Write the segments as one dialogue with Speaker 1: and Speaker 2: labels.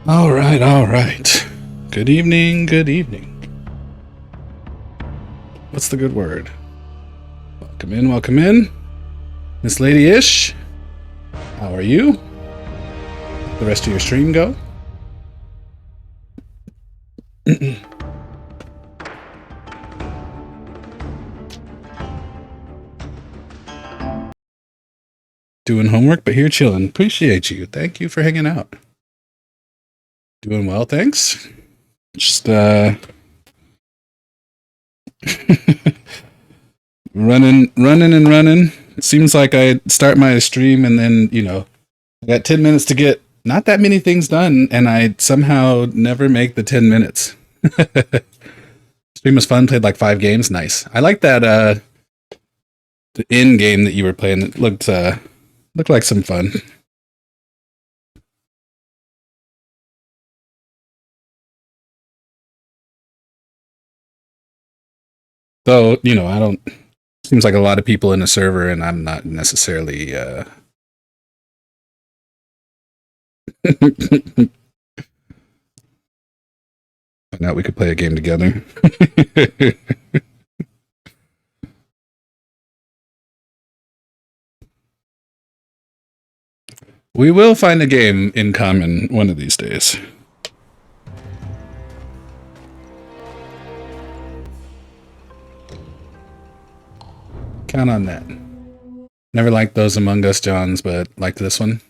Speaker 1: All right, all right. Good evening, good evening. What's the good word? Welcome in, welcome in. Miss Lady Ish, how are you? The rest of your stream go? Doing homework, but here chilling. Appreciate you. Thank you for hanging out. Doing well, thanks. Just running. It seems like I start my stream and then, I got 10 minutes to get not that many things done, and I somehow never make the 10 minutes. Stream was fun, played like 5 games. Nice. I like that the end game that you were playing. It looked like some fun. Though, I don't... Seems like a lot of people in the server, and I'm not necessarily... Now we could play a game together. We will find a game in common one of these days. Count on that. Never liked those Among Us Johns, but liked this one.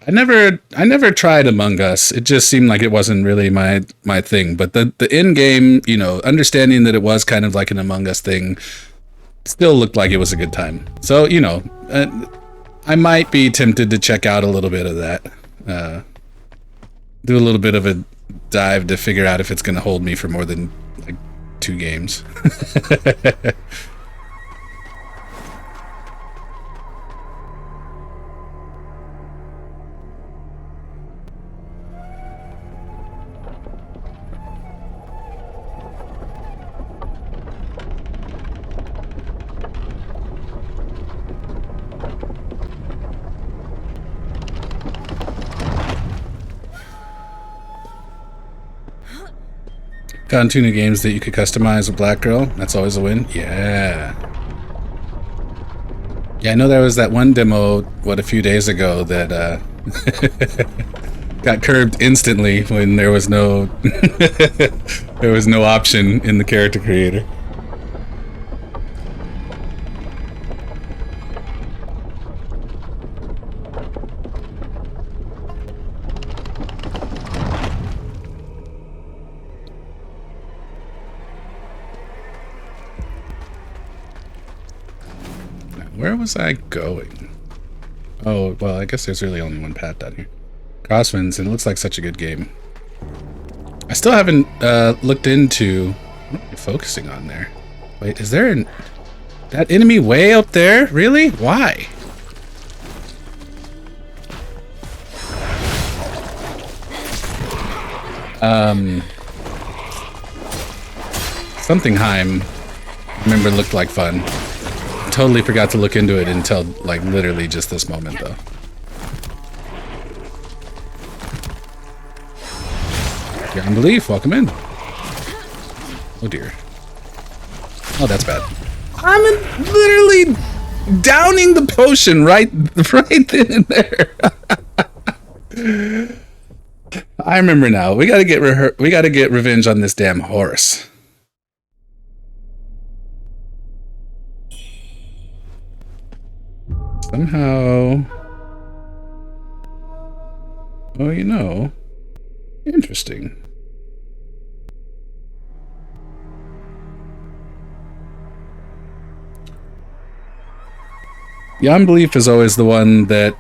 Speaker 1: I never tried Among Us. It just seemed like it wasn't really my thing. But the end game, understanding that it was kind of like an Among Us thing, still looked like it was a good time. So, I might be tempted to check out a little bit of that. Do a little bit of a dive to figure out if it's going to hold me for more than like 2 games. Found 2 new games that you could customize with Black Girl. That's always a win. Yeah. Yeah, I know there was that one demo, a few days ago that got curbed instantly when there was no there was no option in the character creator. Where was I going? Oh, well, I guess there's really only one path down here. Crosswinds, and it looks like such a good game. I still haven't looked into... What am I focusing on there? Wait, is there that enemy way up there? Really? Why? Something Heim, I remember, looked like fun. Totally forgot to look into it until like literally just this moment though. Beyond Belief, welcome in. Oh dear. Oh, that's bad. I'm literally downing the potion right then and there. I remember now. We gotta get revenge on this damn horse. Somehow... Oh, interesting. Beyond Belief is always the one that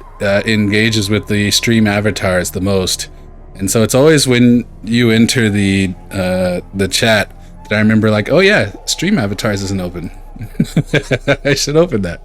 Speaker 1: engages with the stream avatars the most. And so it's always when you enter the chat that I remember like, oh yeah, stream avatars isn't open. I should open that.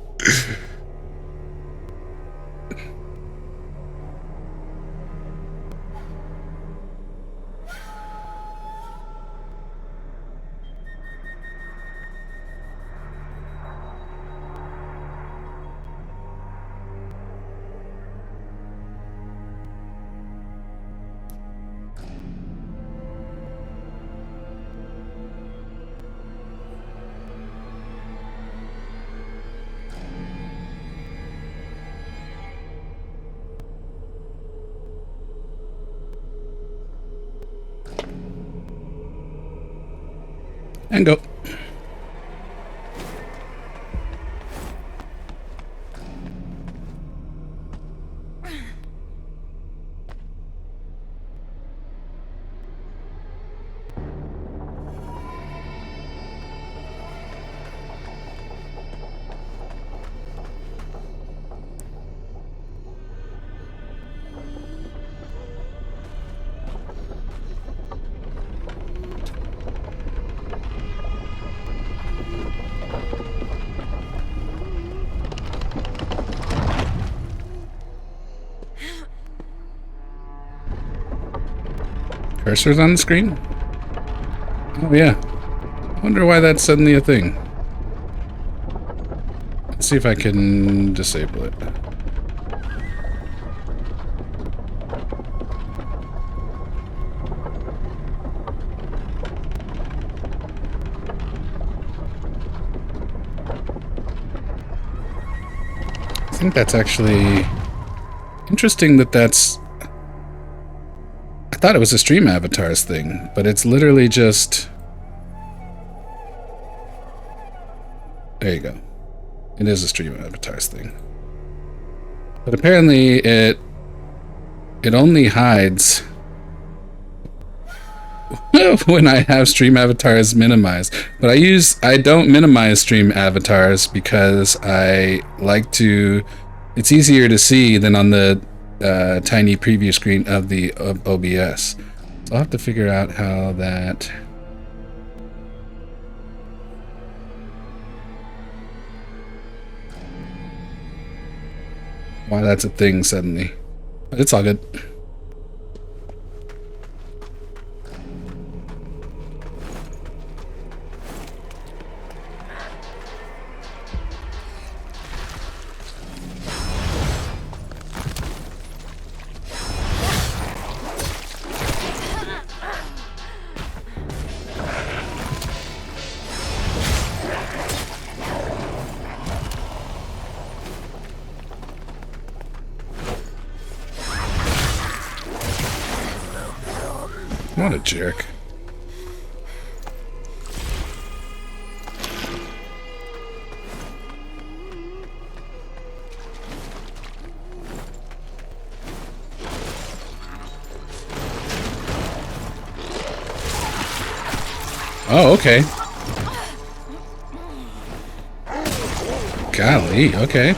Speaker 1: And go. Cursor's on the screen? Oh yeah. Wonder why that's suddenly a thing. Let's see if I can disable it. I think that's actually interesting that that's... I thought it was a stream avatars thing, but it's literally just... There you go. It is a stream avatars thing. But apparently it only hides when I have stream avatars minimized. But I don't minimize stream avatars because I like to... It's easier to see than on the tiny preview screen of the OBS. So I'll have to figure out how that... Why that's a thing suddenly. But it's all good. What a jerk. Oh, okay. Golly, okay.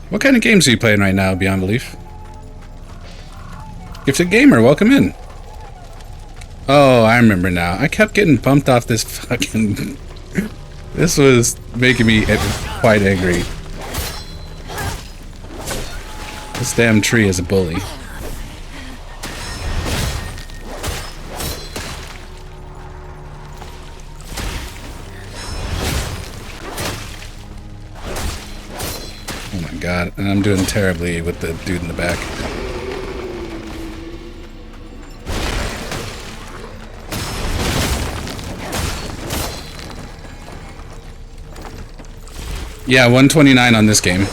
Speaker 1: What kind of games are you playing right now, Beyond Belief? Gifted Gamer, welcome in. Oh, I remember now. I kept getting bumped off this fucking... This was making me quite angry. This damn tree is a bully. Oh my god, and I'm doing terribly with the dude in the back. Yeah, 129 on this game.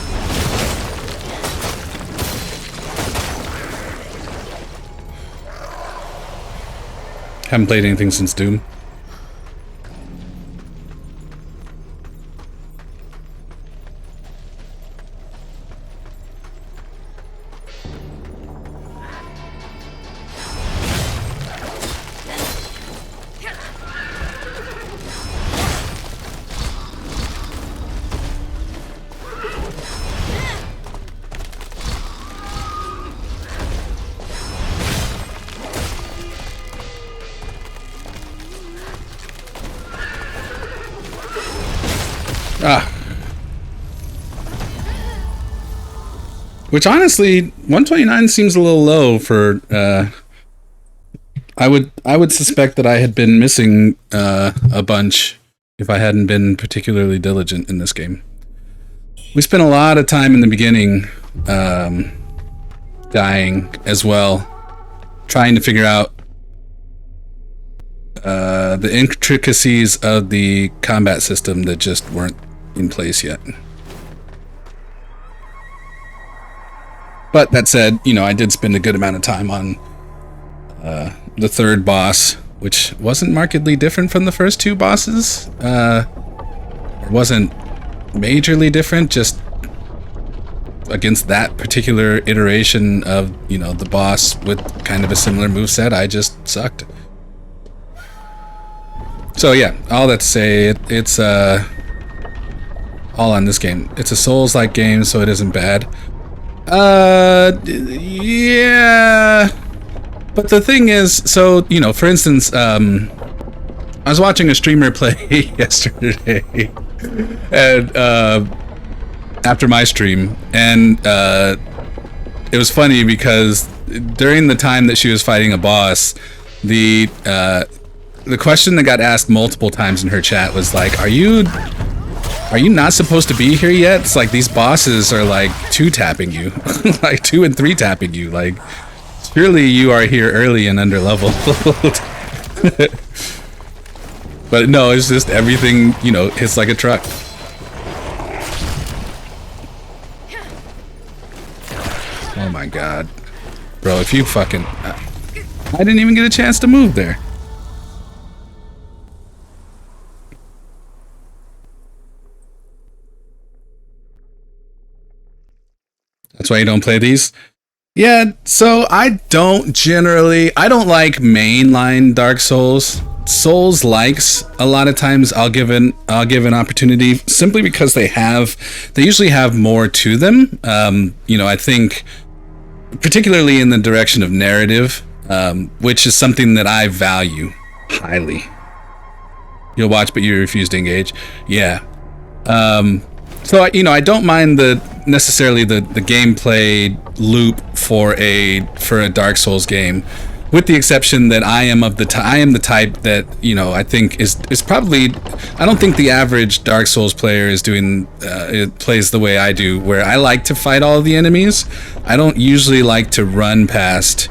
Speaker 1: Haven't played anything since Doom. Which honestly, 129 seems a little low for. I would suspect that I had been missing a bunch if I hadn't been particularly diligent in this game. We spent a lot of time in the beginning dying as well, trying to figure out the intricacies of the combat system that just weren't in place yet. But that said, you know, I did spend a good amount of time on the third boss, which wasn't markedly different from the first two bosses. It wasn't majorly different, just against that particular iteration of, you know, the boss with kind of a similar moveset, I just sucked. So yeah, all that to say, it's all on this game. It's a Souls-like game, so it isn't bad. Yeah. But the thing is, so, you know, for instance, I was watching a streamer play yesterday, and after my stream, and it was funny because during the time that she was fighting a boss, the question that got asked multiple times in her chat was like, are you not supposed to be here yet? It's like these bosses are like 2-tapping you, like 2 and 3 tapping you. Like, surely you are here early and under leveled. But no, it's just everything, you know, hits like a truck. Oh my god. Bro, if you fucking... I didn't even get a chance to move there. That's why you don't play these? Yeah, so I don't like mainline Dark Souls. Souls likes, a lot of times I'll give an opportunity simply because they usually have more to them. You know, I think particularly in the direction of narrative, which is something that I value highly. You'll watch, but you refuse to engage. Yeah. So you know, I don't mind necessarily the gameplay loop for a Dark Souls game, with the exception that I am the type that, you know, I think is probably, I don't think the average Dark Souls player is doing it plays the way I do, where I like to fight all the enemies. I don't usually like to run past.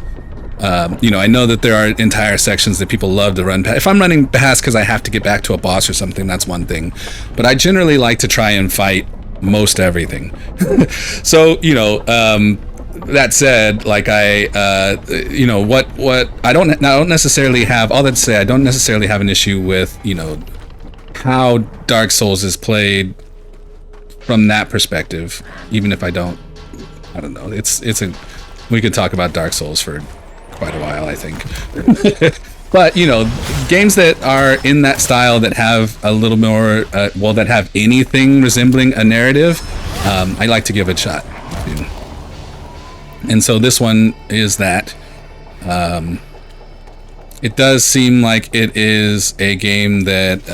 Speaker 1: You know, I know that there are entire sections that people love to run past. If I'm running past because I have to get back to a boss or something, that's one thing. But I generally like to try and fight most everything. So, you know, that said, like you know, what I don't necessarily have, all that to say, I don't necessarily have an issue with, you know, how Dark Souls is played from that perspective, even if I don't know. We could talk about Dark Souls for quite a while, I think. But, you know, games that are in that style, that have a little more, that have anything resembling a narrative, I like to give it a shot. And so this one is that. It does seem like it is a game that,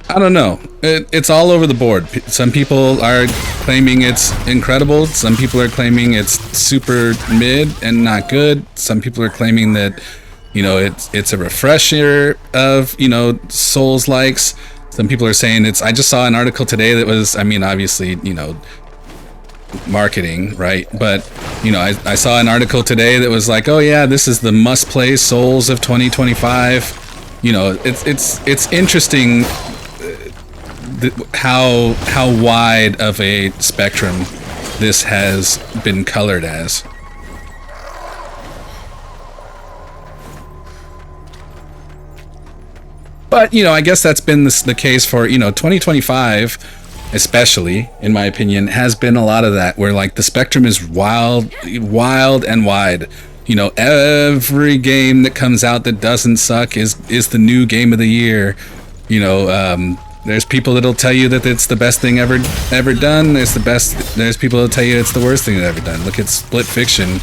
Speaker 1: I don't know. It's all over the board. Some people are claiming it's incredible. Some people are claiming it's super mid and not good. Some people are claiming that, you know, it's a refresher of, you know, Souls likes. Some people are saying I just saw an article today that was, I mean, obviously, you know, marketing, right? But, you know, I saw an article today that was like, oh yeah, this is the must-play Souls of 2025. You know, it's interesting how wide of a spectrum this has been colored as. But, you know, I guess that's been the case for, you know, 2025, especially, in my opinion, has been a lot of that, where, like, the spectrum is wild and wide. You know, every game that comes out that doesn't suck is the new game of the year. You know, there's people that'll tell you that it's the best thing ever done. There's people that'll tell you it's the worst thing ever done. Look at Split Fiction,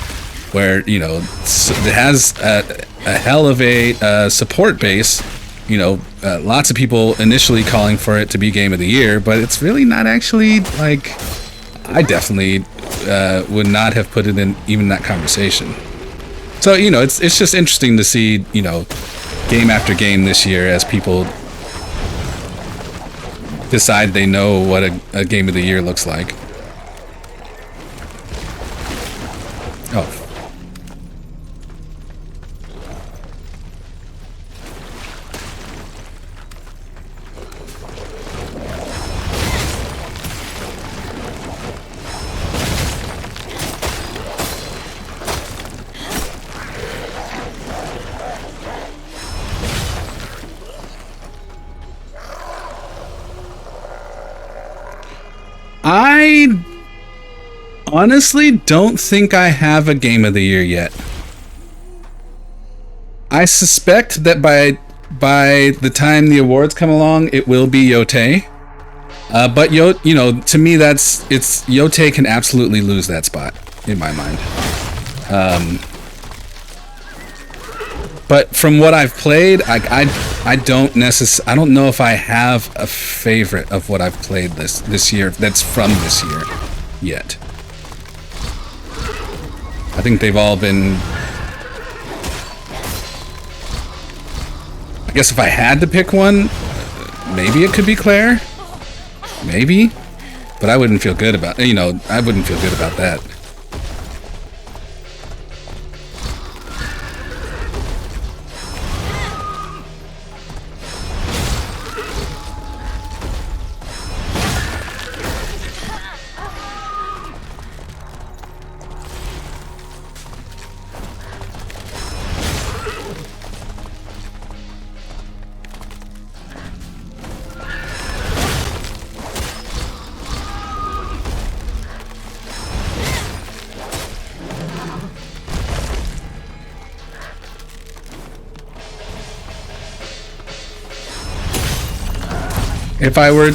Speaker 1: where, you know, it has a hell of a support base. You know, lots of people initially calling for it to be game of the year, but it's really not actually, like, I definitely would not have put it in even that conversation. So, you know, it's just interesting to see, you know, game after game this year as people decide they know what a game of the year looks like. I honestly don't think I have a game of the year yet. I suspect that by the time the awards come along, it will be Yote. But to me, Yote can absolutely lose that spot in my mind. But from what I've played, I don't know if I have a favorite of what I've played this year that's from this year yet. I think they've all been. I guess if I had to pick one, maybe it could be Claire. Maybe. But I wouldn't feel good about, I wouldn't feel good about that. If I were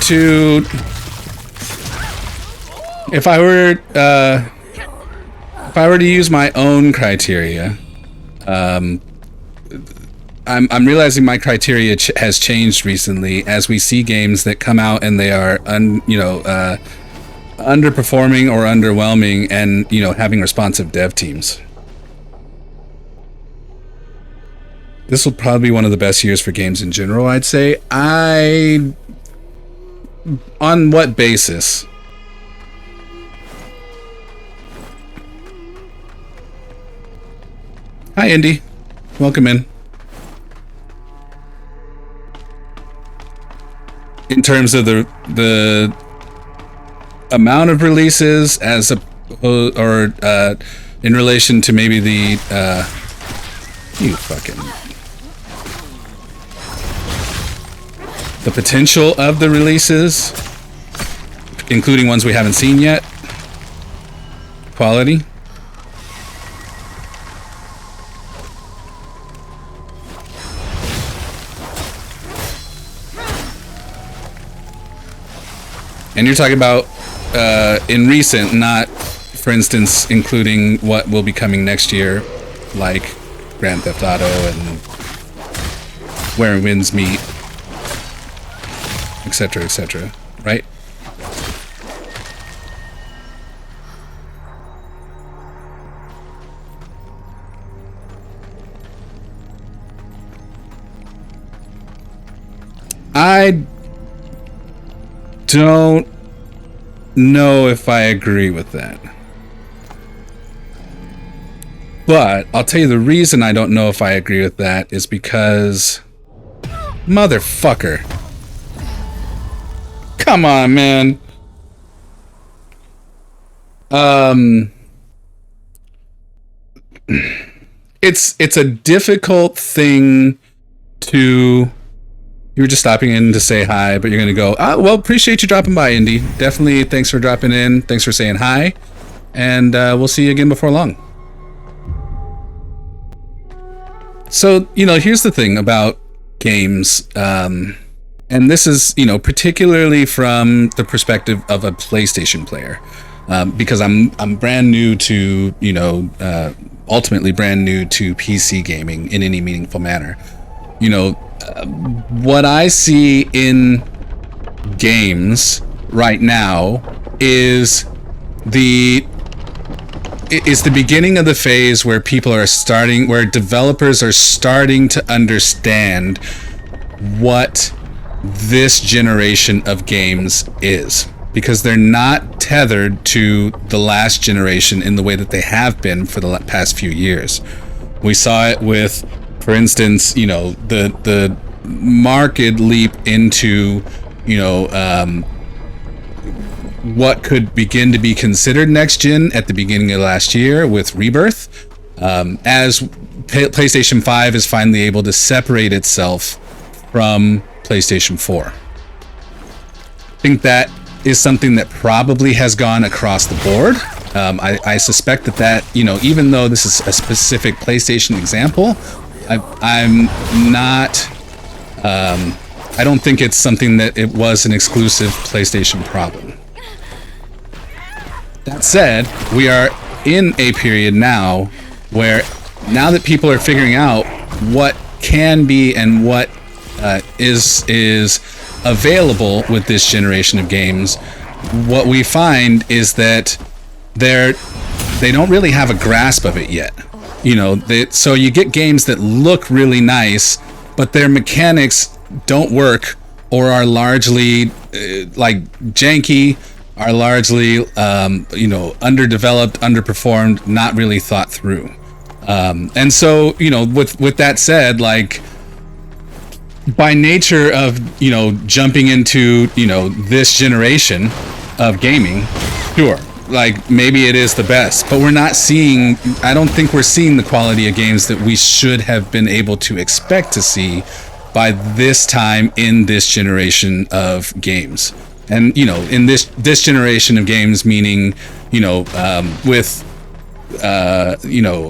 Speaker 1: to use my own criteria, I'm realizing my criteria has changed recently as we see games that come out and they are underperforming or underwhelming, and having responsive dev teams. This will probably be one of the best years for games in general, I'd say. On what basis? Hi, Indy. Welcome in. In terms of the amount of releases, in relation to maybe the the potential of the releases, including ones we haven't seen yet. Quality. And you're talking about in recent, not, for instance, including what will be coming next year, like Grand Theft Auto and Where Winds Meet, etc., etc., right? I don't know if I agree with that. But I'll tell you the reason I don't know if I agree with that is because... Motherfucker. Come on, man. It's a difficult thing to... You were just stopping in to say hi, but you're going to go, well, appreciate you dropping by, Indy. Definitely thanks for dropping in. Thanks for saying hi. And we'll see you again before long. So, here's the thing about games. And this is, particularly from the perspective of a PlayStation player. Because I'm brand new to, ultimately brand new to PC gaming in any meaningful manner. What I see in games right now is the beginning of the phase where where developers are starting to understand what this generation of games is, because they're not tethered to the last generation in the way that they have been for the past few years. We saw it with, for instance, the marked leap into, what could begin to be considered next gen at the beginning of last year with Rebirth, as PlayStation 5 is finally able to separate itself from PlayStation 4. I think that is something that probably has gone across the board. I suspect that, you know, even though this is a specific PlayStation example, I'm not, I don't think it's something that it was an exclusive PlayStation problem. That said, we are in a period now where, now that people are figuring out what can be and what is available with this generation of games, what we find is that they don't really have a grasp of it yet. You know, so you get games that look really nice, but their mechanics don't work, or are largely like janky, are largely you know, underdeveloped, underperformed, not really thought through. And so, you know, with that said, like, by nature of, you know, jumping into, you know, this generation of gaming, sure, like, maybe it is the best, but we're not seeing, I don't think we're seeing the quality of games that we should have been able to expect to see by this time in this generation of games. And, you know, in this generation of games, meaning, you know, with, you know,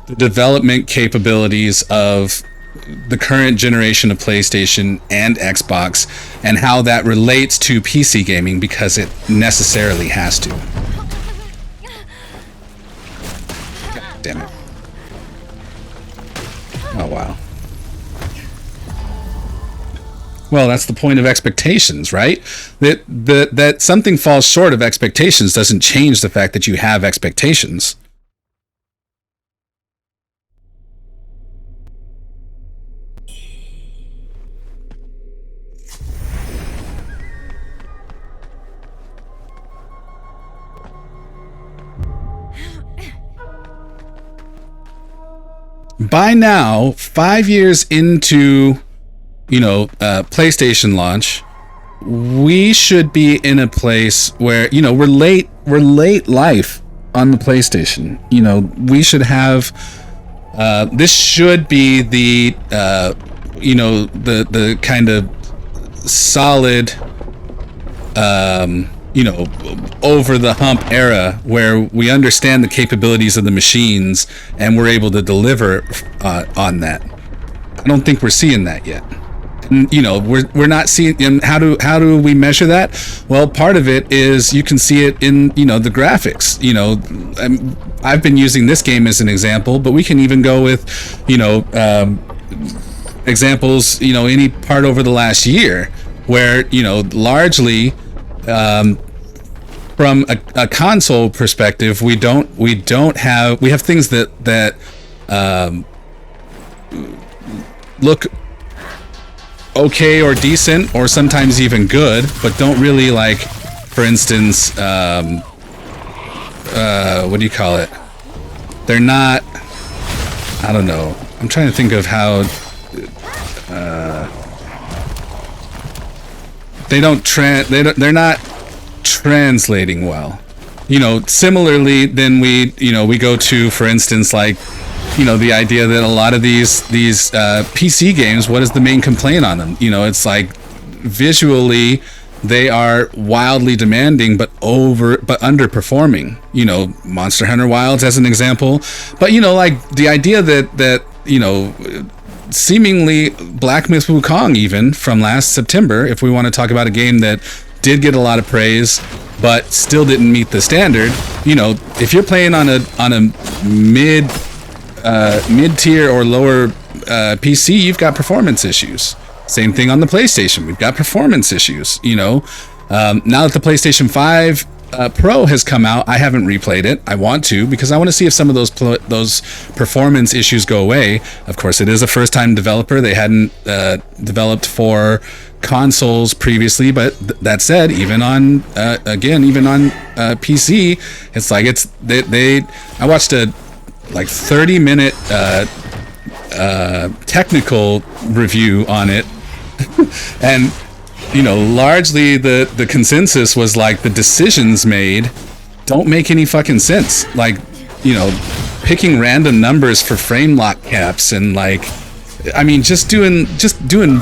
Speaker 1: the development capabilities of the current generation of PlayStation and Xbox, and how that relates to PC gaming, because it necessarily has to. God damn it. Oh, wow. Well, that's the point of expectations, right? That something falls short of expectations doesn't change the fact that you have expectations. By now, 5 years into, you know, PlayStation launch, we should be in a place where, you know, we're late life on the PlayStation. You know, we should have, this should be the, you know, the kind of solid, you know, over the hump era where we understand the capabilities of the machines and we're able to deliver on that. I don't think we're seeing that yet. And, you know, we're not seeing. And how do we measure that? Well, part of it is you can see it in, you know, the graphics. You know, I've been using this game as an example, but we can even go with, you know, examples, you know, any part over the last year where, you know, largely, from a console perspective, we have things that look okay or decent, or sometimes even good, but don't really, like, for instance, what do you call it? They're not, I don't know. I'm trying to think of how they're not translating well. You know, similarly, then we go to, for instance, like, you know, the idea that a lot of these PC games, what is the main complaint on them? You know, it's like, visually they are wildly demanding but underperforming. You know, Monster Hunter Wilds as an example. But, you know, like, the idea that you know, seemingly Black Myth Wukong, even from last September, if we want to talk about a game that did get a lot of praise but still didn't meet the standard. You know, if you're playing on a mid-tier or lower PC, you've got performance issues. Same thing on the PlayStation, we've got performance issues. You know, now that the PlayStation 5 Pro has come out, I haven't replayed it. I want to, because I want to see if some of those performance issues go away. Of course, it is a first-time developer. They hadn't developed for consoles previously, but that said, even on PC, it's like I watched a 30-minute technical review on it, and, you know, largely the consensus was like, the decisions made don't make any fucking sense. Like, you know, picking random numbers for frame lock caps, and, like, I mean, just doing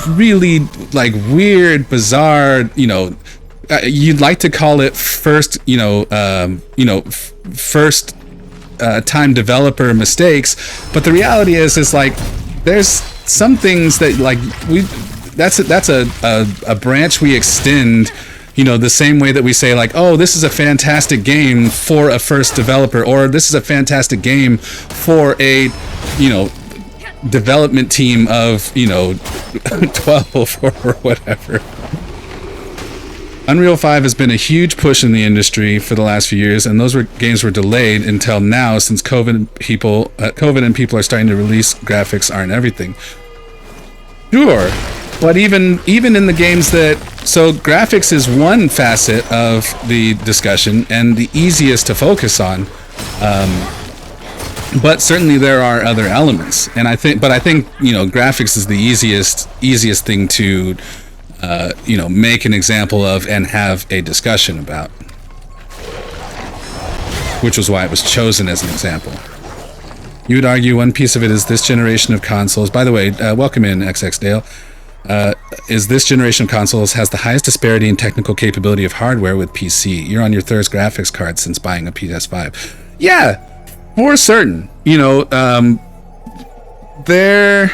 Speaker 1: really like weird, bizarre, you'd like to call it first, first time developer mistakes, but the reality is like there's some things that like that's a branch we extend, the same way that we say like, oh, this is a fantastic game for a first developer, or this is a fantastic game for a development team of 12 or whatever. Unreal 5 has been a huge push in the industry for the last few years, and those games were delayed until now, since COVID and people are starting to release graphics aren't everything. Sure, but even in the games so graphics is one facet of the discussion and the easiest to focus on, but certainly there are other elements, and I think graphics is the easiest thing to make an example of and have a discussion about, which was why it was chosen as an example. You would argue one piece of it is this generation of consoles. By the way, welcome in XX Dale. Is this generation of consoles has the highest disparity in technical capability of hardware with PC. You're on your third graphics card since buying a PS5. Yeah, for certain. They're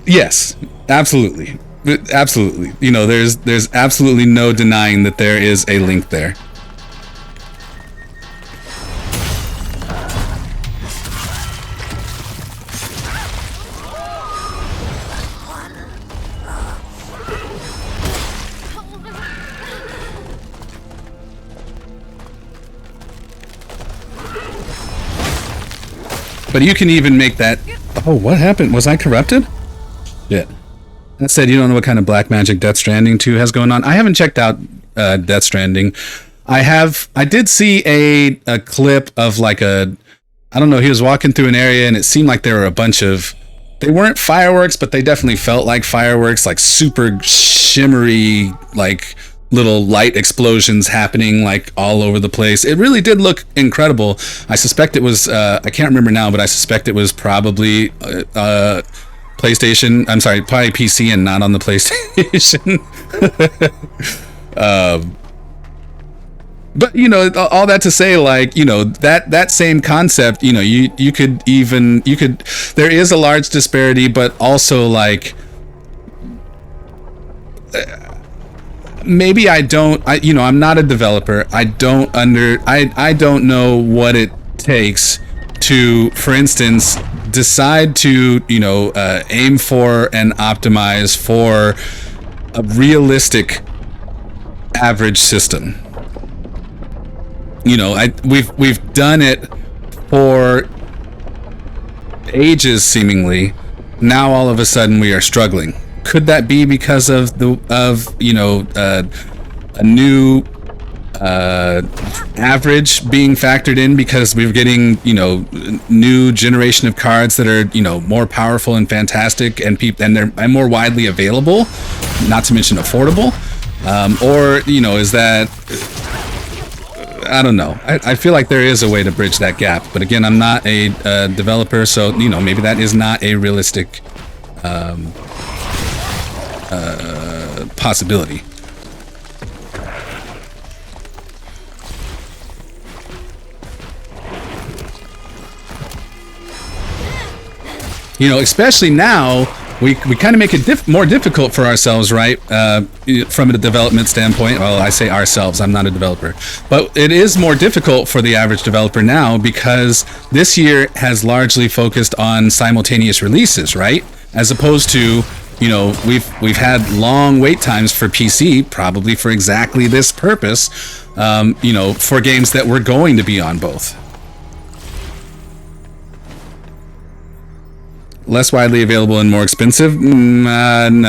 Speaker 1: yes, absolutely. There's absolutely no denying that there is a link there. But you can even make that. Oh, what happened? Was I corrupted? Yeah. That said, you don't know what kind of black magic Death Stranding 2 has going on. I haven't checked out Death Stranding. I did see a clip of like I don't know, he was walking through an area and it seemed like there were a bunch of, they weren't fireworks, but they definitely felt like fireworks, like super shimmery, like little light explosions happening like all over the place. It really did look incredible. I suspect it was I can't remember now, but I suspect it was probably PlayStation. I'm sorry, probably PC and not on the PlayStation. But all that to say, like, that same concept, you could there is a large disparity, but also like maybe I'm not a developer. I don't know what it takes to, for instance, decide to, aim for and optimize for a realistic average system. We've done it for ages, seemingly. Now all of a sudden we are struggling. Could that be because of a new average being factored in, because we're getting new generation of cards that are more powerful and fantastic, and they're more widely available, not to mention affordable, or is that, I don't know. I feel like there is a way to bridge that gap, but again, I'm not a developer, so maybe that is not a realistic possibility. Especially now, we kind of make it more difficult for ourselves, right? From a development standpoint. Well, I say ourselves, I'm not a developer. But it is more difficult for the average developer now, because this year has largely focused on simultaneous releases, right? As opposed to, we've had long wait times for PC, probably for exactly this purpose, for games that were going to be on both. Less widely available and more expensive? I'm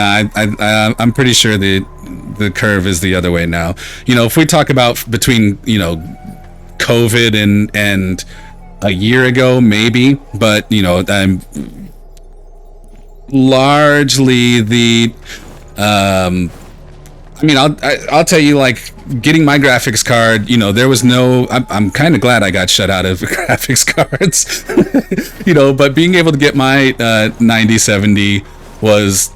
Speaker 1: pretty sure the curve is the other way now. If we talk about between, COVID and a year ago, maybe, but, I'm largely the I mean, I'll tell you, like, getting my graphics card, you know, there was no. I'm kind of glad I got shut out of graphics cards, you know. But being able to get my 9070 was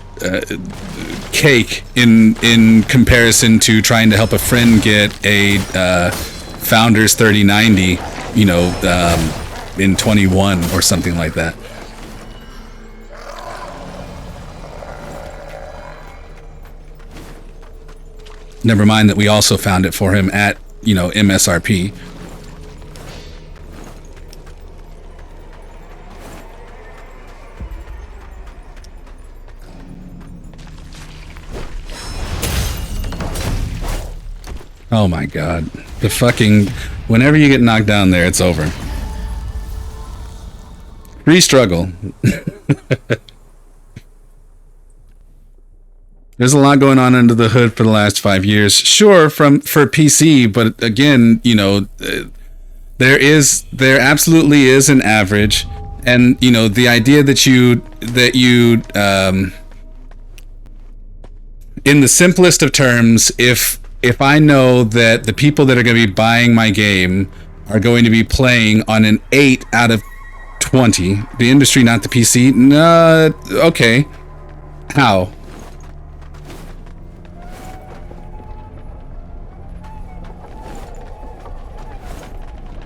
Speaker 1: cake in comparison to trying to help a friend get a Founders 3090, you know, in 21 or something like that. Never mind that we also found it for him at, you know, MSRP. Oh my god. The fucking... Whenever you get knocked down there, it's over. Free struggle. There's a lot going on under the hood for the last 5 years. Sure, for PC, but again, you know, there absolutely is an average, and you know, the idea that you in the simplest of terms, if I know that the people that are going to be buying my game are going to be playing on an 8 out of 20, the industry, not the PC, no, okay, how?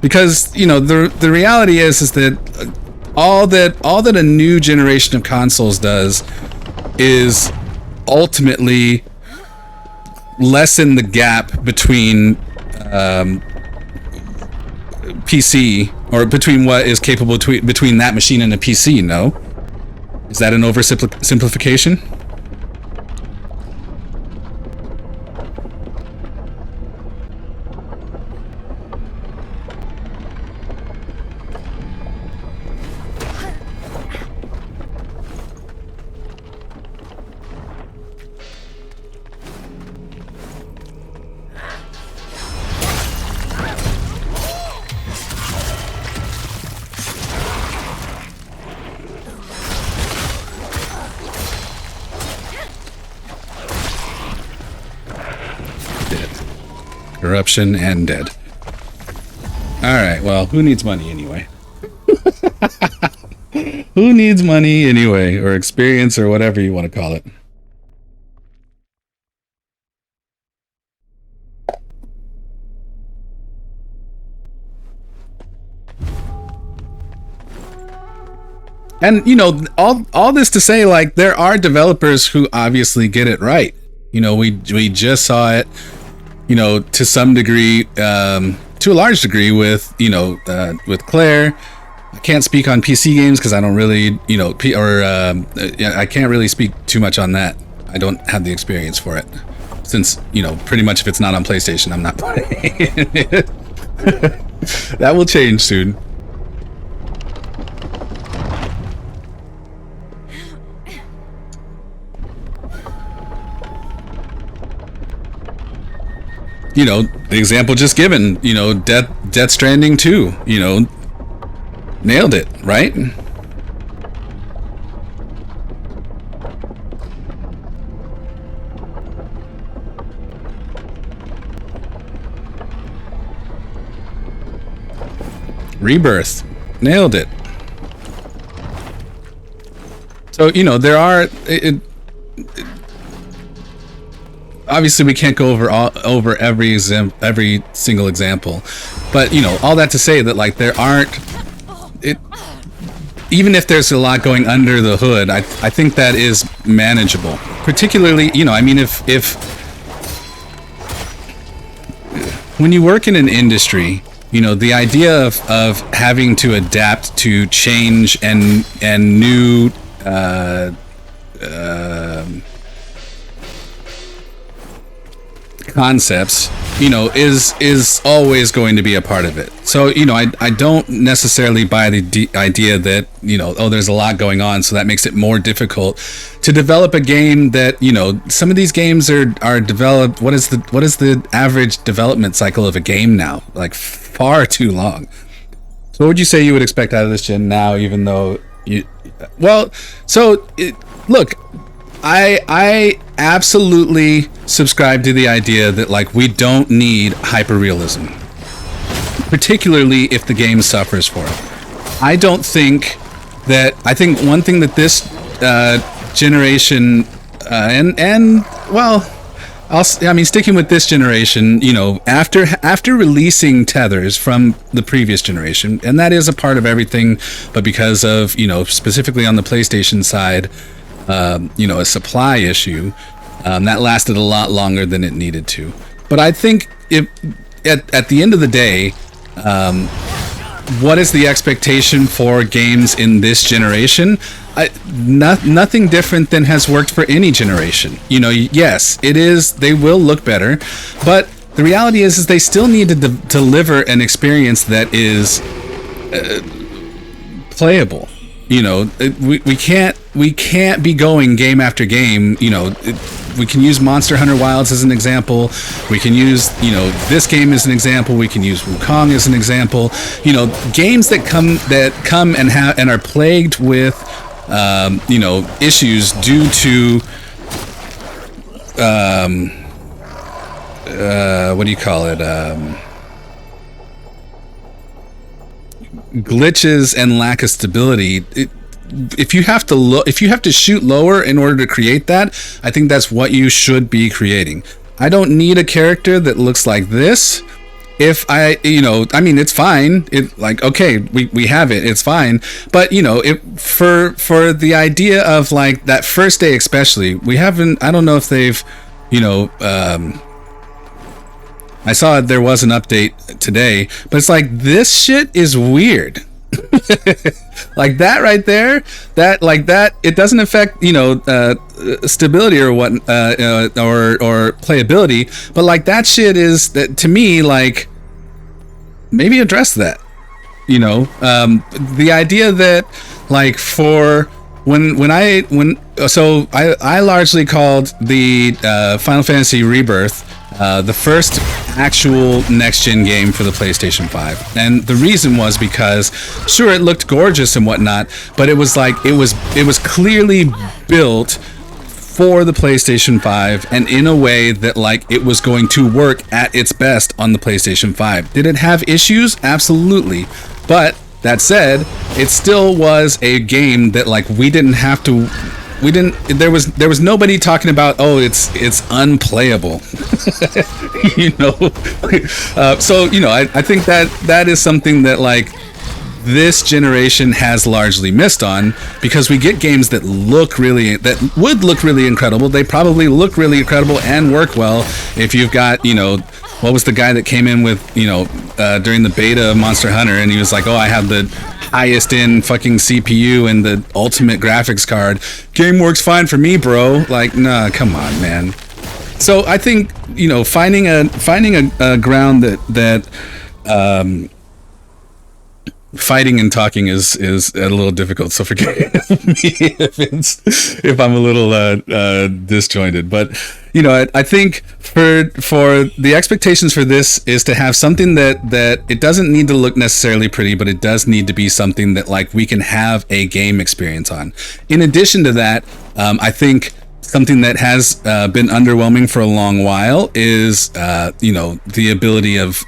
Speaker 1: Because, you know, the reality is that all that a new generation of consoles does is ultimately lessen the gap between PC, or between what is capable between that machine and a PC. No, is that an oversimplification? Corruption and dead. Alright, well, who needs money anyway? Who needs money anyway? Or experience, or whatever you want to call it. And, you know, all this to say, like, there are developers who obviously get it right. You know, we just saw it, you know, to some degree, to a large degree with, you know, with Claire. I can't speak on PC games because I don't really, you know, I can't really speak too much on that. I don't have the experience for it. Since, you know, pretty much if it's not on PlayStation, I'm not playing it. That will change soon. You know, the example just given, you know, Death Stranding 2, you know, nailed it, right? Rebirth, nailed it. So, you know, there are... obviously we can't go over every single example, but you know, all that to say that, like, there aren't even if there's a lot going under the hood, I think that is manageable. Particularly, you know, I mean, if when you work in an industry, you know, the idea of having to adapt to change and new concepts, you know, is always going to be a part of it. So, you know, I don't necessarily buy the idea that, you know, oh, there's a lot going on, so that makes it more difficult to develop a game that, you know, some of these games are developed. What is the average development cycle of a game now? Like, far too long. So what would you say you would expect out of this gen now, even though you, well, so look, I absolutely subscribe to the idea that like we don't need hyperrealism, particularly if the game suffers for it. I think one thing that this generation sticking with this generation, you know, after releasing tethers from the previous generation, and that is a part of everything, but because of, you know, specifically on the PlayStation side, you know, a supply issue, that lasted a lot longer than it needed to. But I think at the end of the day, what is the expectation for games in this generation? Nothing different than has worked for any generation. You know, yes, it is. They will look better, but the reality is they still need to deliver an experience that is playable. You know, we can't be going game after game. You know, we can use Monster Hunter Wilds as an example. We can use, you know, this game as an example. We can use Wuchang as an example. You know, games that come and are plagued with, you know, issues due to, what do you call it? Glitches and lack of stability. If you have to shoot lower in order to create that, I think that's what you should be creating. I don't need a character that looks like this. If you know, I mean, it's fine. It like, okay, we have it. It's fine. But you know, for the idea of like that first day, especially, we haven't. I don't know if they've, you know. I saw there was an update today, but it's like, this shit is weird. Like that right there, it doesn't affect, you know, stability or what, or playability, but like that shit is, that to me, like, maybe address that, you know. The idea that like for I largely called the Final Fantasy Rebirth the first actual next-gen game for the PlayStation 5. And the reason was because, sure, it looked gorgeous and whatnot, but it was like, it was clearly built for the PlayStation 5 and in a way that like it was going to work at its best on the PlayStation 5. Did it have issues? Absolutely. But that said, it still was a game that like there was nobody talking about, oh, it's unplayable. You know. So, you know, I think that is something that like this generation has largely missed on, because we get games that would look really incredible. They probably look really incredible and work well if you've got, you know, what was the guy that came in with, you know, during the beta of Monster Hunter, and he was like, oh, I have the highest end fucking CPU and the ultimate graphics card. Game works fine for me, bro. Like, nah, come on, man. So I think, you know, finding a ground that fighting and talking is a little difficult, so forgive me if I'm a little disjointed. But you know, I think for the expectations for this is to have something that it doesn't need to look necessarily pretty, but it does need to be something that like we can have a game experience on. In addition to that, I think something that has been underwhelming for a long while is you know, the ability of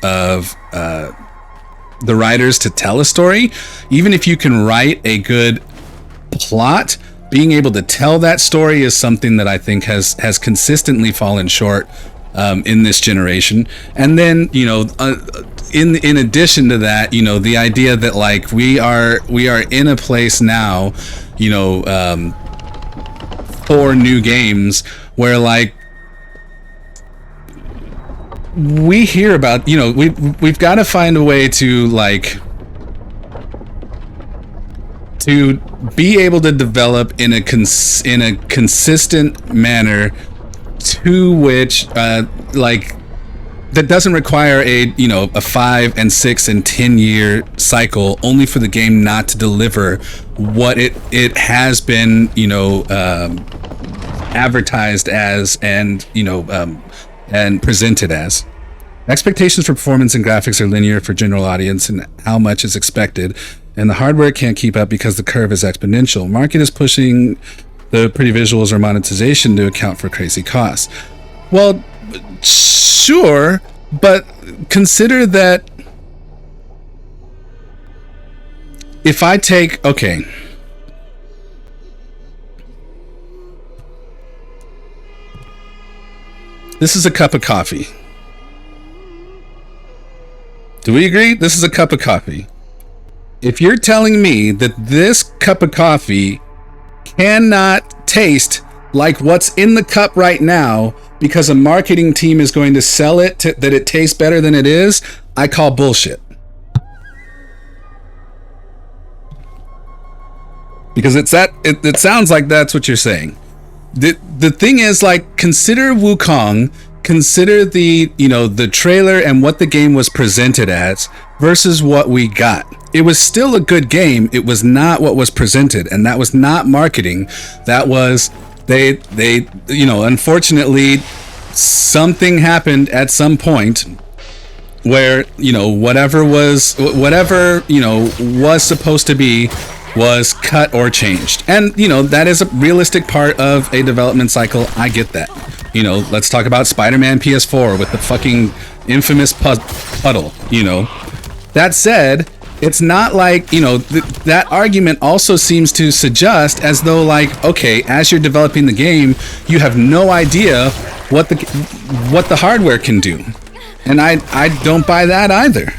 Speaker 1: the writers to tell a story. Even if you can write a good plot, being able to tell that story is something that I think has consistently fallen short in this generation. And then, you know, in addition to that, you know, the idea that like we are in a place now, you know, for new games where like we hear about, you know, we've got to find a way to like to be able to develop in a consistent manner, to which like that doesn't require a, you know, a 5 and 6 and 10 year cycle only for the game not to deliver what it has been, you know, advertised as and, you know, and presented as. Expectations for performance and graphics are linear for general audience and how much is expected, and the hardware can't keep up because the curve is exponential. Market is pushing the pretty visuals or monetization to account for crazy costs. Well, sure, but consider that if I take, okay, this is a cup of coffee. Do we agree? This is a cup of coffee. If you're telling me that this cup of coffee cannot taste like what's in the cup right now because a marketing team is going to sell it that it tastes better than it is, I call bullshit. Because it sounds like that's what you're saying. The thing is, like, consider Wuchang, consider the trailer and what the game was presented as versus what we got. It was still a good game. It was not what was presented, and that was not marketing. That was they unfortunately something happened at some point where whatever was supposed to be was cut or changed. And that is a realistic part of a development cycle. I get that. Let's talk about Spider-Man PS4 with the fucking infamous puddle. That said, it's not like, that argument also seems to suggest as though, like, okay, as you're developing the game, you have no idea what the hardware can do. And I don't buy that either.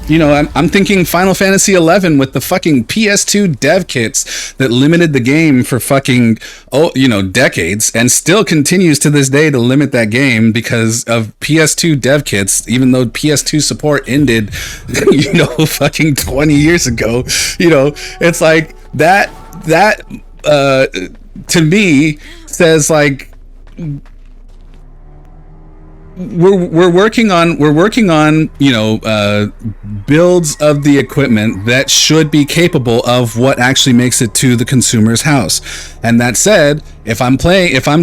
Speaker 1: I'm thinking Final Fantasy XI with the fucking PS2 dev kits that limited the game for fucking, decades, and still continues to this day to limit that game because of PS2 dev kits, even though PS2 support ended, fucking 20 years ago. It's like that to me says, like, we're working on builds of the equipment that should be capable of what actually makes it to the consumer's house. And that said, if I'm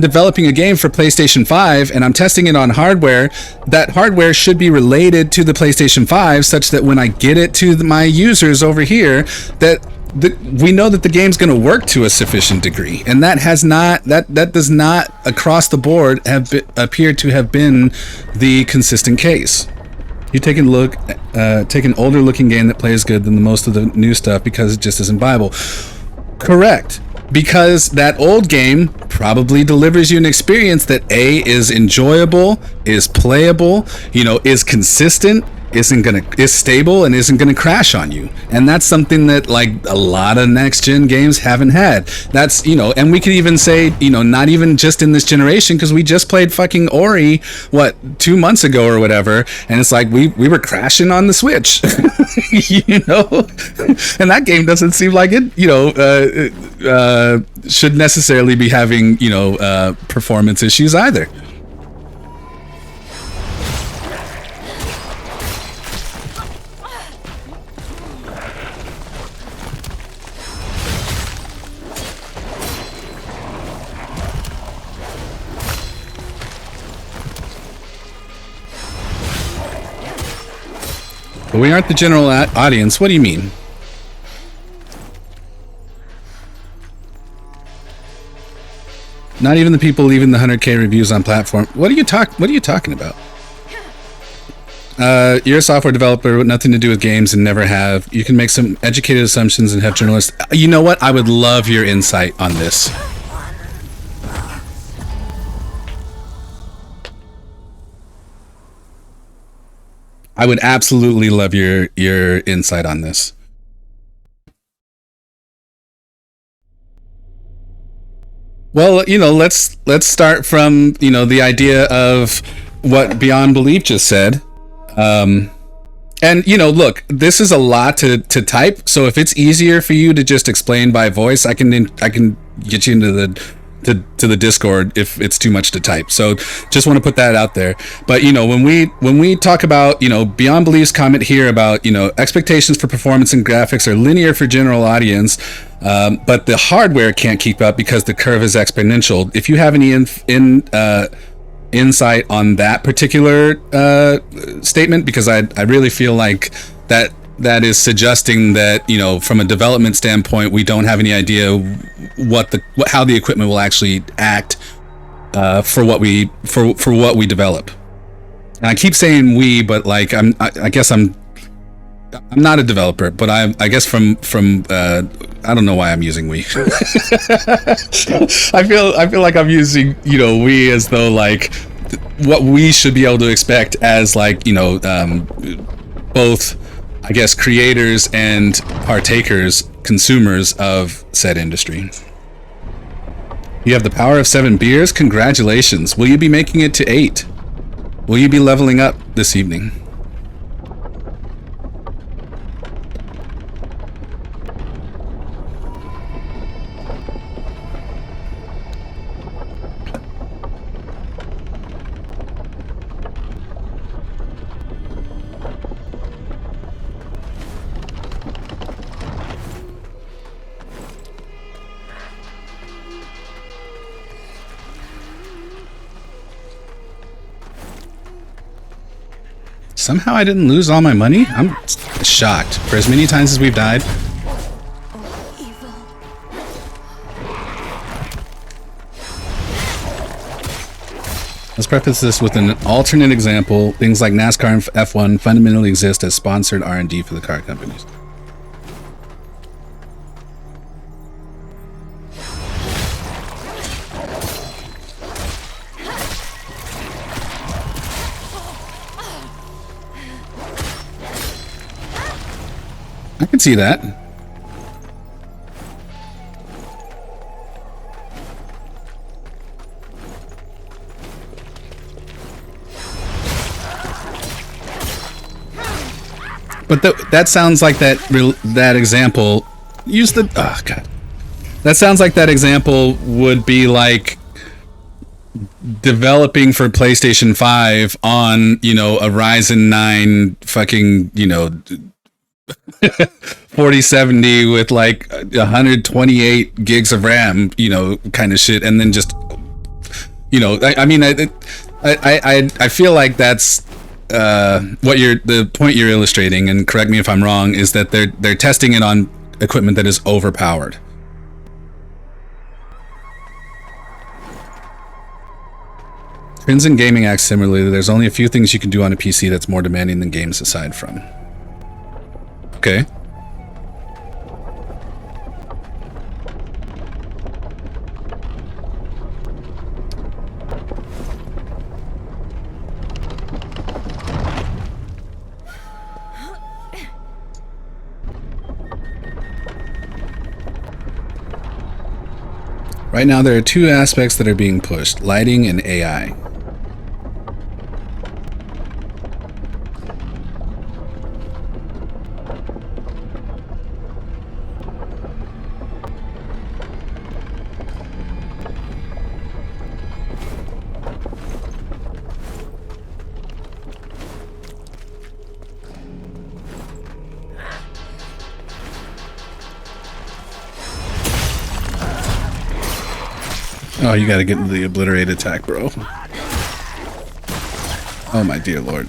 Speaker 1: developing a game for PlayStation 5 and I'm testing it on hardware, that hardware should be related to the PlayStation 5 such that when I get it to my users over here, we know that the game's going to work to a sufficient degree, and that does not across the board appear to have been the consistent case. You take an older looking game that plays good than the most of the new stuff because it just isn't viable. Correct. Because that old game probably delivers you an experience that is enjoyable, is playable, is consistent, is stable, and isn't gonna crash on you. And that's something that, like, a lot of next gen games haven't had. That's and we could even say not even just in this generation, because we just played fucking Ori 2 months ago or whatever, and it's like we were crashing on the Switch. And that game doesn't seem like it should necessarily be having performance issues either. But we aren't the general audience. What do you mean? Not even the people leaving the 100K reviews on platform. What are you talking about? You're a software developer with nothing to do with games and never have. You can make some educated assumptions and have journalists. You know what? I would love your insight on this. I would absolutely love your insight on this. Well, let's start from the idea of what Beyond Belief just said. And look, this is a lot to type. So if it's easier for you to just explain by voice, I can get you into the Discord if it's too much to type. So just want to put that out there. But when we talk about Beyond Belief's comment here about expectations for performance and graphics are linear for general audience, but the hardware can't keep up because the curve is exponential. If you have any insight on that particular statement, because I really feel like that that is suggesting that, you know, from a development standpoint, we don't have any idea how the equipment will actually act for what we develop. And I keep saying we, but like I guess I'm not a developer, but I guess from I don't know why I'm using we. I feel like I'm using, you know, we as though like what we should be able to expect as like, you know, both, I guess, creators and partakers, consumers of said industry. You have the power of 7 beers. Congratulations. Will you be making it to 8? Will you be leveling up this evening? Somehow I didn't lose all my money? I'm shocked. For as many times as we've died. Let's preface this with an alternate example. Things like NASCAR and F1 fundamentally exist as sponsored R&D for the car companies. I can see that. But that sounds like that example. Use the oh god. That sounds like that example would be like developing for PlayStation 5 on, you know, a Ryzen 9 fucking, you know, 4070 with like 128 gigs of RAM, you know, kind of shit, and then just, you know, I feel like that's the point you're illustrating, and correct me if I'm wrong, is that they're testing it on equipment that is overpowered. Trends in gaming act similarly. There's only a few things you can do on a PC that's more demanding than games aside from. Okay. Right now, there are 2 aspects that are being pushed: lighting and AI. Oh, you gotta get into the obliterate attack, bro. Oh my dear lord.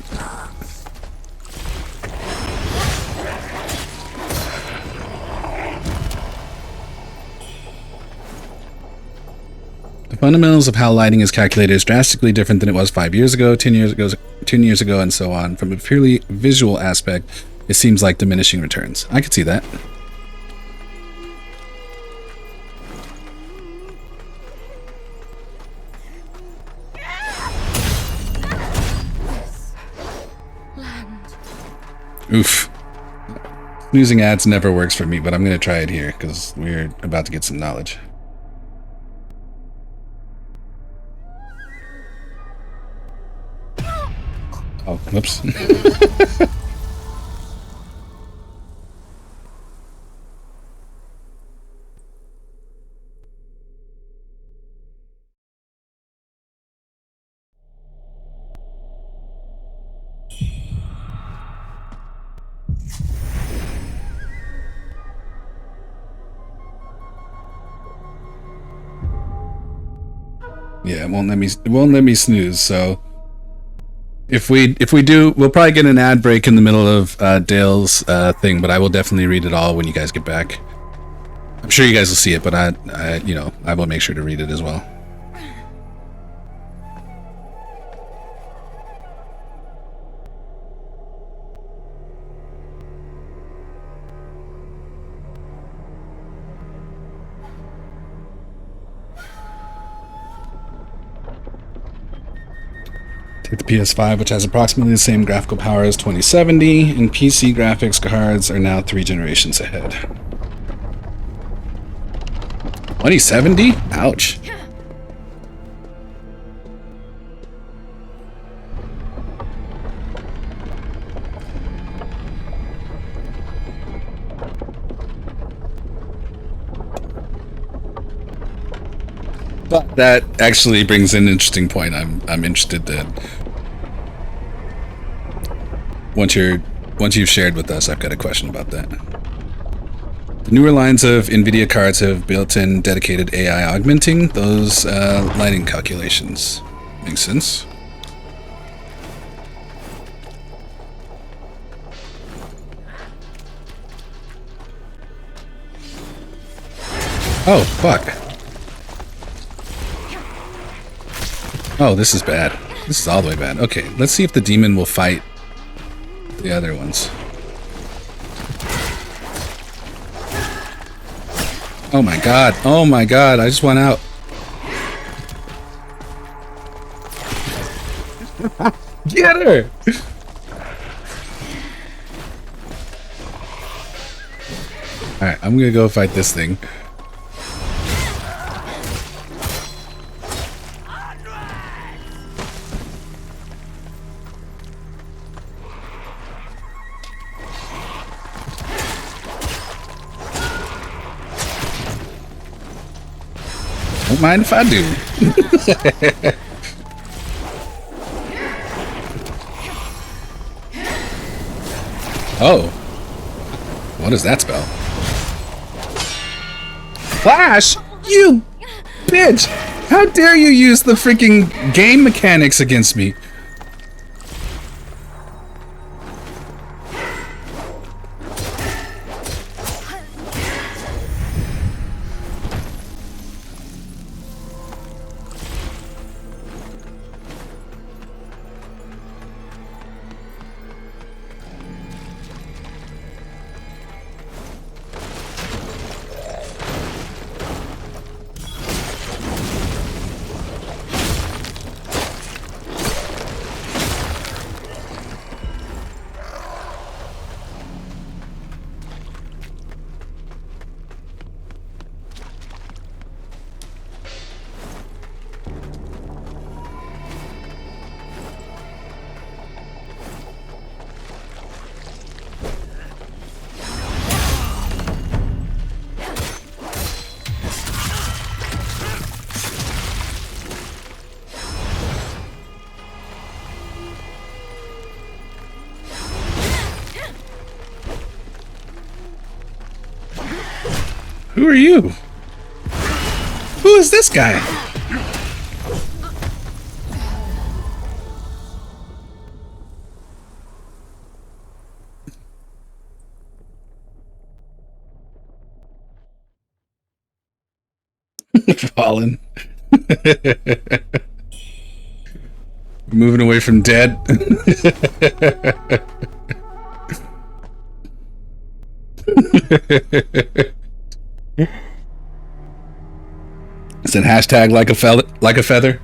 Speaker 1: The fundamentals of how lighting is calculated is drastically different than it was 5 years ago, 10 years ago, and so on. From a purely visual aspect, it seems like diminishing returns. I could see that. Oof. Snoozing ads never works for me, but I'm going to try it here because we're about to get some knowledge. Oh, whoops. Yeah, it won't let me snooze, so If we do, we'll probably get an ad break in the middle of Dale's thing, but I will definitely read it all when you guys get back. I'm sure you guys will see it, but I you know, I will make sure to read it as well. Take the PS5, which has approximately the same graphical power as 2070, and PC graphics cards are now 3 generations ahead. 2070? Ouch. But that actually brings in an interesting point. I'm interested that once you've shared with us, I've got a question about that. The newer lines of NVIDIA cards have built-in dedicated AI augmenting those lighting calculations. Makes sense. Oh, fuck. Oh, this is bad. This is all the way bad. Okay, let's see if the demon will fight the other ones. Oh my god. Oh my god, I just went out. Get her! Alright, I'm gonna go fight this thing. Don't mind if I do. Oh. What is that spell? Flash! You bitch! How dare you use the freaking game mechanics against me? Who are you? Who is this guy? Fallen. Moving away from dead. Is it hashtag like a feather?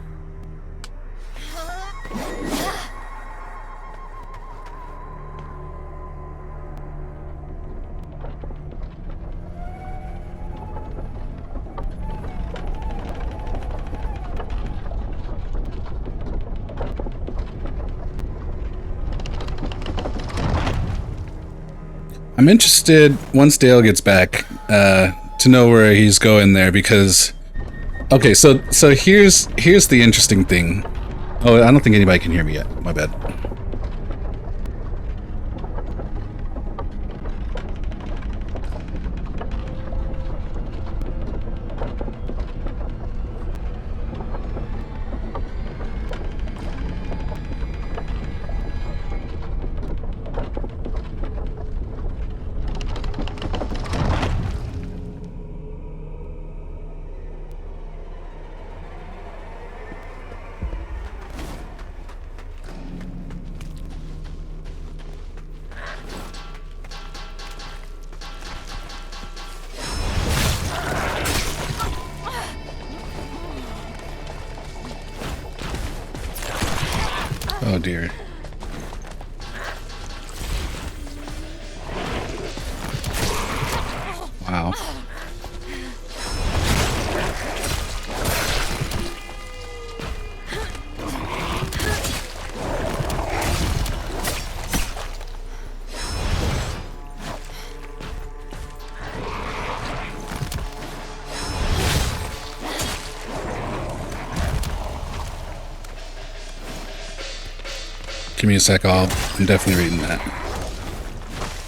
Speaker 1: I'm interested, once Dale gets back, to know where he's going there, because... Okay, so here's the interesting thing. Oh, I don't think anybody can hear me yet. My bad. Oh dear. Wow. Give me a sec, I'm definitely reading that.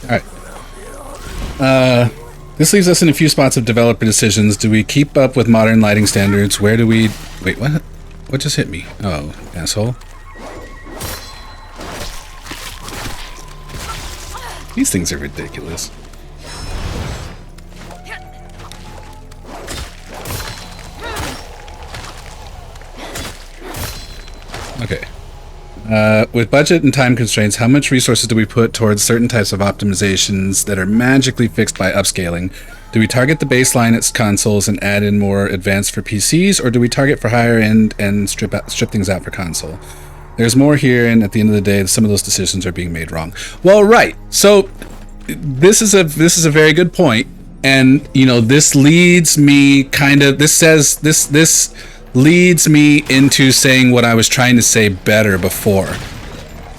Speaker 1: Alright. This leaves us in a few spots of developer decisions. Do we keep up with modern lighting standards? Where do we... Wait, what? What just hit me? Oh, asshole. These things are ridiculous. Okay. With budget and time constraints, how much resources do we put towards certain types of optimizations that are magically fixed by upscaling? Do we target the baseline at consoles and add in more advanced for PCs, or do we target for higher end and strip things out for console? There's more here, and at the end of the day, some of those decisions are being made wrong. Well, right. So this is a very good point, and you know, this leads me this leads me into saying what I was trying to say better before.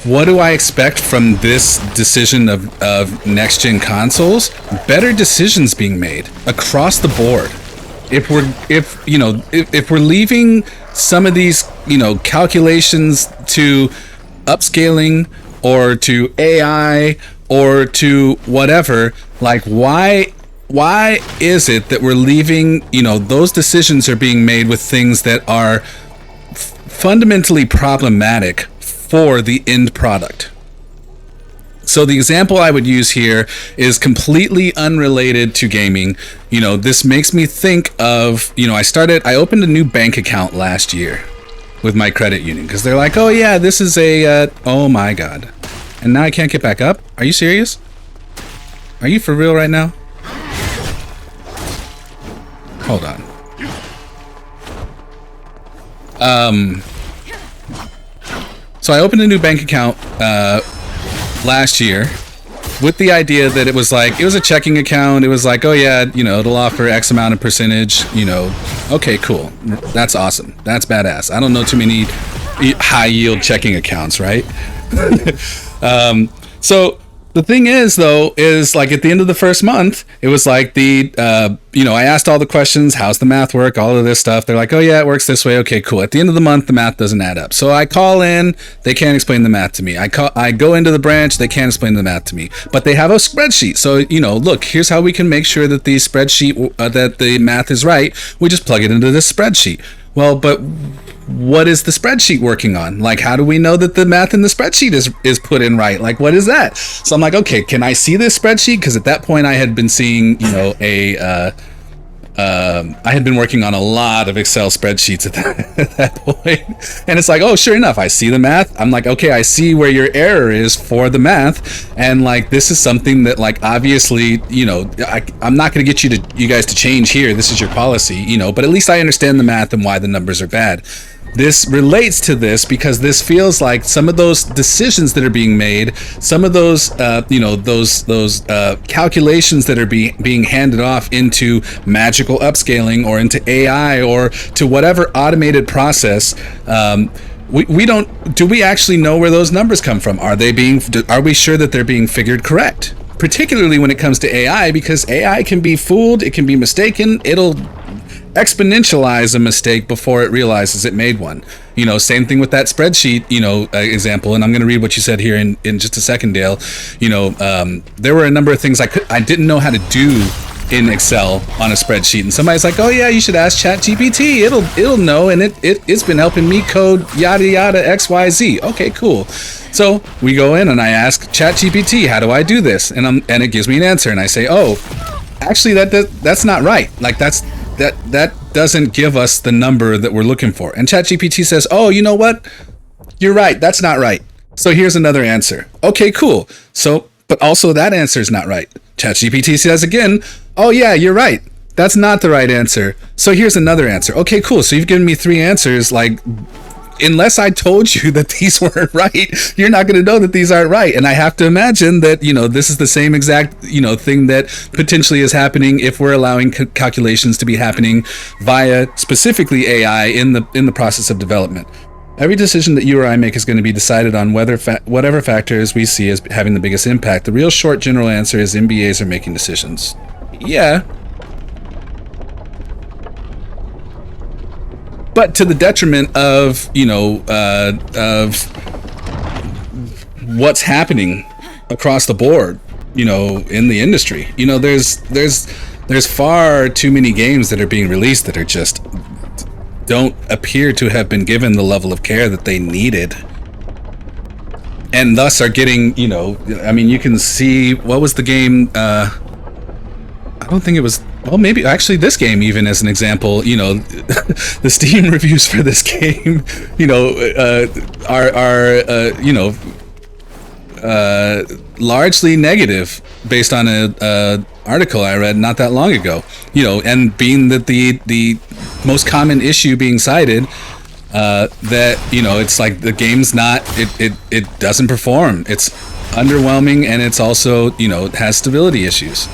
Speaker 1: What do I expect from this decision of next-gen consoles? Better decisions being made across the board. If we're leaving some of these, you know, calculations to upscaling or to AI or to whatever, like why is it that we're leaving, you know, those decisions are being made with things that are fundamentally problematic for the end product? So the example I would use here is completely unrelated to gaming. You know, this makes me think of, you know, I opened a new bank account last year with my credit union because they're like, oh yeah, this is a, oh my God. And now I can't get back up? Are you serious? Are you for real right now? Hold on. So I opened a new bank account last year with the idea that it was a checking account. It was like, oh yeah, you know, it'll offer X amount of percentage, you know. Okay, cool. That's awesome. That's badass. I don't know too many high yield checking accounts, right? So the thing is, though, is like at the end of the first month, it was like you know, I asked all the questions, how's the math work, all of this stuff. They're like, oh yeah, it works this way. Okay, cool. At the end of the month, the math doesn't add up. So I call in, they can't explain the math to me. I go into the branch, they can't explain the math to me, but they have a spreadsheet. So, you know, look, here's how we can make sure that the spreadsheet, that the math is right. We just plug it into this spreadsheet. Well, but what is the spreadsheet working on? Like, how do we know that the math in the spreadsheet is put in right? Like, what is that? So I'm like, okay, can I see this spreadsheet? Because at that point I had been seeing, you know, I had been working on a lot of Excel spreadsheets at that point. And it's like, oh, sure enough, I see the math. I'm like, okay, I see where your error is for the math. And like, this is something that like, obviously, you know, I'm not going to get you guys to change here. This is your policy, you know, but at least I understand the math and why the numbers are bad. This relates to this because this feels like some of those decisions that are being made, some of those, you know, those calculations that are being handed off into magical upscaling or into AI or to whatever automated process. Do we actually know where those numbers come from? Are we sure that they're being figured correct? Particularly when it comes to AI, because AI can be fooled, it can be mistaken, it'll exponentialize a mistake before it realizes it made one. You know, same thing with that spreadsheet, you know, example, and I'm going to read what you said here in just a second, Dale. You know, there were a number of things I didn't know how to do in Excel on a spreadsheet, and somebody's like, oh yeah, you should ask ChatGPT, it'll know, and it's been helping me code yada yada XYZ. Okay, cool. So we go in and I ask ChatGPT, how do I do this? And it gives me an answer, and I say, oh, actually that's not right. Like that doesn't give us the number that we're looking for. And ChatGPT says, oh, you know what? You're right. That's not right. So here's another answer. Okay, cool. So, but also that answer is not right. ChatGPT says again, oh yeah, you're right. That's not the right answer. So here's another answer. Okay, cool. So you've given me 3 answers. Like, unless I told you that these weren't right, you're not going to know that these aren't right. And I have to imagine that, you know, this is the same exact, you know, thing that potentially is happening if we're allowing calculations to be happening via specifically AI in the process of development. Every decision that you or I make is going to be decided on whatever factors we see as having the biggest impact. The real short general answer is MBAs are making decisions. Yeah. But to the detriment of, you know, of what's happening across the board, you know, in the industry. You know, there's far too many games that are being released that are just don't appear to have been given the level of care that they needed, and thus are getting, you know, I mean, you can see, what was the game, I don't think it was, well, maybe actually this game, even as an example, you know, the Steam reviews for this game, you know, are you know, largely negative based on a article I read not that long ago, you know, and being that the most common issue being cited, that, you know, it's like the game's not, it doesn't perform, it's underwhelming, and it's also, you know, it has stability issues.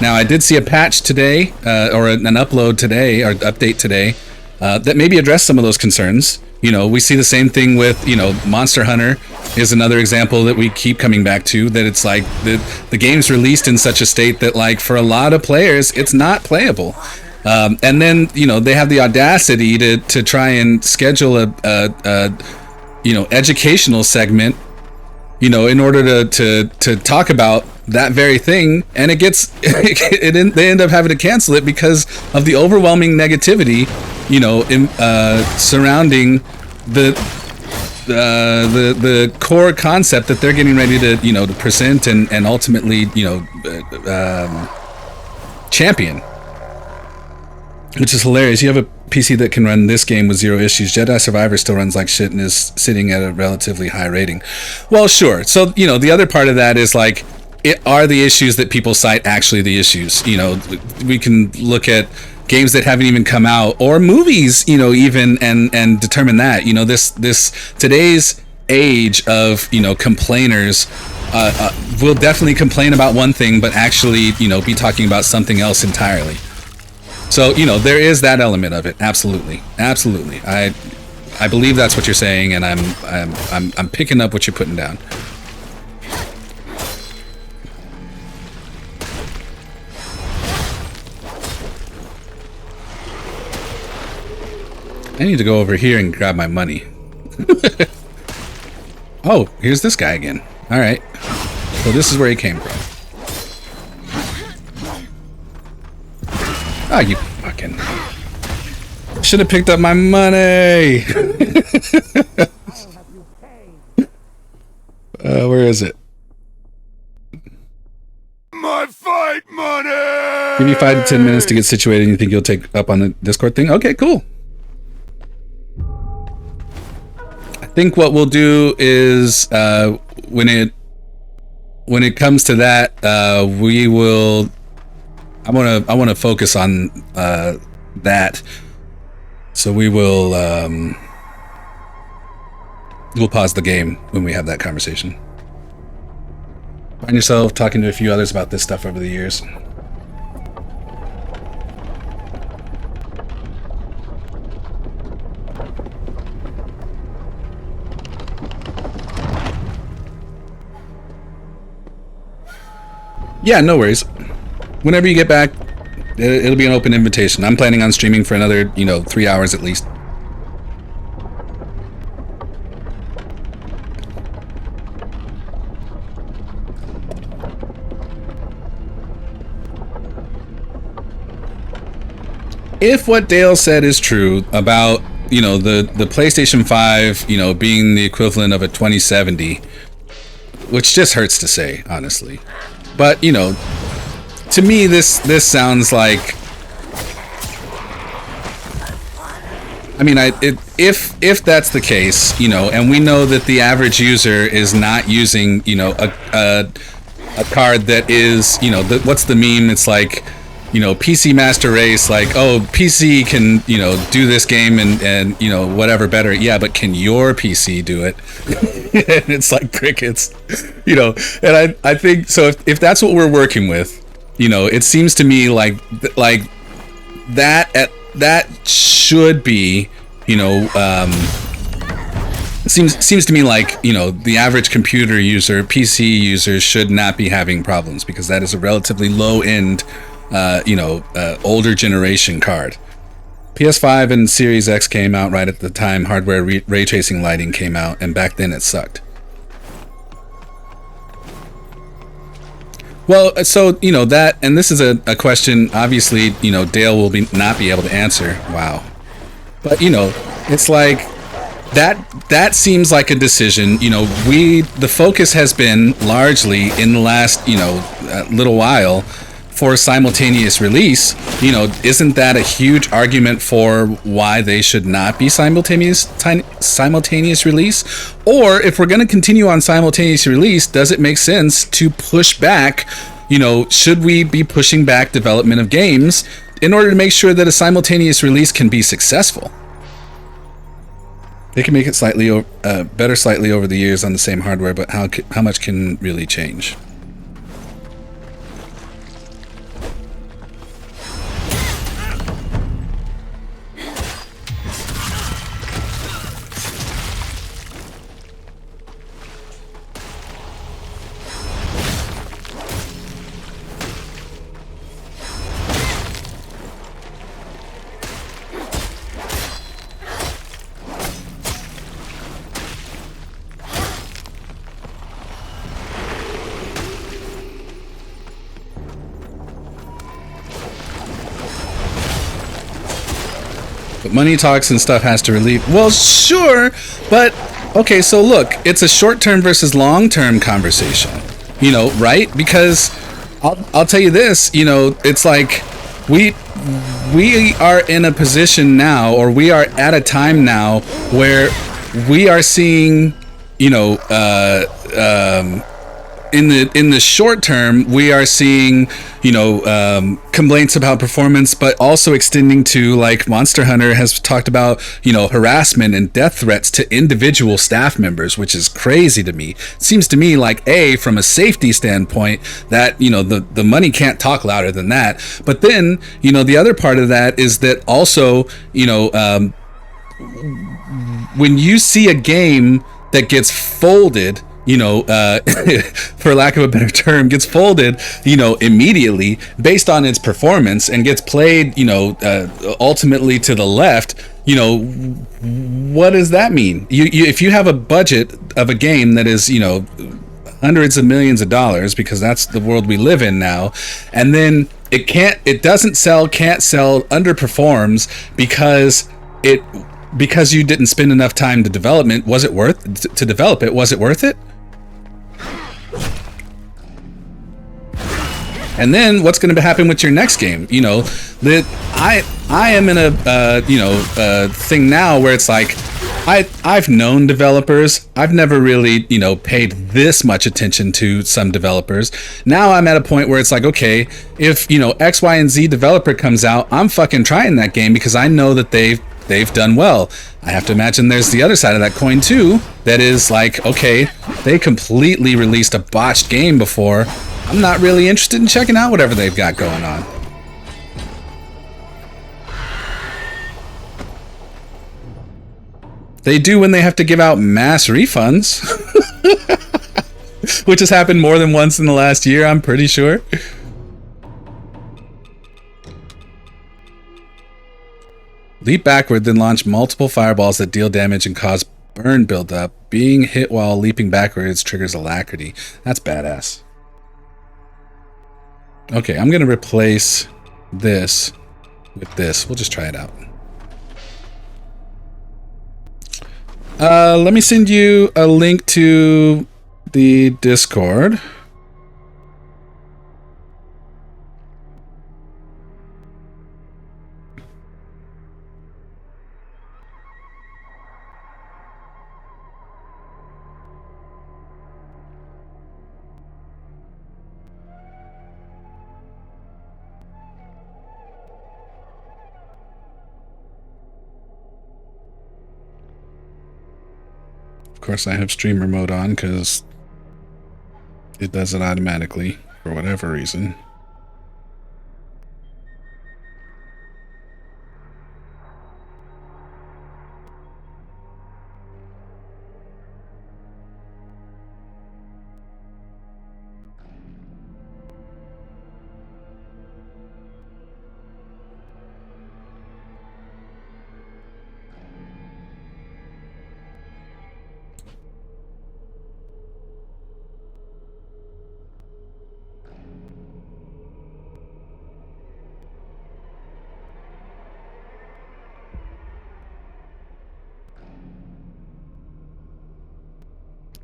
Speaker 1: Now, I did see a patch today, or an upload today, or update today, that maybe addressed some of those concerns. You know, we see the same thing with, you know, Monster Hunter is another example that we keep coming back to, that it's like the game's released in such a state that, like, for a lot of players, it's not playable. And then, you know, they have the audacity to try and schedule a you know, educational segment, you know, in order to talk about that very thing, and it gets they end up having to cancel it because of the overwhelming negativity, you know, surrounding the core concept that they're getting ready to, you know, to present and ultimately, you know, champion. Which is hilarious. You have a PC that can run this game with zero issues. Jedi Survivor still runs like shit and is sitting at a relatively high rating. Well, sure. So, you know, the other part of that is, like, are the issues that people cite actually the issues? You know, we can look at games that haven't even come out, or movies, you know, even, and determine that, you know, this today's age of, you know, complainers will definitely complain about one thing, but actually, you know, be talking about something else entirely. So, you know, there is that element of it. Absolutely. Absolutely. I believe that's what you're saying, and I'm picking up what you're putting down. I need to go over here and grab my money. Oh, here's this guy again. All right. So this is where he came from. Ah, you fucking... Should have picked up my money! Where is it? My fight money! Give you 5 to 10 minutes to get situated, and you think you'll take up on the Discord thing? Okay, cool. I think what we'll do is, when it comes to that, we will... I want to focus on that. So we will we'll pause the game when we have that conversation. Find yourself talking to a few others about this stuff over the years. Yeah, no worries. Whenever you get back, it'll be an open invitation. I'm planning on streaming for another, you know, 3 hours at least. If what Dale said is true about, you know, the PlayStation 5, you know, being the equivalent of a 2070, which just hurts to say, honestly. But, you know, to me, this sounds like, I mean, if that's the case, you know, and we know that the average user is not using, you know, a card that is, you know, what's the meme? It's like, PC Master Race, like, oh, PC can, do this game and whatever better. Yeah, but can your PC do it? And it's like crickets, and I think so. If that's what we're working with, it seems to me like that should be, seems to me like, the average computer user, PC user should not be having problems, because that is a relatively low end, older generation card. PS5 and Series X came out right at the time hardware ray tracing lighting came out, and back then it sucked. Well, so, that, and this is a question, obviously, Dale will not be able to answer. Wow. But, it's like, that seems like a decision. The focus has been largely in the last, little while for simultaneous release. Isn't that a huge argument for why they should not be simultaneous release? Or if we're going to continue on simultaneous release, does it make sense to push back? Should we be pushing back development of games in order to make sure that a simultaneous release can be successful? They can make it slightly better slightly over the years on the same hardware, but how much can really change? But money talks and stuff has to relieve. Well, sure, but okay, so look, it's a short-term versus long-term conversation, right? Because I'll tell you this, it's like we are in a position now, or we are at a time now where we are seeing, in the short term, we are seeing, complaints about performance, but also extending to, like, Monster Hunter has talked about, harassment and death threats to individual staff members, which is crazy to me. It seems to me like, from a safety standpoint, that, the money can't talk louder than that. But then, the other part of that is that also, when you see a game that gets folded, for lack of a better term, gets folded, immediately based on its performance, and gets played, ultimately to the left, what does that mean? If you have a budget of a game that is, hundreds of millions of dollars, because that's the world we live in now, and then it doesn't sell, can't sell, underperforms because you didn't spend enough time to development. Was it worth to develop it? Was it worth it? And then what's going to happen with your next game? That I am in a thing now where it's like, I've known developers. I've never really, paid this much attention to some developers. Now I'm at a point where it's like, okay, if, X, Y, and Z developer comes out, I'm fucking trying that game because I know that they've done well. I have to imagine there's the other side of that coin too, that is like, okay, they completely released a botched game before. I'm not really interested in checking out whatever they've got going on. They do when they have to give out mass refunds, which has happened more than once in the last year, I'm pretty sure. Leap backward, then launch multiple fireballs that deal damage and cause burn buildup. Being hit while leaping backwards triggers alacrity. That's badass. Okay, I'm going to replace this with this. We'll just try it out. Let me send you a link to the Discord. Of course, I have streamer mode on because it does it automatically for whatever reason.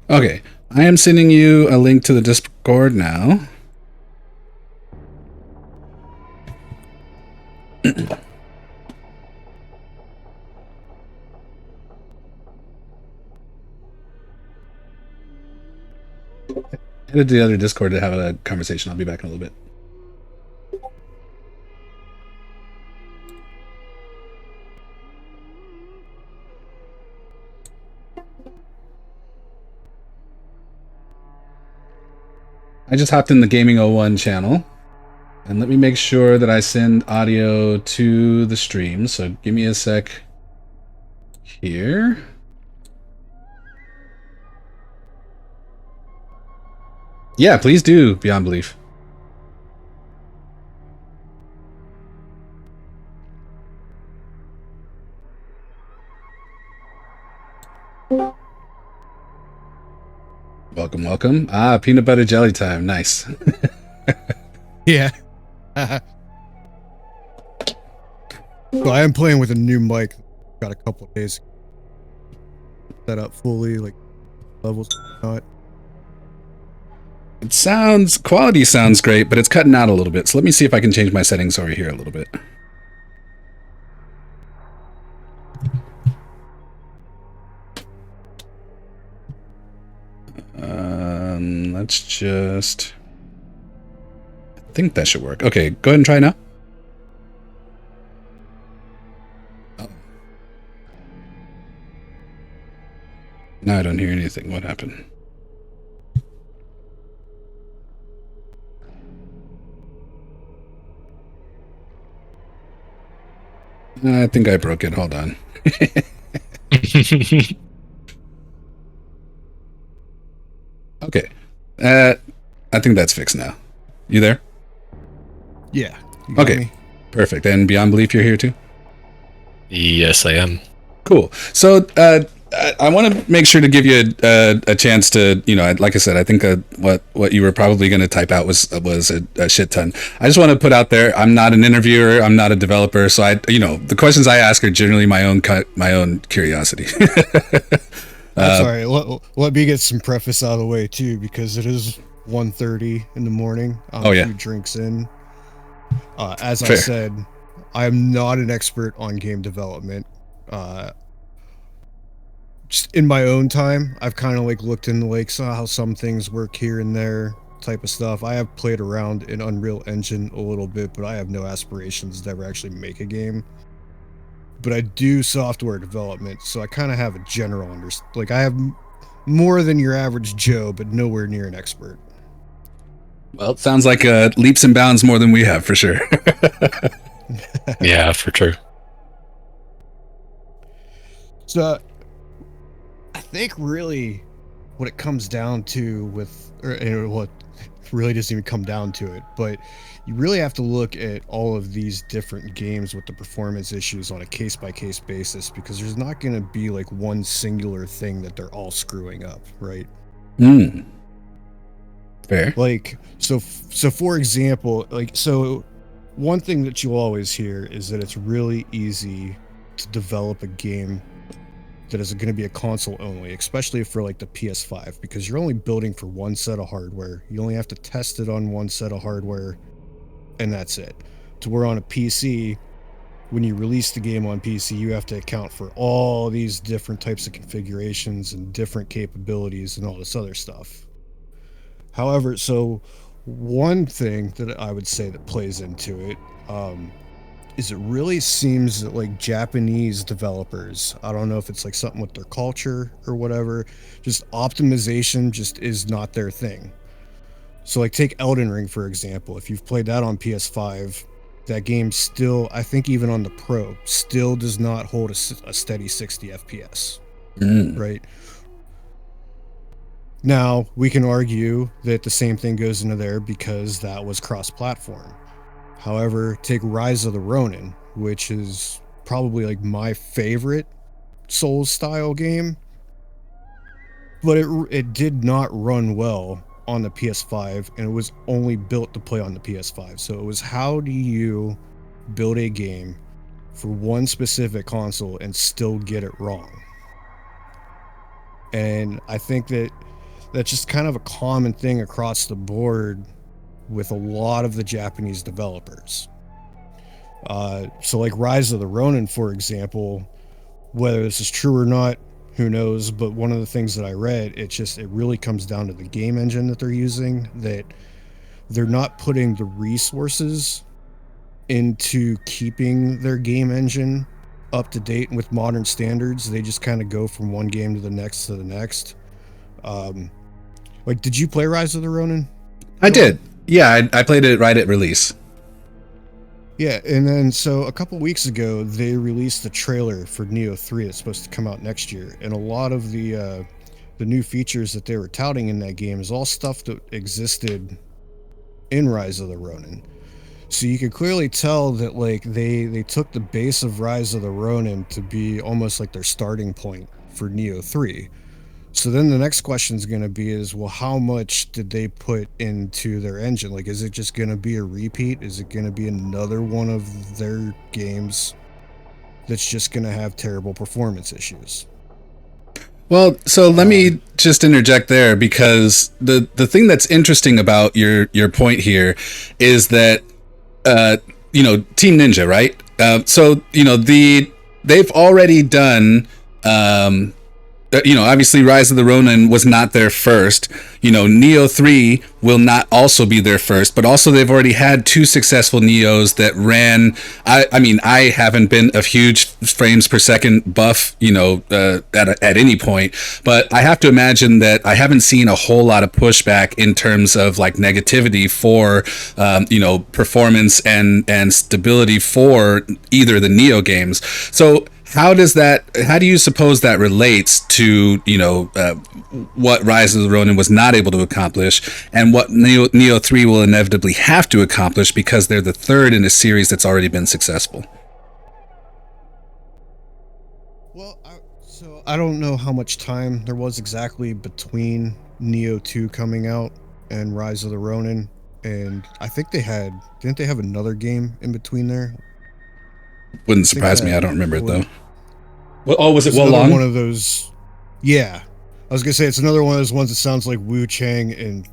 Speaker 1: Okay, I am sending you a link to the Discord now. Headed to the other Discord to have a conversation. I'll be back in a little bit. I just hopped in the Gaming 01 channel. And let me make sure that I send audio to the stream. So give me a sec here. Yeah, please do, Beyond Belief. Welcome, welcome. Ah, peanut butter jelly time. Nice.
Speaker 2: Yeah. So I am playing with a new mic. Got a couple of days set up fully, like levels. Not.
Speaker 1: It sounds, quality sounds great, but it's cutting out a little bit. So let me see if I can change my settings over here a little bit. Let's just, I think that should work. Okay, go ahead and try now. Oh. Now I don't hear anything. What happened? I think I broke it. Hold on. Okay. I think that's fixed now. You there?
Speaker 2: Yeah.
Speaker 1: Okay. Me? Perfect. And Beyond Belief, you're here too?
Speaker 3: Yes, I am.
Speaker 1: Cool. So I want to make sure to give you a chance to, you know, like I said, I think what you were probably going to type out was a shit ton. I just want to put out there, I'm not an interviewer, I'm not a developer, so the questions I ask are generally my own curiosity.
Speaker 2: That's all right. Let me get some preface out of the way too, because it is 1:30 in the morning. I'm a few drinks in. As Fair. I said, I am not an expert on game development. Just in my own time, I've kind of like looked into like how some things work here and there type of stuff. I have played around in Unreal Engine a little bit, but I have no aspirations to ever actually make a game. But I do software development, so I kind of have a general understanding. Like I have more than your average Joe, but nowhere near an expert.
Speaker 1: Well, it sounds like leaps and bounds more than we have, for sure.
Speaker 3: Yeah, for sure.
Speaker 2: So I think really what it comes down to what really doesn't even come down to it, but you really have to look at all of these different games with the performance issues on a case-by-case basis, because there's not going to be like one singular thing that they're all screwing up, right?
Speaker 1: Fair.
Speaker 2: Like, so for example, like, so one thing that you'll always hear is that it's really easy to develop a game that is going to be a console only, especially for like the PS5, because you're only building for one set of hardware. You only have to test it on one set of hardware, and that's it. To where on a PC, when you release the game on PC, you have to account for all these different types of configurations and different capabilities and all this other stuff. However, so one thing that I would say that plays into it, is it really seems that like Japanese developers, I don't know if it's like something with their culture or whatever, just optimization just is not their thing. So like take Elden Ring for example. If you've played that on PS5, that game still, I think even on the Pro, still does not hold a steady 60 FPS, right? Now, we can argue that the same thing goes into there because that was cross-platform. However, take Rise of the Ronin, which is probably like my favorite Souls-style game, but it did not run well on the PS5, and it was only built to play on the PS5. So it was, how do you build a game for one specific console and still get it wrong? And I think that that's just kind of a common thing across the board with a lot of the Japanese developers. So like Rise of the Ronin, for example, whether this is true or not, who knows, but one of the things that I read, it really comes down to the game engine that they're using, that they're not putting the resources into keeping their game engine up to date with modern standards. They just kind of go from one game to the next to the next. Like, did you play Rise of the Ronin?
Speaker 1: I did. Yeah, I played it right at release.
Speaker 2: Yeah, and then so a couple weeks ago, they released the trailer for Neo 3 that's supposed to come out next year, and a lot of the new features that they were touting in that game is all stuff that existed in Rise of the Ronin. So you could clearly tell that like they took the base of Rise of the Ronin to be almost like their starting point for Neo 3. So then the next question is going to be is, well, how much did they put into their engine? Like, is it just going to be a repeat? Is it going to be another one of their games that's just going to have terrible performance issues?
Speaker 1: Well, so let me just interject there, because the thing that's interesting about your point here is that, Team Ninja, right? So, they've already done, obviously Rise of the Ronin was not their first. Neo 3 will not also be their first, but also they've already had two successful Neos that ran. I haven't been a huge frames per second buff, at any point, but I have to imagine that I haven't seen a whole lot of pushback in terms of like negativity for, performance and stability for either of the Neo games. So how do you suppose that relates to, what Rise of the Ronin was not able to accomplish, and what Neo 3 will inevitably have to accomplish because they're the third in a series that's already been successful?
Speaker 2: Well, I don't know how much time there was exactly between Neo 2 coming out and Rise of the Ronin, and I think didn't they have another game in between there?
Speaker 1: Wouldn't surprise me. I don't remember it though. Well, was it
Speaker 2: Wolong? One of those. Yeah, I was gonna say it's another one of those ones that sounds like Wuchang, and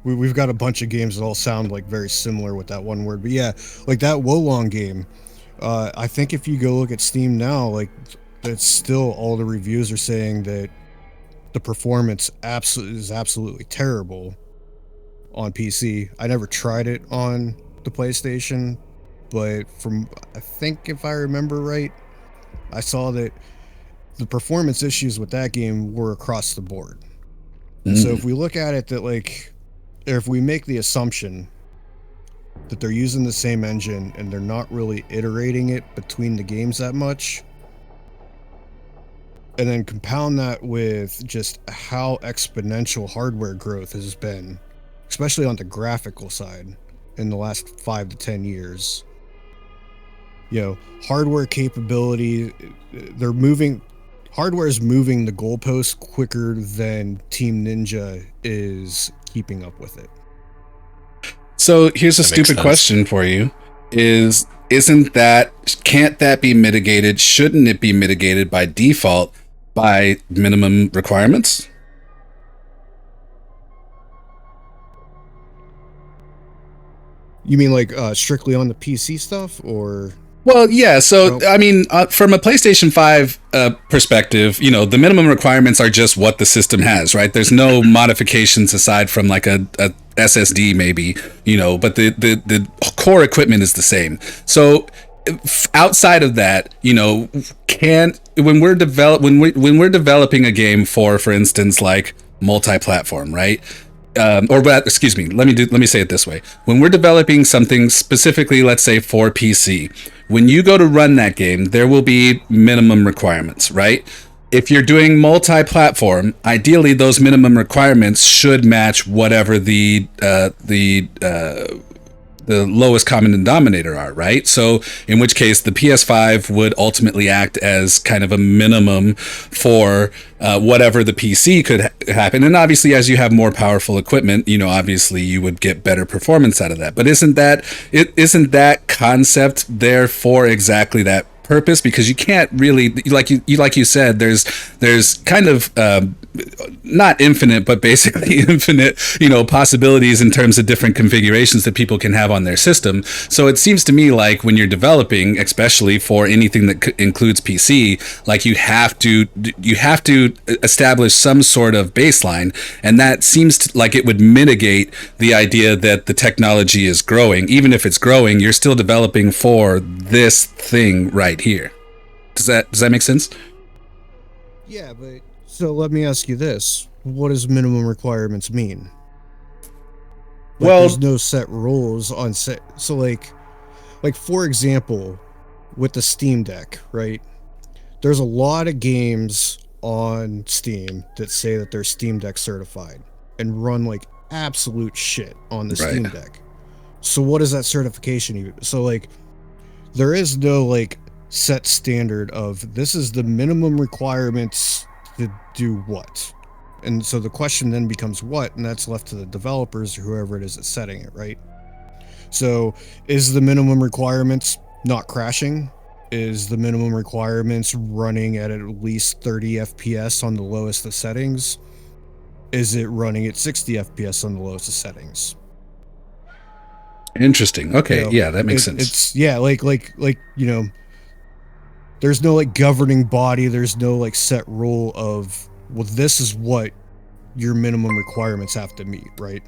Speaker 2: we've got a bunch of games that all sound like very similar with that one word. But yeah, like that Wolong game. I think if you go look at Steam now, like that's still all the reviews are saying that the performance is absolutely terrible on PC. I never tried it on the PlayStation, but I think if I remember right, I saw that the performance issues with that game were across the board. So if we look at it that like, if we make the assumption that they're using the same engine and they're not really iterating it between the games that much, and then compound that with just how exponential hardware growth has been, especially on the graphical side in the last 5 to 10 years, hardware capability, hardware is moving the goalposts quicker than Team Ninja is keeping up with it.
Speaker 1: So here's a stupid question for you: can't that be mitigated? Shouldn't it be mitigated by default by minimum requirements?
Speaker 2: You mean like strictly on the PC stuff, or?
Speaker 1: Well, yeah. So, I mean, from a PlayStation 5 perspective, the minimum requirements are just what the system has, right? There's no modifications aside from like a SSD maybe, but the core equipment is the same. So outside of that, when we're developing a game for instance, like multi-platform, right? Excuse me, let me say it this way. When we're developing something specifically, let's say for PC, when you go to run that game, there will be minimum requirements, right? If you're doing multi-platform, ideally those minimum requirements should match whatever the lowest common denominator are, right? So in which case the PS5 would ultimately act as kind of a minimum for whatever the PC could happen. And obviously, as you have more powerful equipment, obviously you would get better performance out of that. But isn't that concept there for exactly that purpose? Because you can't really, like you said, there's kind of not infinite, but basically infinite, possibilities in terms of different configurations that people can have on their system. So it seems to me like when you're developing, especially for anything that includes PC, like you have to establish some sort of baseline, and that seems like it would mitigate the idea that the technology is growing. Even if it's growing, you're still developing for this thing right here. Does that make sense?
Speaker 2: Yeah, but so let me ask you this: what does minimum requirements mean? There's no set rules on set. So like for example, with the Steam Deck, right? There's a lot of games on Steam that say that they're Steam Deck certified and run like absolute shit on the Steam Deck. So what is that certification even? So like, there is no like set standard of this is the minimum requirements to do what. And so the question then becomes what, and that's left to the developers or whoever it is that's setting it, right? So is the minimum requirements not crashing? Is the minimum requirements running at least 30 FPS on the lowest of settings? Is it running at 60 FPS on the lowest of settings?
Speaker 1: Interesting. Okay, yeah, that makes sense.
Speaker 2: It's there's no like governing body, there's no like set rule of, well, this is what your minimum requirements have to meet, right?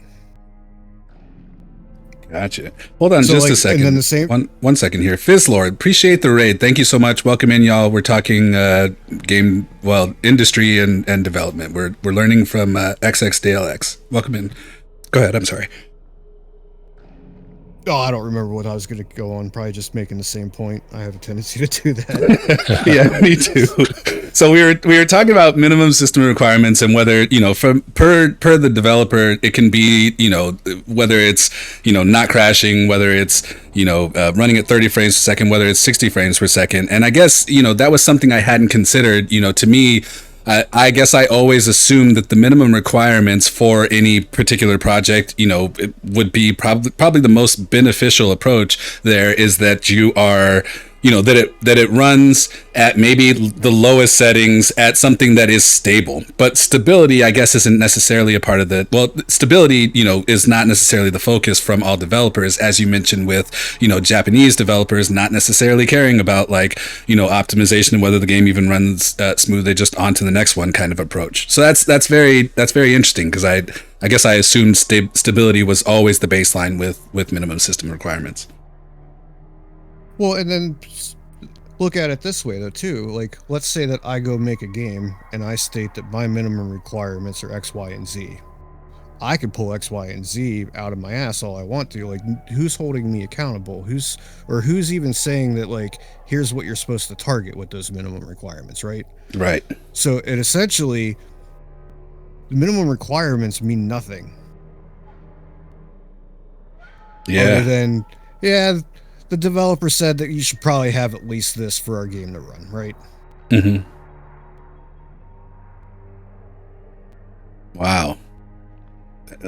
Speaker 1: Gotcha. Hold on just a second.
Speaker 2: And then
Speaker 1: one second here. Fizzlord, appreciate the raid. Thank you so much. Welcome in, y'all. We're talking industry and development. We're learning from XXDLX. Welcome in. Go ahead. I'm sorry.
Speaker 2: Oh, I don't remember what I was going to go on. Probably just making the same point. I have a tendency to do that.
Speaker 1: Yeah, me too. So we were talking about minimum system requirements and whether, from per the developer, it can be, whether it's, not crashing, whether it's, running at 30 frames per second, whether it's 60 frames per second. And I guess, that was something I hadn't considered. To me, I guess I always assumed that the minimum requirements for any particular project, it would be probably the most beneficial approach there is that you are, that it runs at maybe the lowest settings at something that is stable. But stability, I guess, isn't necessarily a part of stability, is not necessarily the focus from all developers, as you mentioned with, Japanese developers not necessarily caring about optimization and whether the game even runs smooth. They just on to the next one kind of approach. So that's very interesting, because I guess I assumed stability was always the baseline with minimum system requirements.
Speaker 2: Well, and then look at it this way, though, too. Like, let's say that I go make a game and I state that my minimum requirements are X, Y, and Z. I could pull X, Y, and Z out of my ass all I want to. Like, who's holding me accountable? Who's even saying that, like, here's what you're supposed to target with those minimum requirements, right?
Speaker 1: Right.
Speaker 2: So it essentially, the minimum requirements mean nothing.
Speaker 1: Yeah.
Speaker 2: Other than, the developer said that you should probably have at least this for our game to run, right?
Speaker 1: Mm-hmm. Wow.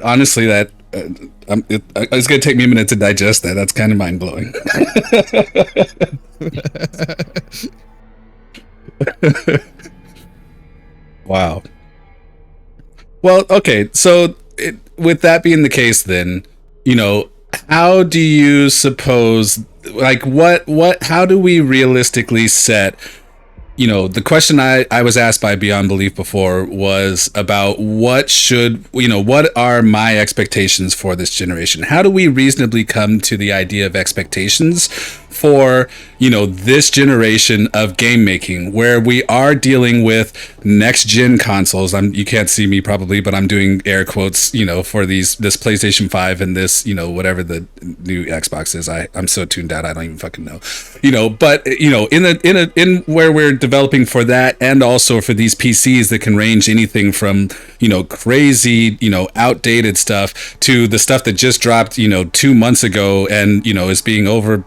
Speaker 1: Honestly, that it's going to take me a minute to digest that. That's kind of mind-blowing. Wow. Well, okay. So with that being the case, then, how do you suppose, how do we realistically set, the question I was asked by Beyond Belief before was about what are my expectations for this generation? How do we reasonably come to the idea of expectations for, you know, this generation of game making, where we are dealing with next gen consoles. You can't see me probably, but I'm doing air quotes, you know, for this PlayStation 5 and this, you know, whatever the new Xbox is. I'm so tuned out, I don't even fucking know, you know. But you know, in where we're developing for that, and also for these PCs that can range anything from, you know, crazy, you know, outdated stuff to the stuff that just dropped, you know, 2 months ago, and, you know, is being under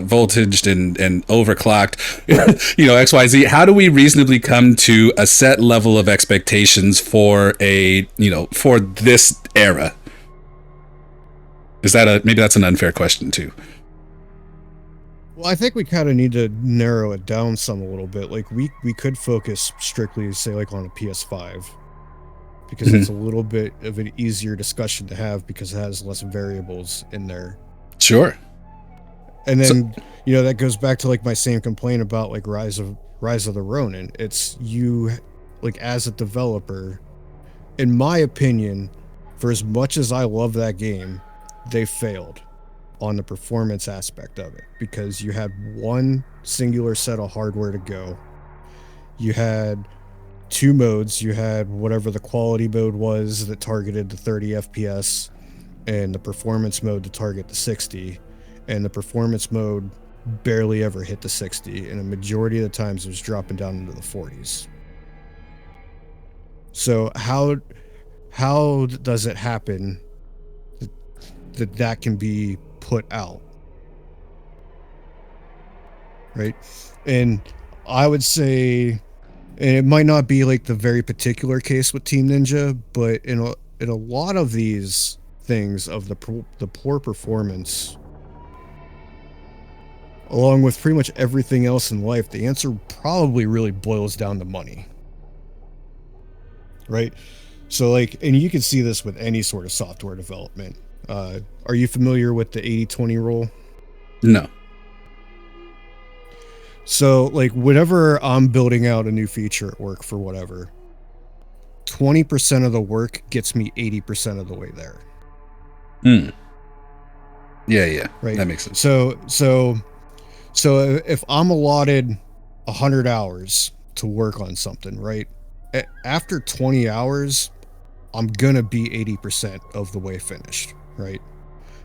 Speaker 1: voltaged and overclocked, you know, XYZ. How do we reasonably come to a set level of expectations for for this era? Is that maybe that's an unfair question too?
Speaker 2: Well, I think we kind of need to narrow it down a little bit. Like we could focus strictly, say, like on a PS5, because it's a little bit of an easier discussion to have because it has less variables in there.
Speaker 1: Sure.
Speaker 2: And then, you know, that goes back to like my same complaint about like Rise of the Ronin. It's you, like, as a developer, in my opinion, for as much as I love that game, they failed on the performance aspect of it, because you had one singular set of hardware to go. You had 2 modes. You had whatever the quality mode was that targeted the 30 FPS, and the performance mode to target the 60, and the performance mode barely ever hit the 60, and a majority of the times it was dropping down into the 40s. So how does it happen that can be put out, right? And I would say, and it might not be like the very particular case with Team Ninja, but in a lot of these things of the poor performance, along with pretty much everything else in life, the answer probably really boils down to money, right? So, like, and you can see this with any sort of software development. Are you familiar with the 80-20 rule?
Speaker 1: No.
Speaker 2: So, like, whenever I'm building out a new feature at work for whatever, 20% of the work gets me 80% of the way there.
Speaker 1: Yeah.
Speaker 2: Right.
Speaker 1: That makes sense.
Speaker 2: So if I'm allotted 100 hours to work on something, right? After 20 hours, I'm gonna be 80% of the way finished, right?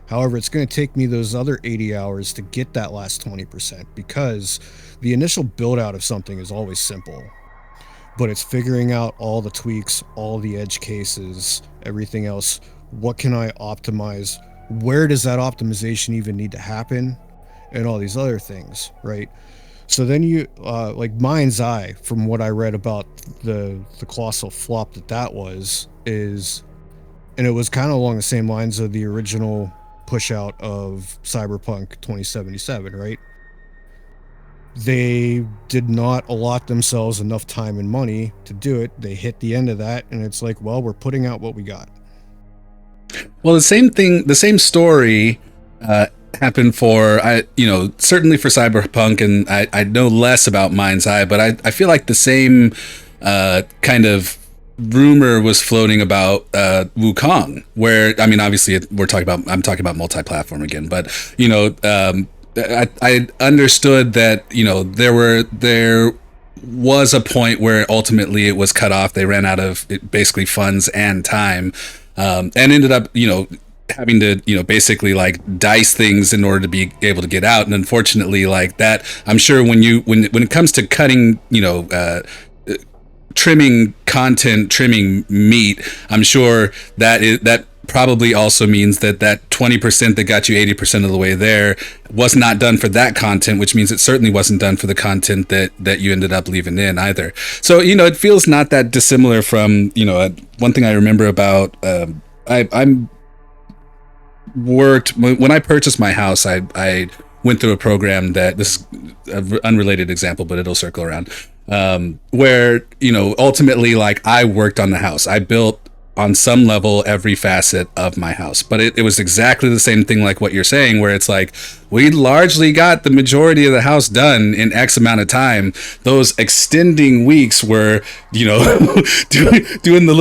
Speaker 2: However, it's going to take me those other 80 hours to get that last 20%, because the initial build out of something is always simple, but it's figuring out all the tweaks, all the edge cases, everything else. What can I optimize? Where does that optimization even need to happen? And all these other things, right? So then you, like Mind's Eye, from what I read about the colossal flop that was, is, and it was kind of along the same lines of the original push out of Cyberpunk 2077, right? They did not allot themselves enough time and money to do it. They hit the end of that, and it's like, well, we're putting out what we got.
Speaker 1: Well, the same story happened for, certainly for Cyberpunk, and I know less about Mind's Eye, but I feel like the same kind of rumor was floating about Wuchang, where, I mean, obviously I'm talking about multi-platform again, but, you know, I understood that, you know, there was a point where ultimately it was cut off. They ran out of basically funds and time, and ended up, you know, having to, you know, basically like dice things in order to be able to get out. And unfortunately, like that, I'm sure when it comes to cutting, you know, trimming content, trimming meat, I'm sure that probably also means that 20% that got you 80% of the way there was not done for that content, which means it certainly wasn't done for the content that you ended up leaving in either. So, you know, it feels not that dissimilar from, you know, one thing I remember about, I'm worked when I purchased my house. I went through a program that, this is an unrelated example, but it'll circle around, where, you know, ultimately, like, I worked on the house. I built on some level every facet of my house. But it was exactly the same thing like what you're saying, where it's like we largely got the majority of the house done in X amount of time. Those extending weeks were, doing the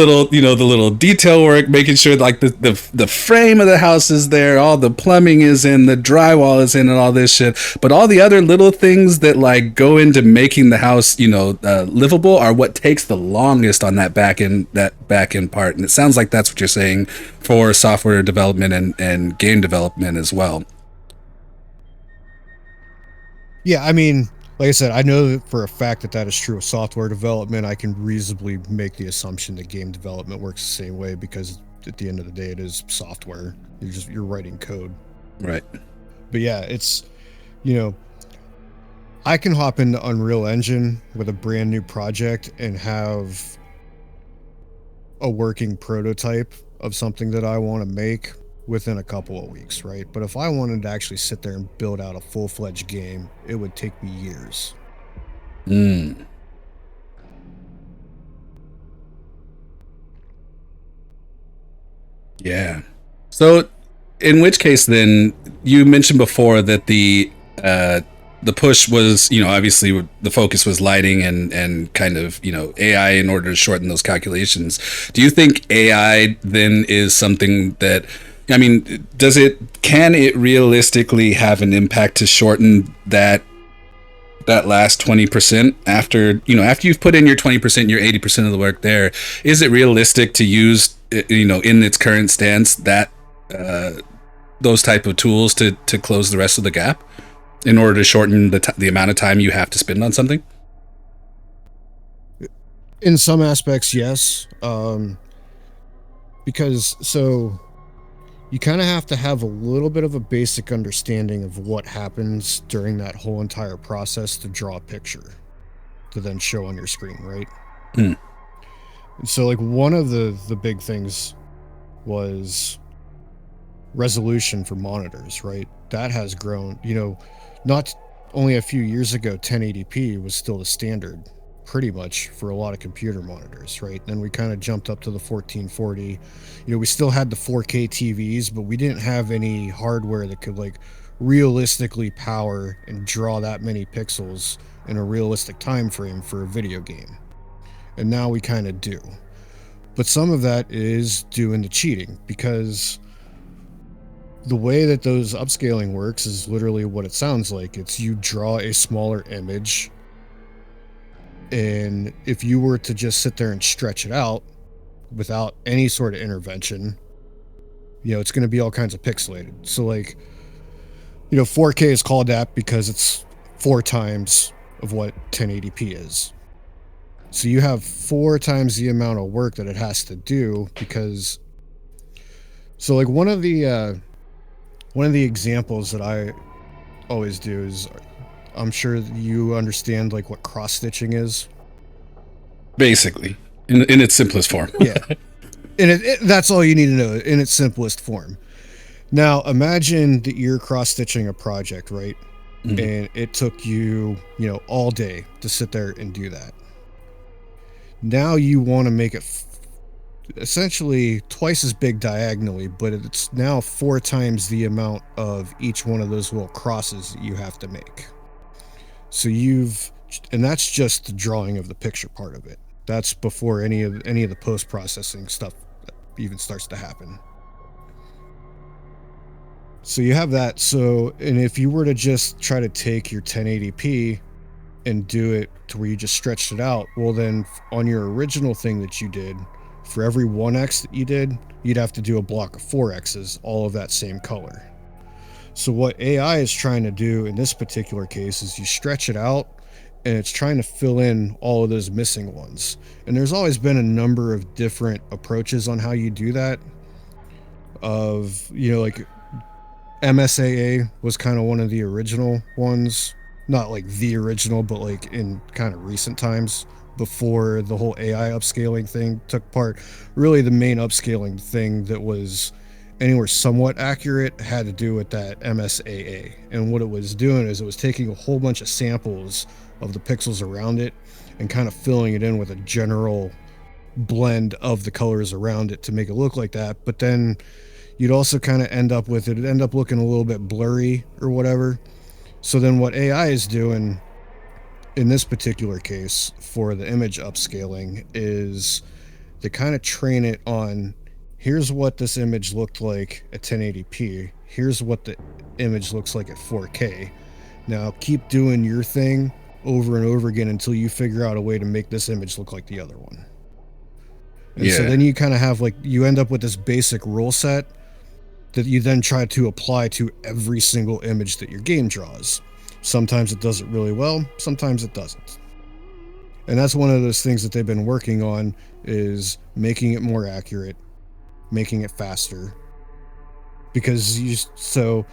Speaker 1: little detail work, making sure like the frame of the house is there, all the plumbing is in, the drywall is in, and all this shit. But all the other little things that like go into making the house, livable are what takes the longest on that back end part. And it sounds like that's what you're saying for software development and game development as well.
Speaker 2: Yeah, I mean, like I said, I know that for a fact that is true of software development. I can reasonably make the assumption that game development works the same way, because at the end of the day, it is software. You're writing code.
Speaker 1: Right.
Speaker 2: But yeah, it's, I can hop into Unreal Engine with a brand new project and have a working prototype of something that I want to make within a couple of weeks, right? But if I wanted to actually sit there and build out a full-fledged game, it would take me years.
Speaker 1: Yeah. So in which case then, you mentioned before that the push was, obviously the focus was lighting and kind of, AI in order to shorten those calculations. Do you think AI then is something that, can it realistically have an impact to shorten that last 20% after you've put in your 20%, your 80% of the work there? Is it realistic to use, in its current stance, that those type of tools to close the rest of the gap in order to shorten the amount of time you have to spend on something?
Speaker 2: In some aspects, yes. Because you kind of have to have a little bit of a basic understanding of what happens during that whole entire process to draw a picture to then show on your screen, right? So like one of the big things was resolution for monitors, right? That has grown, not only a few years ago, 1080p was still the standard pretty much for a lot of computer monitors, right? Then we kind of jumped up to the 1440. We still had the 4K TVs, but we didn't have any hardware that could like realistically power and draw that many pixels in a realistic time frame for a video game. And now we kind of do. But some of that is due into cheating, because the way that those upscaling works is literally what it sounds like. It's you draw a smaller image, and if you were to just sit there and stretch it out without any sort of intervention, it's going to be all kinds of pixelated. So like, 4K is called that because it's 4 times of what 1080p is. So you have 4 times the amount of work that it has to do, because so like one of the examples that I always do is, I'm sure you understand like what cross stitching is.
Speaker 1: Basically, in its simplest form.
Speaker 2: Yeah. And that's all you need to know, in its simplest form. Now, imagine that you're cross stitching a project, right? Mm-hmm. And it took you, all day to sit there and do that. Now you want to make it essentially twice as big diagonally, but it's now 4 times the amount of each one of those little crosses that you have to make. So and that's just the drawing of the picture part of it. That's before any of the post-processing stuff even starts to happen. So you have that. So, and if you were to just try to take your 1080p and do it to where you just stretched it out, well then on your original thing that you did, for every 1x that you did, you'd have to do a block of 4x's, all of that same color. So what AI is trying to do in this particular case is you stretch it out, and it's trying to fill in all of those missing ones. And there's always been a number of different approaches on how you do that. Like MSAA was kind of one of the original ones. Not like the original, but like in kind of recent times, before the whole AI upscaling thing took part. Really the main upscaling thing that was anywhere somewhat accurate had to do with that MSAA. And what it was doing is it was taking a whole bunch of samples of the pixels around it and kind of filling it in with a general blend of the colors around it to make it look like that. But then you'd also kind of end up with it'd end up looking a little bit blurry or whatever. So then what AI is doing in this particular case for the image upscaling is they kind of train it on, here's what this image looked like at 1080p. Here's what the image looks like at 4K. Now keep doing your thing over and over again until you figure out a way to make this image look like the other one. And so then you kind of have you end up with this basic rule set that you then try to apply to every single image that your game draws. Sometimes it does it really well, sometimes it doesn't. And that's one of those things that they've been working on, is making it more accurate, making it faster. Because to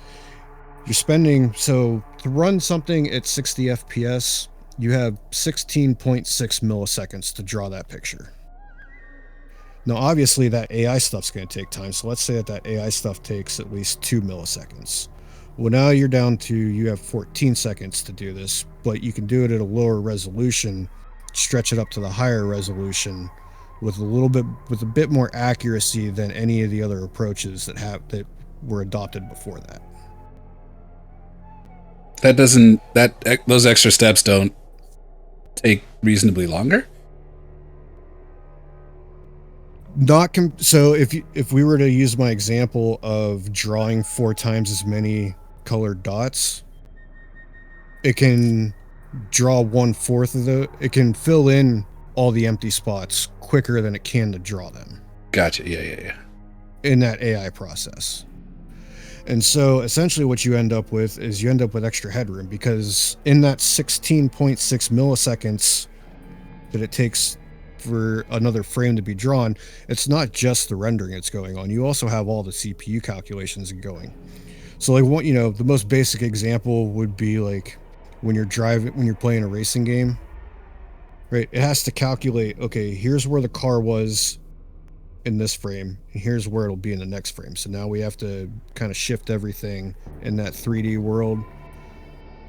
Speaker 2: run something at 60 FPS, you have 16.6 milliseconds to draw that picture. Now, obviously, that AI stuff's going to take time. So let's say that AI stuff takes at least 2 milliseconds. Well, now you have 14 seconds to do this, but you can do it at a lower resolution, stretch it up to the higher resolution with a bit more accuracy than any of the other approaches that were adopted before that.
Speaker 1: Those extra steps don't take reasonably longer?
Speaker 2: So if we were to use my example of drawing 4 times as many colored dots, it can draw 1/4 it can fill in all the empty spots quicker than it can to draw them.
Speaker 1: Gotcha. Yeah.
Speaker 2: In that AI process. And so essentially what you end up with extra headroom, because in that 16.6 milliseconds that it takes for another frame to be drawn, it's not just the rendering that's going on. You also have all the CPU calculations going. So the most basic example would be when you're playing a racing game, right? It has to calculate, okay, here's where the car was in this frame, and here's where it'll be in the next frame. So now we have to kind of shift everything in that 3D world,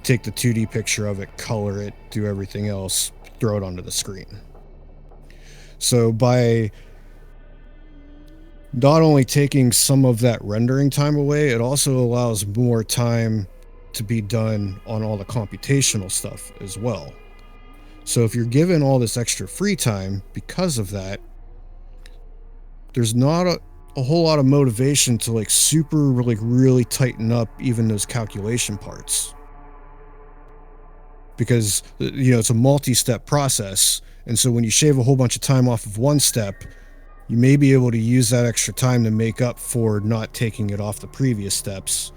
Speaker 2: take the 2D picture of it, color it, do everything else, throw it onto the screen. So by not only taking some of that rendering time away, it also allows more time to be done on all the computational stuff as well. So if you're given all this extra free time because of that, there's not a whole lot of motivation to really tighten up even those calculation parts. Because it's a multi-step process. And so when you shave a whole bunch of time off of one step, you may be able to use that extra time to make up for not taking it off the previous steps.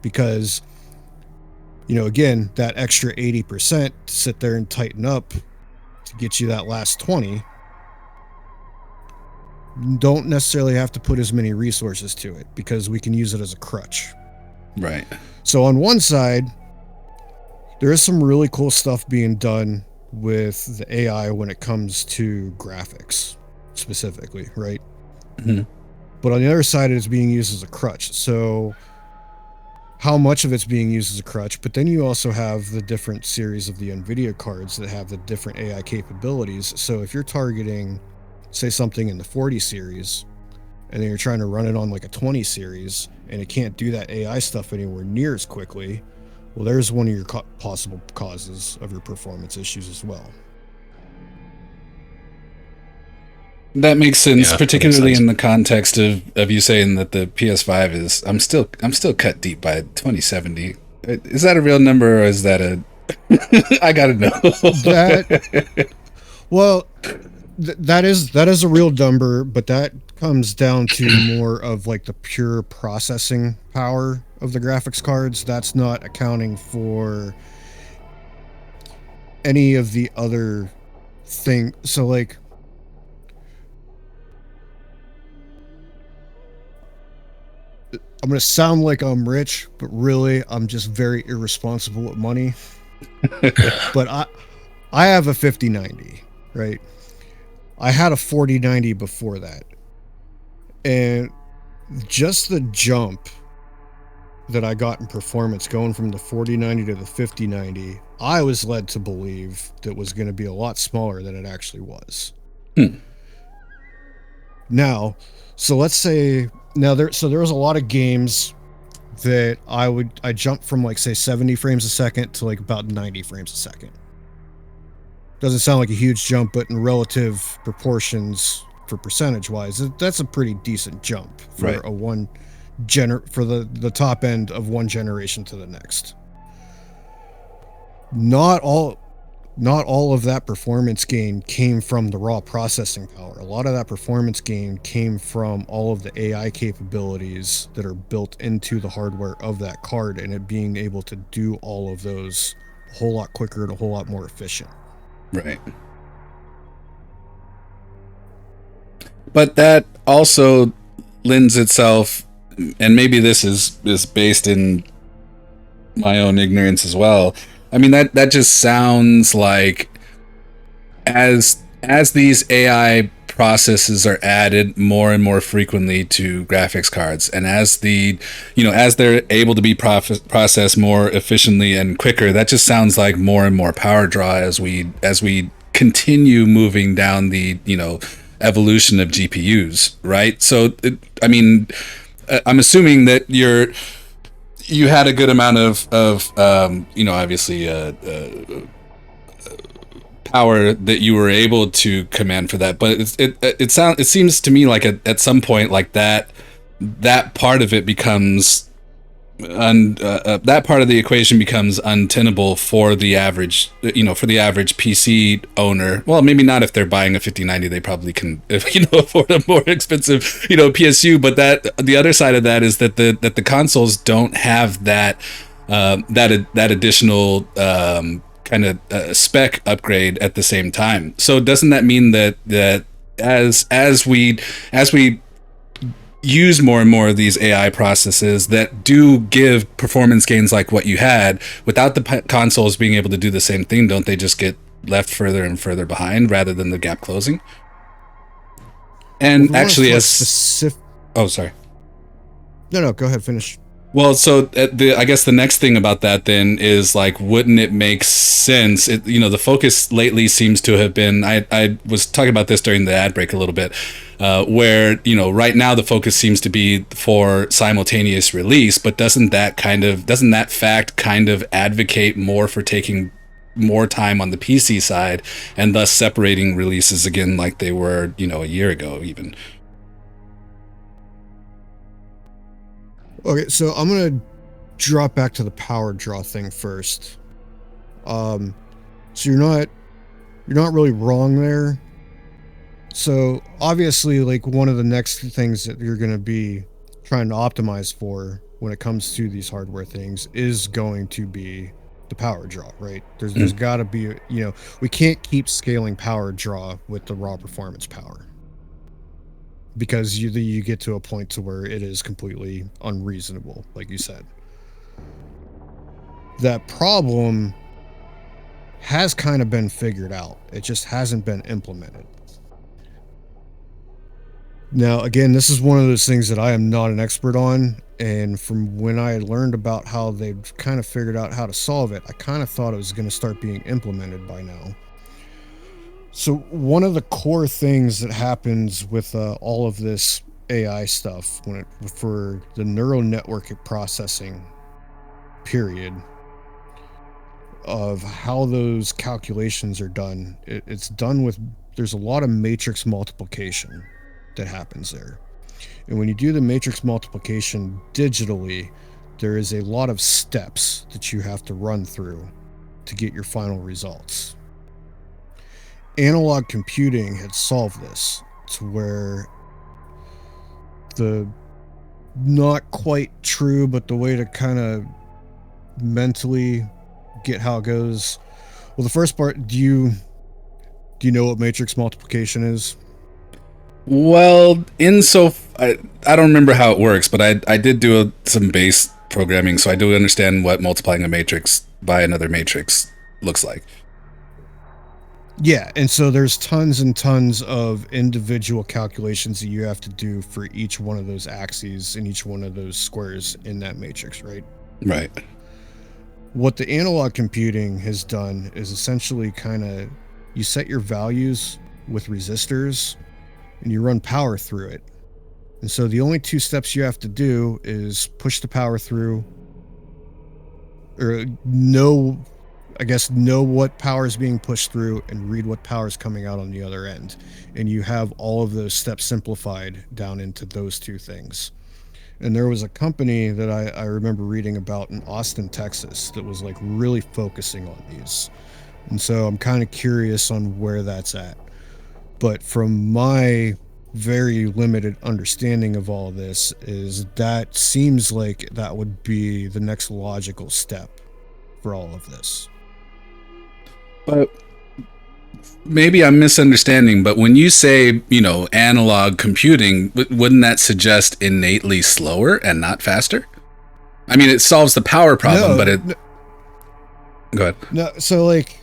Speaker 2: Because, again, that extra 80% to sit there and tighten up to get you that last 20, don't necessarily have to put as many resources to it, because we can use it as a crutch.
Speaker 1: Right.
Speaker 2: So on one side, there is some really cool stuff being done with the AI when it comes to graphics specifically, right?
Speaker 1: Mm-hmm.
Speaker 2: But on the other side, it's being used as a crutch. So how much of it's being used as a crutch? But then you also have the different series of the NVIDIA cards that have the different AI capabilities. So if you're targeting, say, something in the 40 series, and then you're trying to run it on a 20 series, and it can't do that AI stuff anywhere near as quickly, well, there's one of your possible causes of your performance issues as well.
Speaker 1: That makes sense,
Speaker 3: Yeah,
Speaker 1: particularly
Speaker 3: that makes sense.
Speaker 1: in the context of you saying that the PS5 is. I'm still cut deep by 2070. Is that a real number, or is that a? I gotta know.
Speaker 2: That is a real number, but that comes down to more of the pure processing power of the graphics cards. That's not accounting for any of the other thing. So I'm going to sound like I'm rich, but really I'm just very irresponsible with money. But I have a 5090, right? I had a 4090 before that. And just the jump that I got in performance going from the 4090 to the 5090, I was led to believe that was going to be a lot smaller than it actually was. Now, so let's say there was a lot of games that I jump from like say 70 frames a second to like about 90 frames a second. Doesn't sound like a huge jump, but in relative proportions for percentage wise, that's a pretty decent jump for
Speaker 1: Right.
Speaker 2: for the top end of one generation to the next. Not all of that performance gain came from the raw processing power. A lot of that performance gain came from all of the AI capabilities that are built into the hardware of that card, and it being able to do all of those a whole lot quicker and a whole lot more efficient.
Speaker 1: Right. But that also lends itself, and maybe this is based in my own ignorance as well. I mean, that just sounds like as these AI processes are added more and more frequently to graphics cards, and as as they're able to be processed more efficiently and quicker, that just sounds like more and more power draw as we continue moving down the evolution of GPUs, right? So I'm assuming that you had a good amount of obviously power that you were able to command for that, but it seems to me like at some point like that part of it becomes that part of the equation becomes untenable for the average PC owner. Well, maybe not if they're buying a 5090, they probably can afford a more expensive PSU, but that the other side of that is that the consoles don't have that additional kind of spec upgrade at the same time. So doesn't that mean that as we use more and more of these AI processes that do give performance gains like what you had, without the consoles being able to do the same thing, don't they just get left further and further behind rather than the gap closing? And actually, oh, sorry.
Speaker 2: No, go ahead, finish.
Speaker 1: Well, so I guess the next thing about that then is like, wouldn't it make sense? The focus lately seems to have been, I was talking about this during the ad break a little bit, where, right now the focus seems to be for simultaneous release, but doesn't that fact kind of advocate more for taking more time on the PC side and thus separating releases again like they were, a year ago even?
Speaker 2: Okay, so I'm gonna drop back to the power draw thing first. So you're not really wrong there. So obviously, like, one of the next things that you're gonna be trying to optimize for when it comes to these hardware things is going to be the power draw, right? There's got to be, we can't keep scaling power draw with the raw performance power, because you get to a point to where it is completely unreasonable, like you said. That problem has kind of been figured out. It just hasn't been implemented. Now, again, this is one of those things that I am not an expert on, and from when I had learned about how they've kind of figured out how to solve it, I kind of thought it was going to start being implemented by now. So one of the core things that happens with all of this AI stuff for the neural network processing period of how those calculations are done, it's done with, there's a lot of matrix multiplication that happens there. And when you do the matrix multiplication digitally, there is a lot of steps that you have to run through to get your final results. Analog computing had solved this to where the not quite true, but the way to kind of mentally get how it goes. Well, the first part, do you know what matrix multiplication is?
Speaker 1: Well, I don't remember how it works, but I did do some base programming, so I do understand what multiplying a matrix by another matrix looks like.
Speaker 2: Yeah, and so there's tons and tons of individual calculations that you have to do for each one of those axes and each one of those squares in that matrix, right?
Speaker 1: Right.
Speaker 2: What the analog computing has done is essentially kind of, you set your values with resistors, and you run power through it. And so the only 2 steps you have to do is push the power through, or know what power is being pushed through, and read what power is coming out on the other end. And you have all of those steps simplified down into those 2 things. And there was a company that I remember reading about in Austin, Texas, that was like really focusing on these. And so I'm kind of curious on where that's at. But from my very limited understanding of all this, is that seems like that would be the next logical step for all of this.
Speaker 1: But maybe I'm misunderstanding, but when you say, analog computing, wouldn't that suggest innately slower and not faster? I mean, it solves the power problem, but it...
Speaker 2: No,
Speaker 1: Go ahead.
Speaker 2: No, so like...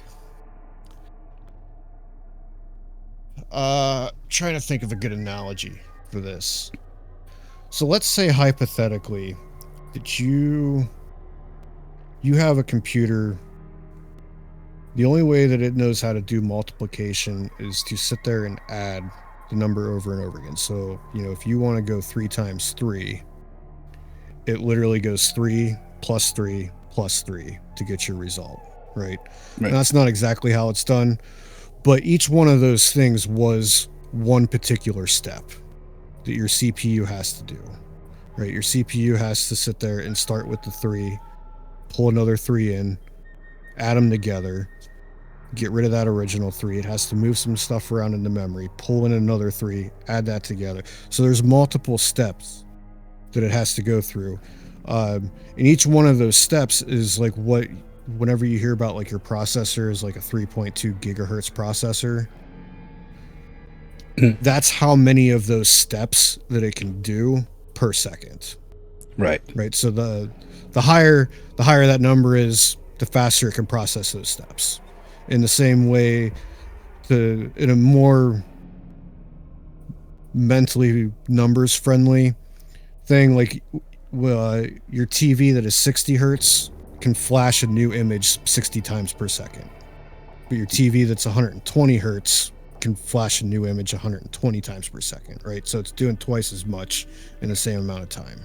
Speaker 2: trying to think of a good analogy for this. So let's say hypothetically that you have a computer. The only way that it knows how to do multiplication is to sit there and add the number over and over again. So, if you want to go 3 times 3, it literally goes 3 plus 3 plus 3 to get your result, right? And that's not exactly how it's done, but each one of those things was one particular step that your CPU has to do, right? Your CPU has to sit there and start with the 3, pull another 3 in, add them together, get rid of that original 3. It has to move some stuff around in the memory, pull in another 3, add that together. So there's multiple steps that it has to go through. And each one of those steps is like whenever you hear about like your processor is like a 3.2 gigahertz processor, that's how many of those steps that it can do per second.
Speaker 1: Right.
Speaker 2: So the higher that number is, the faster it can process those steps. In the same way, in a more mentally numbers friendly thing, like your TV that is 60 hertz can flash a new image 60 times per second, but your TV that's 120 hertz can flash a new image 120 times per second, right? So it's doing twice as much in the same amount of time.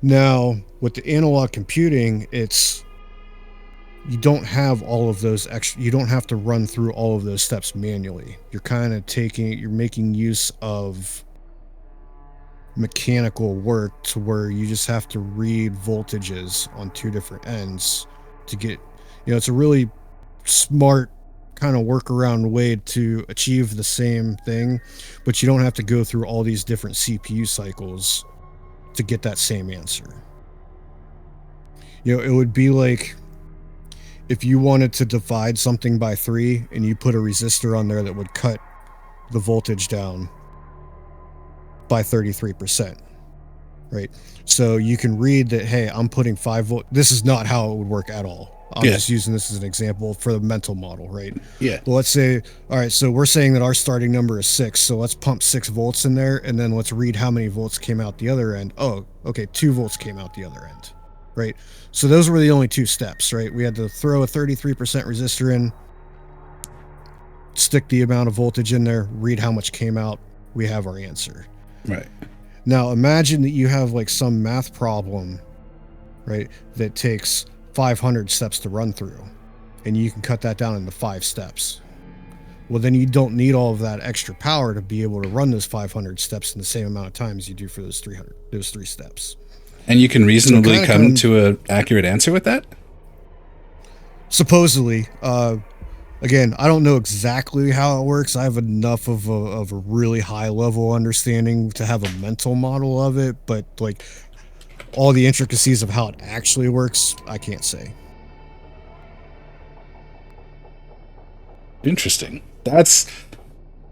Speaker 2: Now, with the analog computing, you don't have all of those extra, you don't have to run through all of those steps manually. You're making use of mechanical work to where you just have to read voltages on 2 different ends to get, it's a really smart kind of workaround way to achieve the same thing, but you don't have to go through all these different CPU cycles to get that same answer. It would be like if you wanted to divide something by 3 and you put a resistor on there that would cut the voltage down by 33%, right? So you can read that, hey, I'm putting 5 volt. This is not how it would work at all. I'm just using this as an example for the mental model, right?
Speaker 1: Yeah.
Speaker 2: Well, let's say, all right, so we're saying that our starting number is 6. So let's pump 6 volts in there, and then let's read how many volts came out the other end. Oh, okay, 2 volts came out the other end, right? So those were the only 2 steps, right? We had to throw a 33% resistor in, stick the amount of voltage in there, read how much came out. We have our answer.
Speaker 1: Right.
Speaker 2: Now imagine that you have like some math problem, right, that takes 500 steps to run through, and you can cut that down into 5 steps. Well, then you don't need all of that extra power to be able to run those 500 steps in the same amount of time as you do for those 3 steps.
Speaker 1: And you can reasonably come to an accurate answer with that?
Speaker 2: Supposedly. Again, I don't know exactly how it works. I have enough of a really high level understanding to have a mental model of it, but like all the intricacies of how it actually works, I can't say.
Speaker 1: Interesting. That's...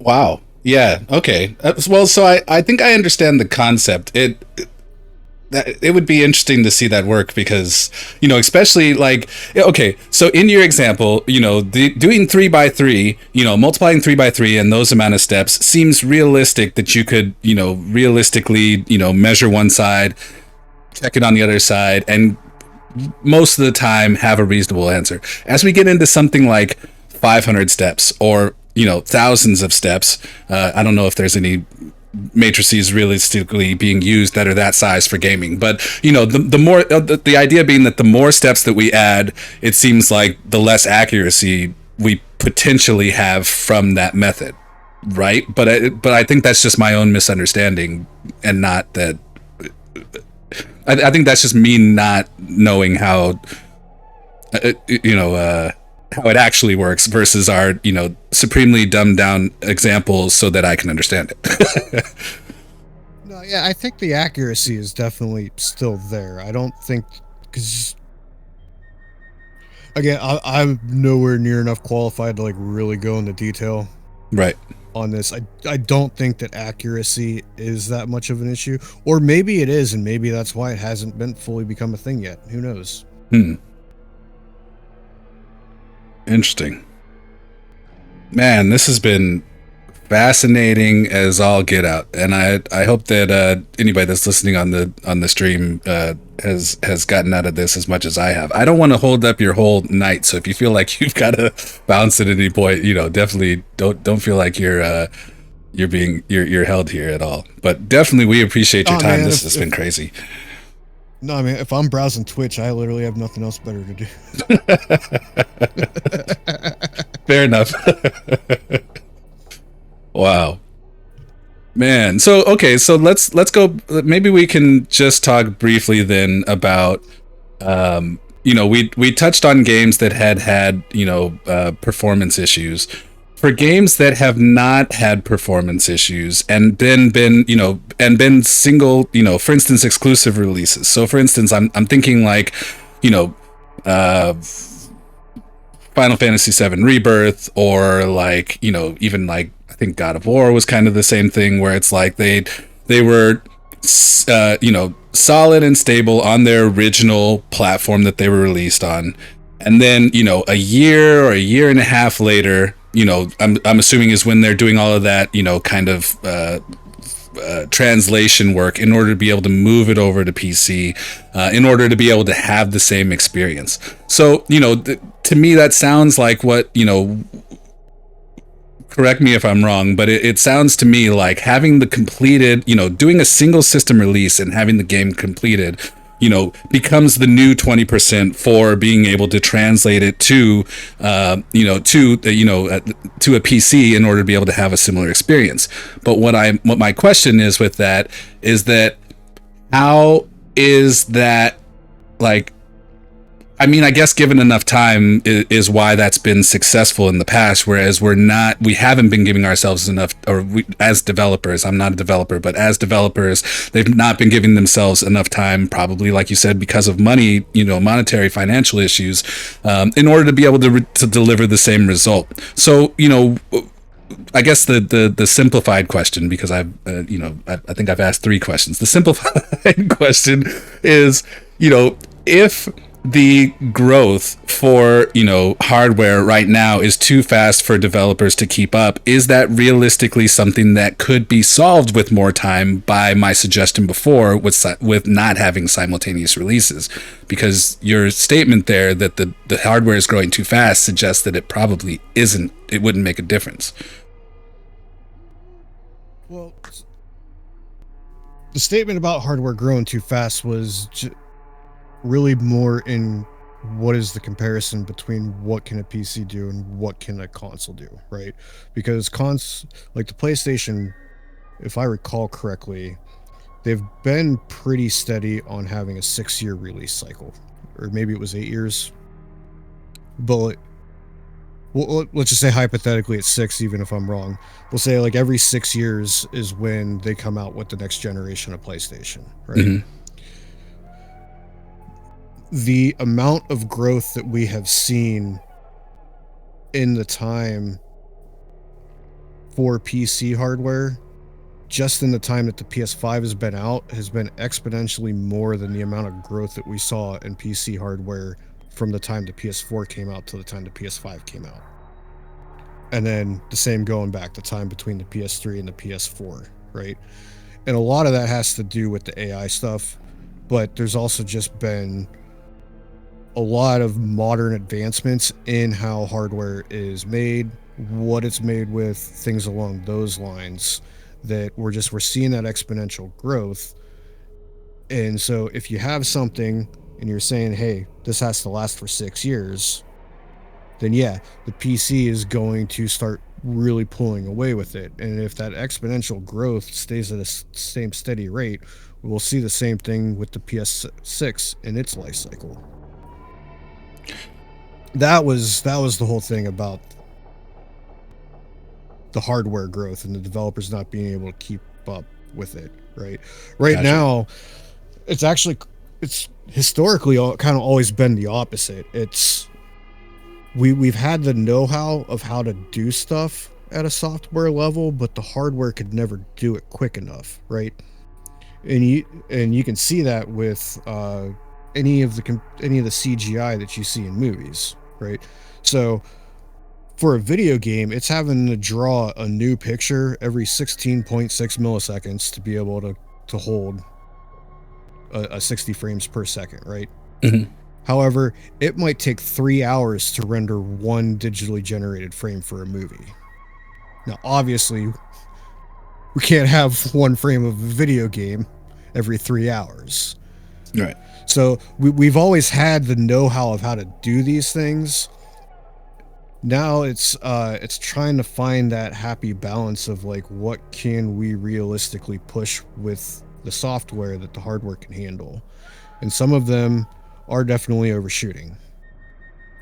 Speaker 1: Wow. Yeah, okay. Well, so I think I understand the concept. It would be interesting to see that work because, especially like, okay, so in your example, doing 3 by 3, multiplying 3 by 3 and those amount of steps seems realistic that you could, realistically, measure one side, check it on the other side, and most of the time have a reasonable answer. As we get into something like 500 steps or, thousands of steps. I don't know if there's any matrices realistically being used that are that size for gaming, but the more the idea being that the more steps that we add, it seems like the less accuracy we potentially have from that method, right? But I think that's just my own misunderstanding, and not that. I think that's just me not knowing how how it actually works versus our supremely dumbed down examples so that I can understand it.
Speaker 2: No, yeah, I think the accuracy is definitely still there. I don't think, because again, I'm nowhere near enough qualified to like really go into detail
Speaker 1: Right.
Speaker 2: on this. I don't think that accuracy is that much of an issue, or maybe it is, and maybe that's why it hasn't been fully become a thing yet. Who knows?
Speaker 1: Interesting. Man, this has been fascinating as all get out, and I hope that anybody that's listening on the stream has gotten out of this as much as I have. I don't want to hold up your whole night, so if you feel like you've got to bounce at any point, definitely don't feel like you're held here at all. But definitely, we appreciate your time. Man, this has been crazy.
Speaker 2: No, I mean, if I'm browsing Twitch, I literally have nothing else better to do.
Speaker 1: Fair enough. Wow. Man, so let's go. Maybe we can just talk briefly then about we touched on games that had performance issues. For games that have not had performance issues and then been single, for instance, exclusive releases. So for instance, I'm thinking like, Final Fantasy VII Rebirth, or like, even like, I think God of War was kind of the same thing, where it's like they were, solid and stable on their original platform that they were released on. And then, a year or a year and a half later, I'm assuming is when they're doing all of that, kind of translation work in order to be able to move it over to PC, in order to be able to have the same experience. So, to me, that sounds like what, correct me if I'm wrong, but it sounds to me like having the completed, doing a single system release and having the game completed, becomes the new 20% for being able to translate it to a PC in order to be able to have a similar experience. But what my question is with that is that how is that, like, I mean, I guess given enough time is why that's been successful in the past, whereas we haven't been giving ourselves enough, or as developers, I'm not a developer, but as developers, they've not been giving themselves enough time, probably, like you said, because of money, monetary financial issues, in order to be able to deliver the same result. So, I guess the simplified question, because I think I've asked 3 questions. The simplified question is, if the growth for hardware right now is too fast for developers to keep up, is that realistically something that could be solved with more time by my suggestion before with not having simultaneous releases? Because your statement there that the hardware is growing too fast suggests that it probably isn't. It wouldn't make a difference.
Speaker 2: Well, the statement about hardware growing too fast was really more in what is the comparison between what can a PC do and what can a console do, right? Because like the PlayStation, if I recall correctly, they've been pretty steady on having a 6-year release cycle, or maybe it was 8 years. But let's just say hypothetically it's 6, even if I'm wrong. We'll say like every 6 years is when they come out with the next generation of PlayStation, right? Mm-hmm. The amount of growth that we have seen in the time for PC hardware, just in the time that the PS5 has been out, has been exponentially more than the amount of growth that we saw in PC hardware from the time the PS4 came out to the time the PS5 came out. And then the same going back, the time between the PS3 and the PS4, right? And a lot of that has to do with the AI stuff, but there's also just been a lot of modern advancements in how hardware is made, what it's made with, things along those lines, that we're seeing that exponential growth. And so if you have something and you're saying, hey, this has to last for 6 years, then yeah, the PC is going to start really pulling away with it. And if that exponential growth stays at a same steady rate, we'll see the same thing with the PS6 in its life cycle. That was the whole thing about the hardware growth and the developers not being able to keep up with it, right? Right
Speaker 1: Gotcha.
Speaker 2: now, it's historically kind of always been the opposite. It's we've had the know-how of how to do stuff at a software level, but the hardware could never do it quick enough, right? And you can see that with any of the CGI that you see in movies, right? So for a video game, it's having to draw a new picture every 16.6 milliseconds to be able to hold a 60 frames per second, right?
Speaker 1: Mm-hmm.
Speaker 2: However, it might take 3 hours to render one digitally generated frame for a movie. Now, obviously, we can't have one frame of a video game every 3 hours.
Speaker 1: Right.
Speaker 2: So we've always had the know-how of how to do these things. Now it's trying to find that happy balance of like, what can we realistically push with the software that the hardware can handle. And some of them are definitely overshooting,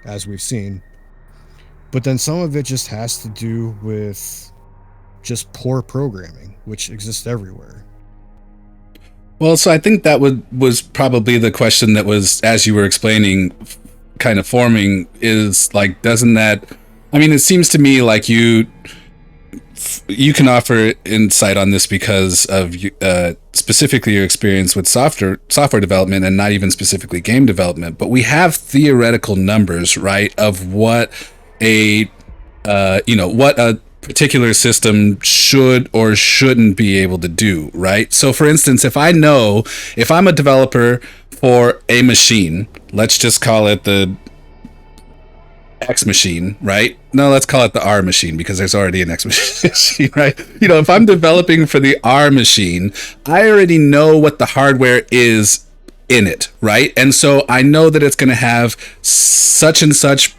Speaker 2: as we've seen. But then some of it just has to do with just poor programming, which exists everywhere.
Speaker 1: Well, so I think that was probably the question that was, as you were explaining, kind of forming, is like, doesn't that, I mean, it seems to me like you can offer insight on this because of specifically your experience with software development, and not even specifically game development, but we have theoretical numbers, right, of what a particular system should or shouldn't be able to do, right? So for instance, if I'm a developer for a machine, let's just call it the X machine, right? No, let's call it the R machine, because there's already an X machine, right? If I'm developing for the R machine, I already know what the hardware is in it, right? And so I know that it's going to have such and such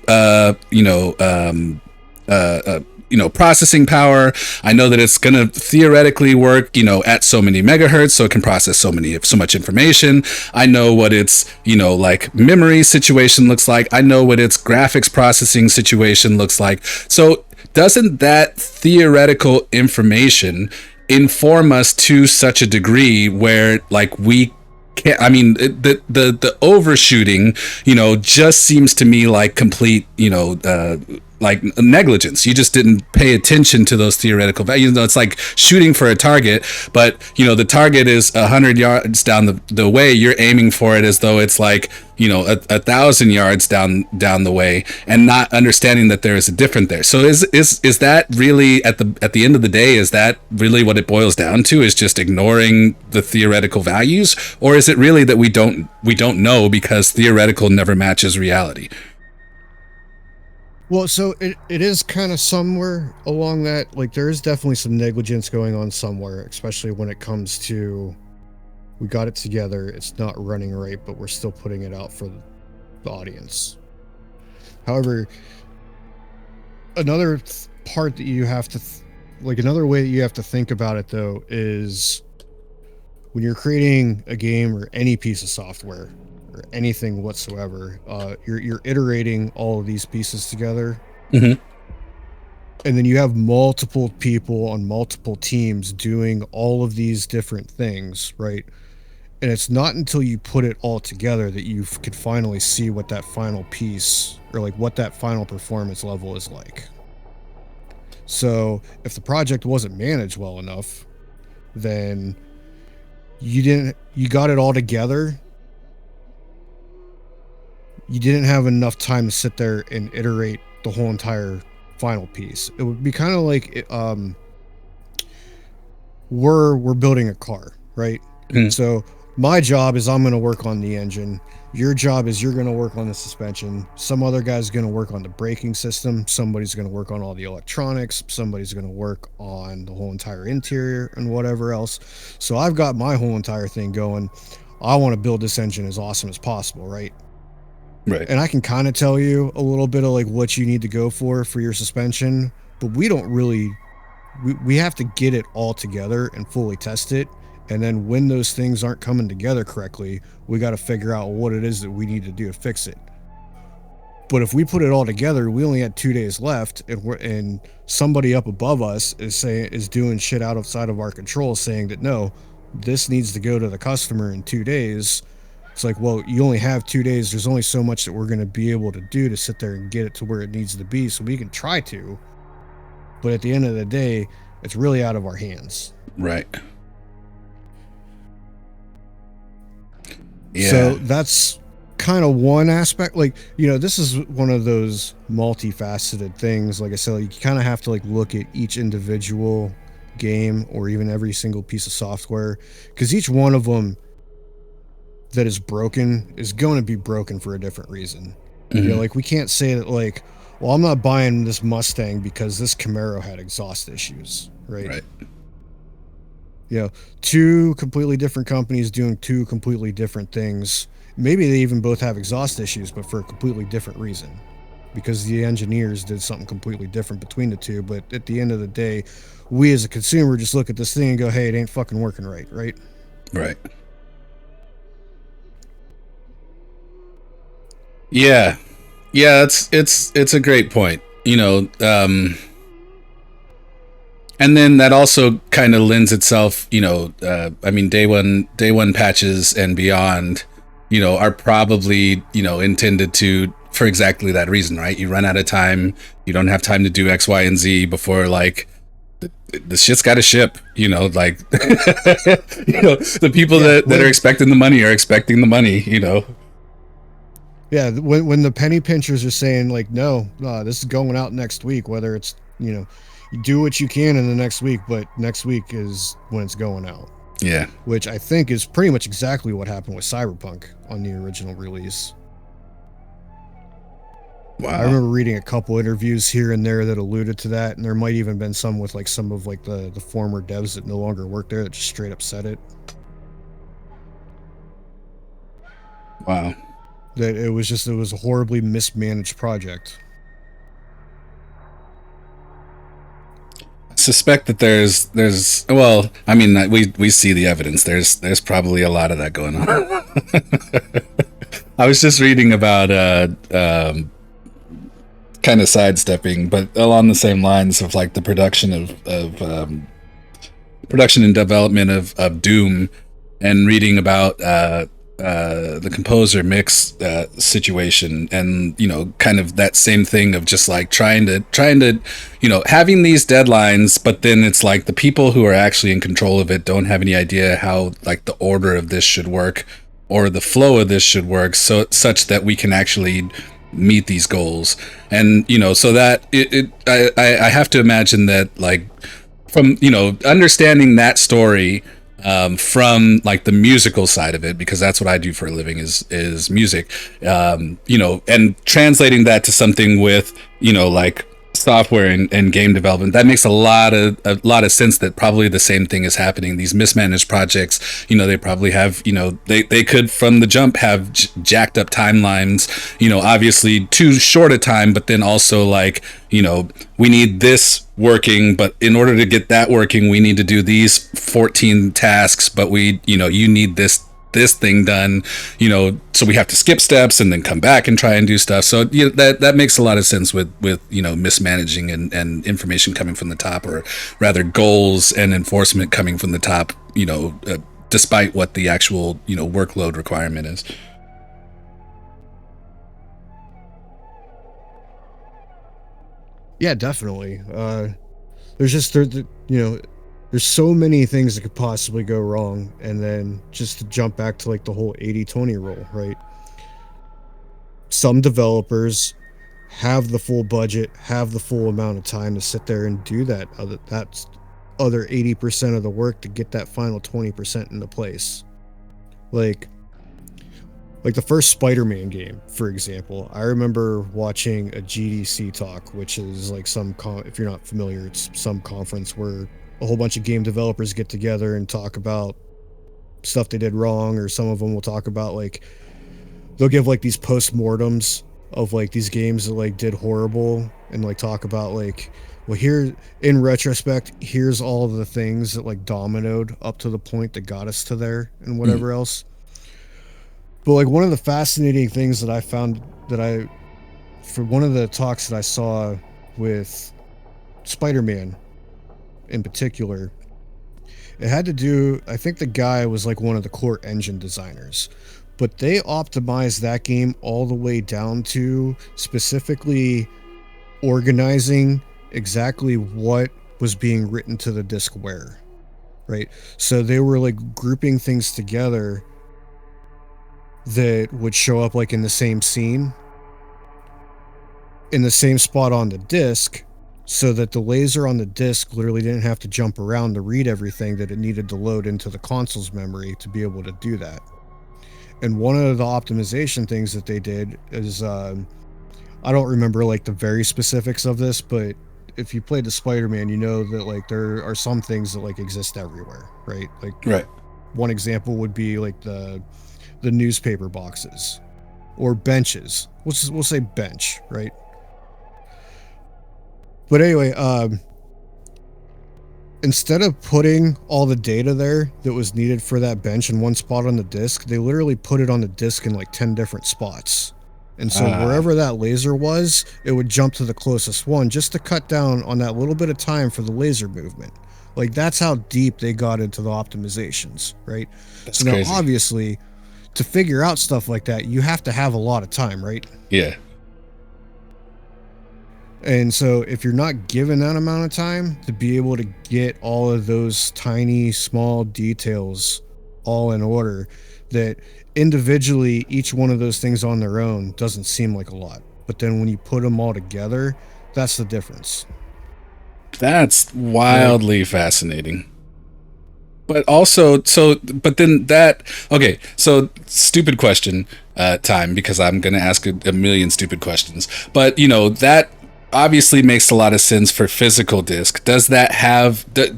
Speaker 1: processing power. I know that it's going to theoretically work, at so many megahertz, so it can process so much information. I know what its, like memory situation looks like. I know what its graphics processing situation looks like. So doesn't that theoretical information inform us to such a degree where, like, we can't, I mean, the overshooting, just seems to me like complete, like negligence. You just didn't pay attention to those theoretical values. It's like shooting for a target, but the target is 100 yards down the way. You're aiming for it as though it's like 1,000 yards down the way, and not understanding that there is a difference there. So is that really at the end of the day, is that really what it boils down to? Is just ignoring the theoretical values, or is it really that we don't know because theoretical never matches reality?
Speaker 2: Well, so it is kind of somewhere along that, like, there is definitely some negligence going on somewhere, especially when it comes to, we got it together, it's not running right, but we're still putting it out for the audience. However, another part that you have to, another way that you have to think about it, though, is when you're creating a game or any piece of software, or anything whatsoever, you're iterating all of these pieces together.
Speaker 1: Mm-hmm.
Speaker 2: And then you have multiple people on multiple teams doing all of these different things, right? And it's not until you put it all together that you can finally see what that final piece, or like what that final performance level is like. So if the project wasn't managed well enough, then you got it all together, you didn't have enough time to sit there and iterate the whole entire final piece. It would be kind of like, we're building a car, right?
Speaker 1: Mm.
Speaker 2: So my job is I'm going to work on the engine. Your job is you're going to work on the suspension. Some other guy's going to work on the braking system. Somebody's going to work on all the electronics. Somebody's going to work on the whole entire interior and whatever else. So I've got my whole entire thing going. I want to build this engine as awesome as possible, right?
Speaker 1: Right.
Speaker 2: And I can kind of tell you a little bit of like what you need to go for your suspension, but we don't really, we have to get it all together and fully test it. And then when those things aren't coming together correctly, we got to figure out what it is that we need to do to fix it. But if we put it all together, we only had 2 days left, and somebody up above us is doing shit outside of our control, saying that no, this needs to go to the customer in 2 days. It's like, well, you only have 2 days. There's only so much that we're going to be able to do to sit there and get it to where it needs to be. So we can try to, but at the end of the day, it's really out of our hands.
Speaker 1: Right. Yeah.
Speaker 2: So that's kind of one aspect. Like, you know, this is one of those multifaceted things. Like I said, you kind of have to like look at each individual game or even every single piece of software, because each one of them that is broken is going to be broken for a different reason. You know, like we can't say that like, well, I'm not buying this Mustang because this Camaro had exhaust issues, right?
Speaker 1: Right.
Speaker 2: You know, two completely different companies doing two completely different things. Maybe they even both have exhaust issues, but for a completely different reason, because the engineers did something completely different between the two. But at the end of the day, we as a consumer just look at this thing and go, hey, it ain't fucking working right, right?
Speaker 1: Right. Yeah. Yeah, it's a great point. You know, and then that also kind of lends itself, you know, I mean, day one patches and beyond, you know, are probably, you know, intended to, for exactly that reason, right? You run out of time, you don't have time to do X, Y, and Z before like the shit's got to ship, you know, like, you know, the people that are expecting the money are expecting the money, you know?
Speaker 2: Yeah. When the penny pinchers are saying like, no, this is going out next week, whether it's, you know, you do what you can in the next week, but next week is when it's going out.
Speaker 1: Yeah.
Speaker 2: Which I think is pretty much exactly what happened with Cyberpunk on the original release.
Speaker 1: Wow.
Speaker 2: I remember reading a couple interviews here and there that alluded to that, and there might even been some with like some of like the former devs that no longer work there that just straight up said it.
Speaker 1: Wow.
Speaker 2: That it was a horribly mismanaged project.
Speaker 1: Suspect that there's well, I mean, we see the evidence. There's probably a lot of that going on. I was just reading about kind of sidestepping, but along the same lines of like the production of production and development of Doom, and reading about the composer mix situation, and you know, kind of that same thing of just like trying to you know, having these deadlines, but then it's like the people who are actually in control of it don't have any idea how like the order of this should work or the flow of this should work, so such that we can actually meet these goals. And you know, so that I have to imagine that like from, you know, understanding that story from like the musical side of it, because that's what I do for a living is music, you know, and translating that to something with, you know, like software and game development, that makes a lot of sense. That probably the same thing is happening. These mismanaged projects, you know, they probably have, you know, they could from the jump have jacked up timelines, you know, obviously too short a time, but then also like, you know, we need this working, but in order to get that working, we need to do these 14 tasks, but we, you know, you need this thing done, you know, so we have to skip steps and then come back and try and do stuff. So you know, that makes a lot of sense with you know, mismanaging and information coming from the top, or rather goals and enforcement coming from the top, you know, despite what the actual, you know, workload requirement is.
Speaker 2: Yeah, definitely. There's just you know, there's so many things that could possibly go wrong. And then just to jump back to like the whole 80-20 rule, right? Some developers have the full budget, have the full amount of time to sit there and do that other 80% of the work to get that final 20% into place. Like the first Spider-Man game, for example. I remember watching a GDC talk, which is like if you're not familiar, it's some conference where a whole bunch of game developers get together and talk about stuff they did wrong, or some of them will talk about like they'll give like these post-mortems of like these games that like did horrible, and like talk about like, well, here in retrospect, here's all of the things that like dominoed up to the point that got us to there and whatever else. But like one of the fascinating things that I found for one of the talks that I saw with Spider-Man in particular, it had to do, I think the guy was like one of the core engine designers, but they optimized that game all the way down to specifically organizing exactly what was being written to the disk where, right? So they were like grouping things together that would show up like in the same scene, in the same spot on the disk, so that the laser on the disk literally didn't have to jump around to read everything that it needed to load into the console's memory to be able to do that. And one of the optimization things that they did is, I don't remember like the very specifics of this, but if you played the Spider-Man, you know that like there are some things that like exist everywhere, right? Like,
Speaker 1: Right.
Speaker 2: One example would be like the newspaper boxes or benches. We'll say bench, right? But anyway, instead of putting all the data there that was needed for that bench in one spot on the disk, they literally put it on the disk in like 10 different spots. And so wherever that laser was, it would jump to the closest one just to cut down on that little bit of time for the laser movement. Like, that's how deep they got into the optimizations, right?
Speaker 1: That's
Speaker 2: so
Speaker 1: crazy.
Speaker 2: Now, obviously, to figure out stuff like that, you have to have a lot of time, right?
Speaker 1: Yeah.
Speaker 2: And so if you're not given that amount of time to be able to get all of those tiny, small details all in order, that individually, each one of those things on their own doesn't seem like a lot. But then when you put them all together, that's the difference.
Speaker 1: That's wildly fascinating. But also, but then okay, so stupid question time, because I'm going to ask a million stupid questions. But, you know, that obviously makes a lot of sense for physical disc. Does that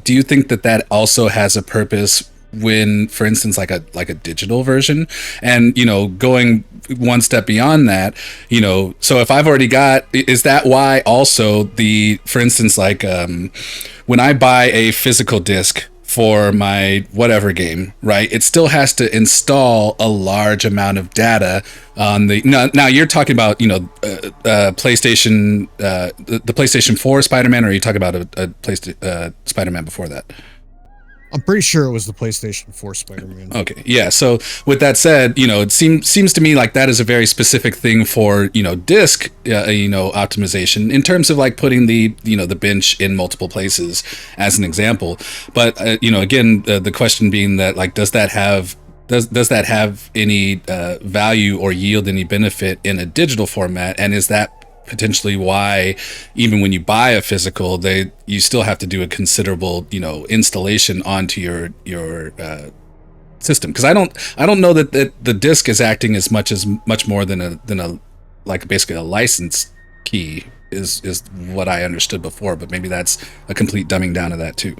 Speaker 1: do you think that also has a purpose when, for instance, like a digital version? And, you know, going one step beyond that, you know, so if I've already is that why also for instance, like when I buy a physical disc for my whatever game, right, it still has to install a large amount of data on the now you're talking about, you know, PlayStation, the PlayStation 4 Spider-Man, or are you talking about a Spider-Man before that?
Speaker 2: I'm pretty sure it was the PlayStation 4 Spider-Man.
Speaker 1: Okay, yeah. So with that said, you know, it seems to me like that is a very specific thing for, you know, disk, you know, optimization in terms of like putting the, you know, the bench in multiple places as an example. But you know, again, the question being that, like, does that have any value or yield any benefit in a digital format, and is that potentially why even when you buy a physical, you still have to do a considerable, you know, installation onto your system? Because I don't know that the disk is acting as much more than a like basically a license key is what I understood before, but maybe that's a complete dumbing down of that too.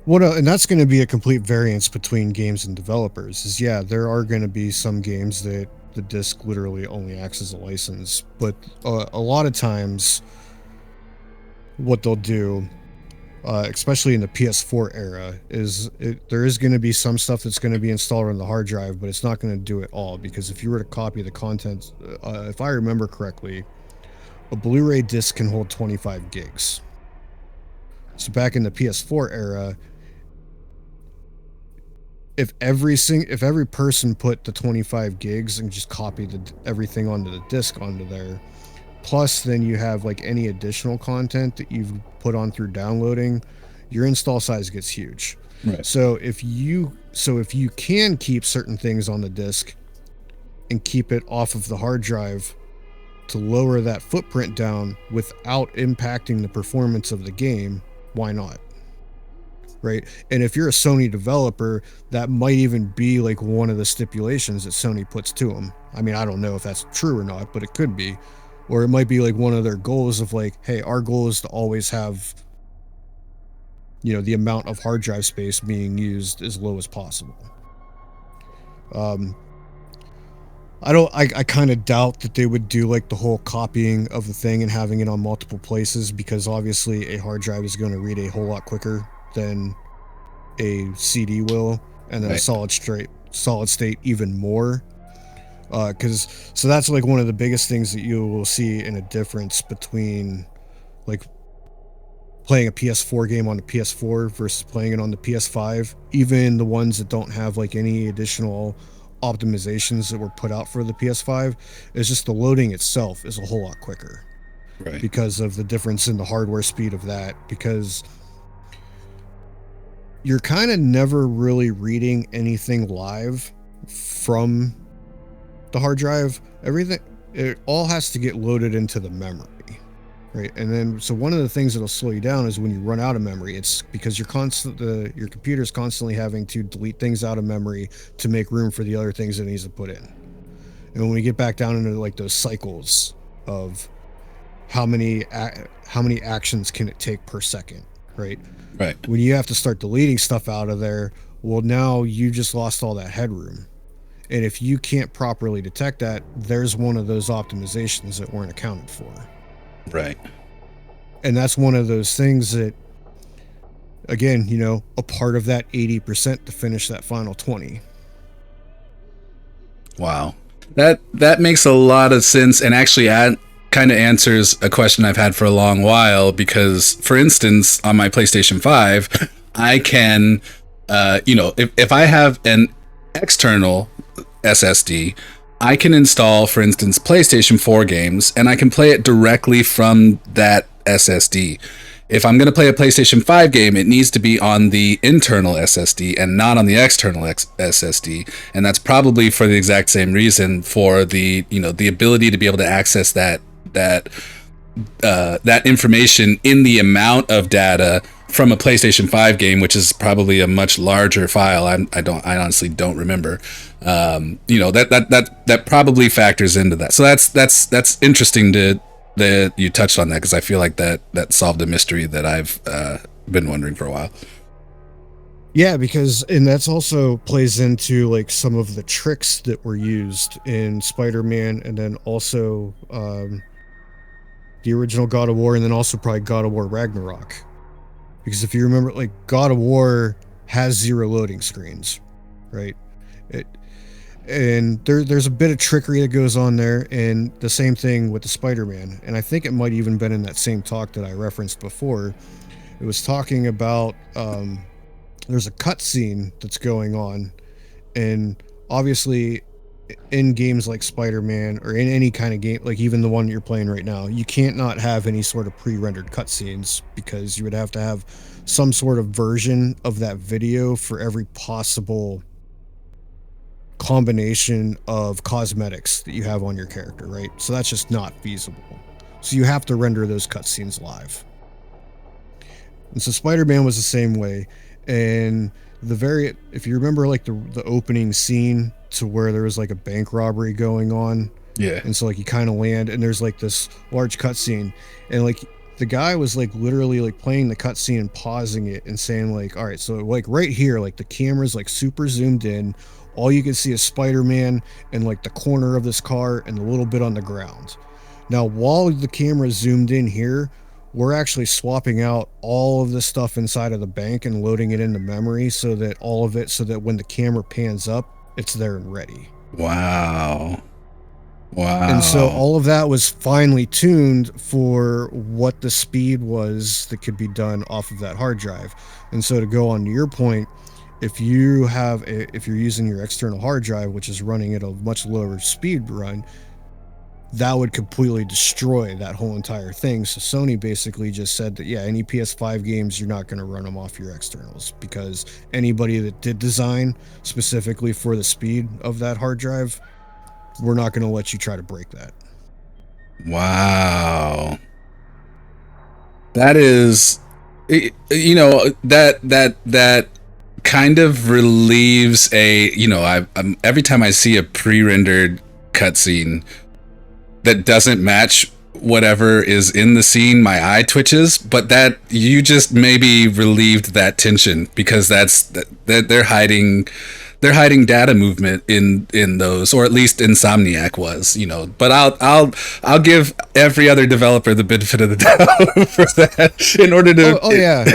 Speaker 2: And that's going to be a complete variance between games and developers. There are going to be some games that the disc literally only acts as a license, but a lot of times what they'll do, especially in the PS4 era, is there is going to be some stuff that's going to be installed on the hard drive, but it's not going to do it all, because if you were to copy the content, if I remember correctly, a Blu-ray disc can hold 25 gigs. So back in the PS4 era, if every person put the 25 gigs and just copied everything onto the disc onto there, plus then you have like any additional content that you've put on through downloading, your install size gets huge.
Speaker 1: Right.
Speaker 2: So if you can keep certain things on the disc and keep it off of the hard drive to lower that footprint down without impacting the performance of the game, why not? right? And if you're a Sony developer, that might even be like one of the stipulations that Sony puts to them. I mean, I don't know if that's true or not, but it could be. Or it might be like one of their goals of like, hey, our goal is to always have, you know, the amount of hard drive space being used as low as possible. I kind of doubt that they would do like the whole copying of the thing and having it on multiple places, because obviously a hard drive is going to read a whole lot quicker than a CD will, and then a solid state even more. So that's like one of the biggest things that you will see in a difference between like playing a PS4 game on the PS4 versus playing it on the PS5. Even the ones that don't have like any additional optimizations that were put out for the PS5, is just the loading itself is a whole lot quicker.
Speaker 1: Right.
Speaker 2: Because of the difference in the hardware speed of that, because you're kind of never really reading anything live from the hard drive. It all has to get loaded into the memory, right? And then, so one of the things that'll slow you down is when you run out of memory. It's because your computer's constantly having to delete things out of memory to make room for the other things that it needs to put in. And when we get back down into like those cycles of how many actions can it take per second, right?
Speaker 1: Right.
Speaker 2: When you have to start deleting stuff out of there, well, now you just lost all that headroom. And if you can't properly detect that, there's one of those optimizations that weren't accounted for.
Speaker 1: Right.
Speaker 2: And that's one of those things that, again, you know, a part of that 80% to finish that final 20.
Speaker 1: Wow. That makes a lot of sense, and actually kind of answers a question I've had for a long while, because, for instance, on my PlayStation 5, I can, if I have an external SSD, I can install, for instance, PlayStation 4 games, and I can play it directly from that SSD. If I'm going to play a PlayStation 5 game, it needs to be on the internal SSD and not on the external SSD. And that's probably for the exact same reason, for the ability to be able to access that information in the amount of data from a PlayStation 5 game, which is probably a much larger file. I honestly don't remember. That probably factors into that. So that's interesting that you touched on that, because I feel like that solved a mystery that I've been wondering for a while.
Speaker 2: Yeah, and that's also plays into like some of the tricks that were used in Spider-Man, and then also the original God of War, and then also probably God of War Ragnarok. Because if you remember, like, God of War has 0 loading screens, right? And there's a bit of trickery that goes on there, and the same thing with the Spider-Man. And I think it might even been in that same talk that I referenced before. It was talking about there's a cutscene that's going on, and obviously in games like Spider-Man, or in any kind of game, like even the one you're playing right now, you can't not have any sort of pre-rendered cutscenes, because you would have to have some sort of version of that video for every possible combination of cosmetics that you have on your character, right? So that's just not feasible. So you have to render those cutscenes live. And so Spider-Man was the same way. And if you remember, like the opening scene to where there was like a bank robbery going on,
Speaker 1: yeah,
Speaker 2: and so like you kind of land, and there's like this large cutscene, and like the guy was like literally like playing the cutscene and pausing it and saying like, all right, so like right here, like the camera's like super zoomed in, all you can see is Spider-Man and like the corner of this car and a little bit on the ground. Now, while the camera's zoomed in here, we're actually swapping out all of the stuff inside of the bank and loading it into memory, so that when the camera pans up, it's there and ready.
Speaker 1: Wow.
Speaker 2: And so all of that was finely tuned for what the speed was that could be done off of that hard drive. And so, to go on to your point, if you're using your external hard drive, which is running at a much lower speed run, that would completely destroy that whole entire thing. So Sony basically just said that, yeah, any PS5 games, you're not going to run them off your externals, because anybody that did design specifically for the speed of that hard drive, we're not going to let you try to break that.
Speaker 1: Wow. That is you know, that kind of relieves a, you know, I'm every time I see a pre-rendered cutscene that doesn't match whatever is in the scene, my eye twitches. But that you just maybe relieved that tension, because that they're hiding data movement in those, or at least Insomniac was, you know. But I'll give every other developer the benefit of the doubt for that, in order to
Speaker 2: yeah.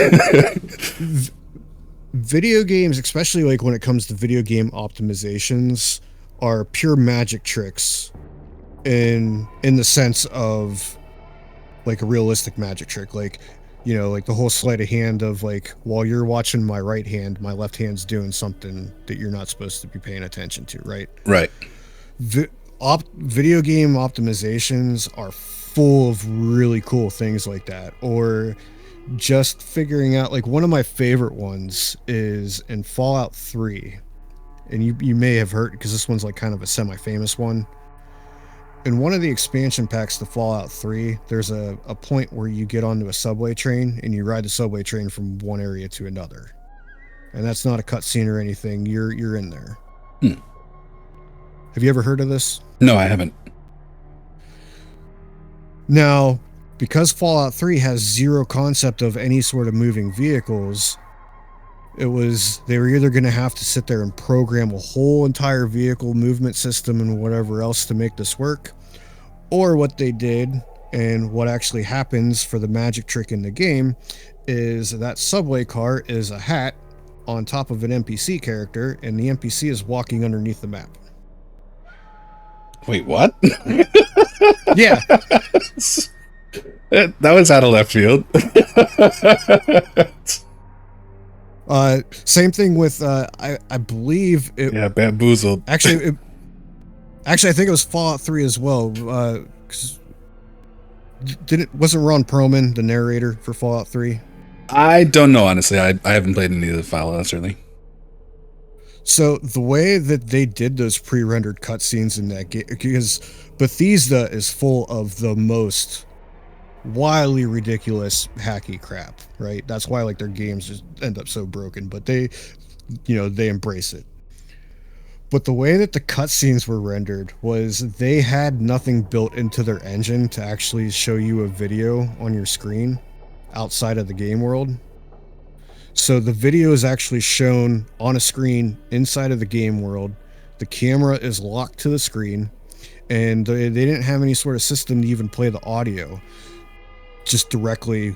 Speaker 2: Video games, especially like when it comes to video game optimizations, are pure magic tricks in the sense of like a realistic magic trick. Like, you know, like the whole sleight of hand of like, while you're watching my right hand, my left hand's doing something that you're not supposed to be paying attention to, right?
Speaker 1: Right.
Speaker 2: Video game optimizations are full of really cool things like that. Or just figuring out, like, one of my favorite ones is in Fallout 3, and you may have heard, because this one's like kind of a semi-famous one. In one of the expansion packs to Fallout 3, there's a point where you get onto a subway train and you ride the subway train from one area to another. And that's not a cutscene or anything. You're in there. Have you ever heard of this?
Speaker 1: No, I haven't.
Speaker 2: Now, because Fallout 3 has zero concept of any sort of moving vehicles, they were either going to have to sit there and program a whole entire vehicle movement system and whatever else to make this work, or what they did, and what actually happens for the magic trick in the game, is that subway car is a hat on top of an NPC character, and the NPC is walking underneath the map.
Speaker 1: Wait, what?
Speaker 2: Yeah.
Speaker 1: That was out of left field.
Speaker 2: Same thing with I believe it.
Speaker 1: Yeah, bamboozled.
Speaker 2: Actually, I think it was Fallout 3 as well. Wasn't Ron Perlman the narrator for Fallout 3?
Speaker 1: I don't know, honestly. I haven't played any of the Fallout, really.
Speaker 2: So the way that they did those pre-rendered cutscenes in that game, because Bethesda is full of the most wildly ridiculous hacky crap, right? That's why like their games just end up so broken, but they embrace it. But the way that the cutscenes were rendered was they had nothing built into their engine to actually show you a video on your screen outside of the game world. So the video is actually shown on a screen inside of the game world. The camera is locked to the screen, and they didn't have any sort of system to even play the audio just directly.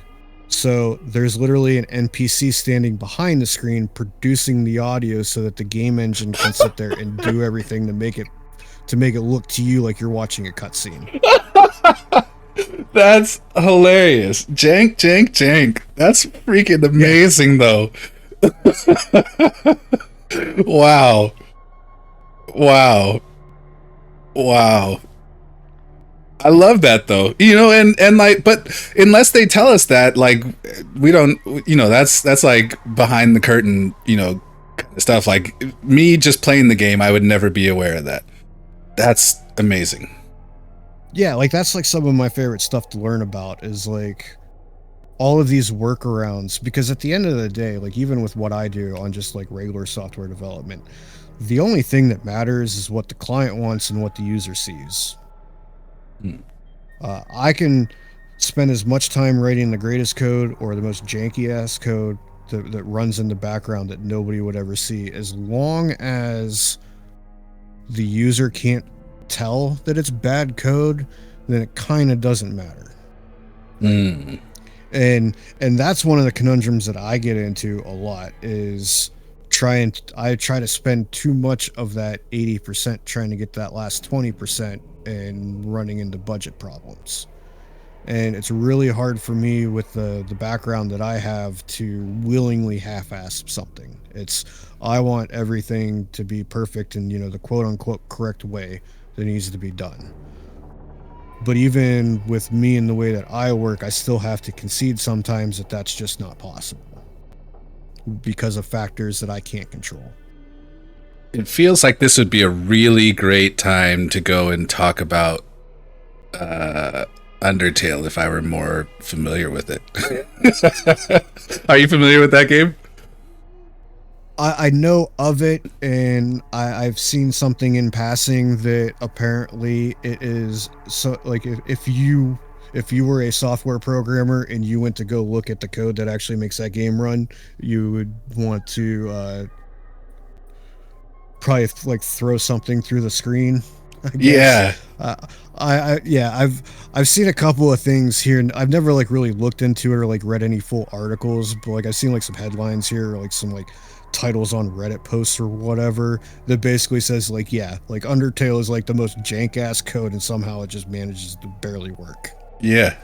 Speaker 2: So there's literally an NPC standing behind the screen producing the audio so that the game engine can sit there and do everything to make it look to you like you're watching a cutscene.
Speaker 1: That's hilarious. Jank. That's freaking amazing, though. Wow. I love that, though. You know, and like, but unless they tell us that, like, we don't, you know, that's like behind the curtain, you know, kind of stuff. Like, me just playing the game, I would never be aware of that. That's amazing.
Speaker 2: Yeah, like that's like some of my favorite stuff to learn about, is like all of these workarounds, because at the end of the day, like even with what I do on just like regular software development, the only thing that matters is what the client wants and what the user sees. I can spend as much time writing the greatest code or the most janky ass code that runs in the background that nobody would ever see, as long as the user can't tell that it's bad code, then it kind of doesn't matter. And that's one of the conundrums that I get into a lot, is I try to spend too much of that 80% trying to get that last 20% and running into budget problems. And it's really hard for me with the background that I have to willingly half-ass something. I want everything to be perfect in, you know, the quote-unquote correct way that needs to be done. But even with me and the way that I work, I still have to concede sometimes that that's just not possible because of factors that I can't control.
Speaker 1: It feels like this would be a really great time to go and talk about Undertale if I were more familiar with it. Are you familiar with that game?
Speaker 2: I know of it, and I've seen something in passing that apparently it is so like if you were a software programmer and you went to go look at the code that actually makes that game run, you would want to probably like throw something through the screen. I guess.
Speaker 1: Yeah.
Speaker 2: I've seen a couple of things here, and I've never like really looked into it or like read any full articles, but like I've seen like some headlines here, or like some like titles on Reddit posts or whatever that basically says like, yeah, like Undertale is like the most jank ass code, and somehow it just manages to barely work.
Speaker 1: Yeah.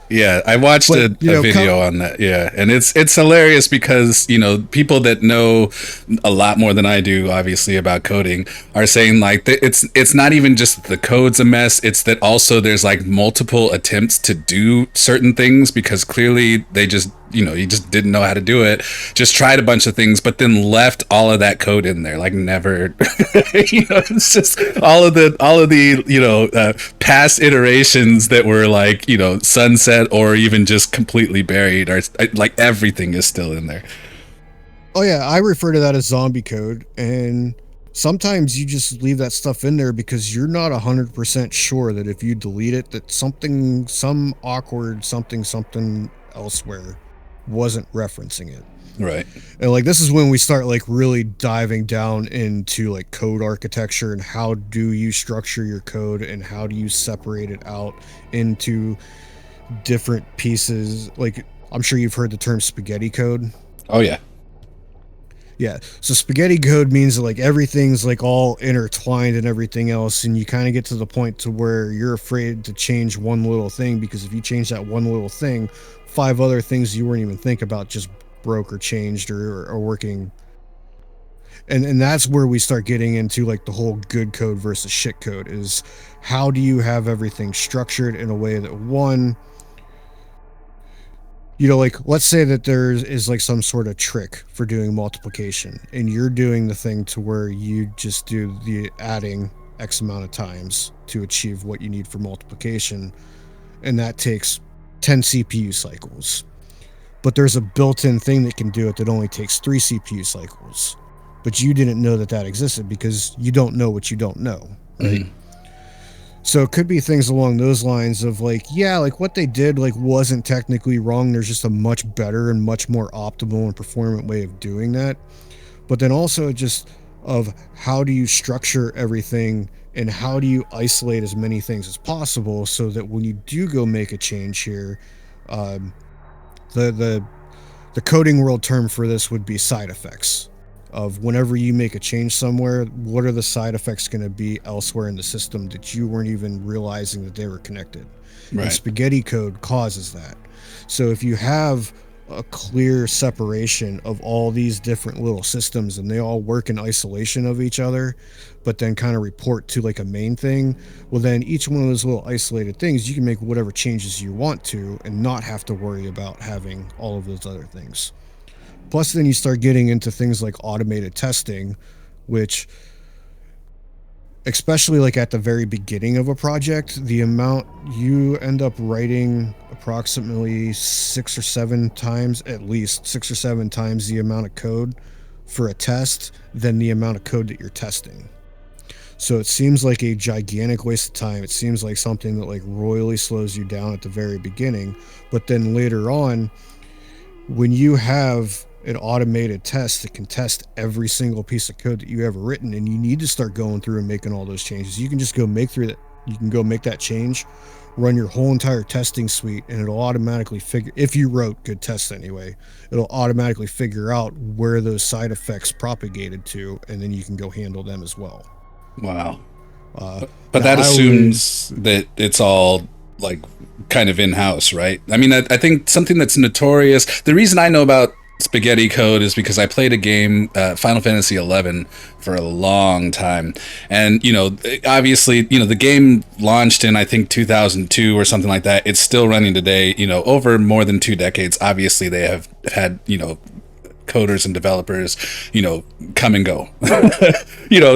Speaker 1: Yeah, I watched a video on that. Yeah, and it's hilarious because, you know, people that know a lot more than I do, obviously, about coding are saying like it's not even just the code's a mess. It's that also there's like multiple attempts to do certain things because clearly they just, you know, you just didn't know how to do it. Just tried a bunch of things, but then left all of that code in there, like never. You know, it's just all of the you know, past iterations that were like, you know, sunset or even just completely buried, or like everything is still in there.
Speaker 2: Oh yeah, I refer to that as zombie code, and sometimes you just leave that stuff in there because you're not 100% sure that if you delete it, that some awkward something elsewhere wasn't referencing it.
Speaker 1: Right.
Speaker 2: And like this is when we start like really diving down into like code architecture and how do you structure your code and how do you separate it out into different pieces. Like I'm sure you've heard the term spaghetti code.
Speaker 1: Oh yeah.
Speaker 2: Yeah, so spaghetti code means that like everything's like all intertwined and everything else, and you kind of get to the point to where you're afraid to change one little thing, because if you change that one little thing, 5 other things you weren't even think about just broke or changed or working. And that's where we start getting into like the whole good code versus shit code, is how do you have everything structured in a way that, one, you know, like let's say that there is like some sort of trick for doing multiplication, and you're doing the thing to where you just do the adding X amount of times to achieve what you need for multiplication, and that takes 10 CPU cycles. But there's a built-in thing that can do it that only takes 3 CPU cycles. But you didn't know that existed because you don't know what you don't know, right? Mm-hmm. So it could be things along those lines of like, yeah, like what they did like wasn't technically wrong. There's just a much better and much more optimal and performant way of doing that. But then also just of how do you structure everything and how do you isolate as many things as possible so that when you do go make a change here, the coding world term for this would be side effects. Of whenever you make a change somewhere, what are the side effects going to be elsewhere in the system that you weren't even realizing that they were connected? Right. And spaghetti code causes that. So if you have a clear separation of all these different little systems and they all work in isolation of each other, but then kind of report to like a main thing, well then each one of those little isolated things, you can make whatever changes you want to and not have to worry about having all of those other things. Plus, then you start getting into things like automated testing, which, especially like at the very beginning of a project, the amount you end up writing approximately 6 or 7 times, at least 6 or 7 times the amount of code for a test than the amount of code that you're testing. So it seems like a gigantic waste of time. It seems like something that like royally slows you down at the very beginning. But then later on, when you have an automated test that can test every single piece of code that you ever written, and you need to start going through and making all those changes, you can just go make that change, run your whole entire testing suite, and it'll automatically figure, if you wrote good tests anyway, it'll automatically figure out where those side effects propagated to, and then you can go handle them as well.
Speaker 1: Wow. But that assumes that it's all like kind of in-house, right? I mean, I think something that's notorious, the reason I know about spaghetti code is because I played a game, Final Fantasy 11, for a long time, and you know, obviously, you know, the game launched in I think 2002 or something like that. It's still running today, you know, over more than 2 decades. Obviously, they have had, you know, coders and developers, come and go.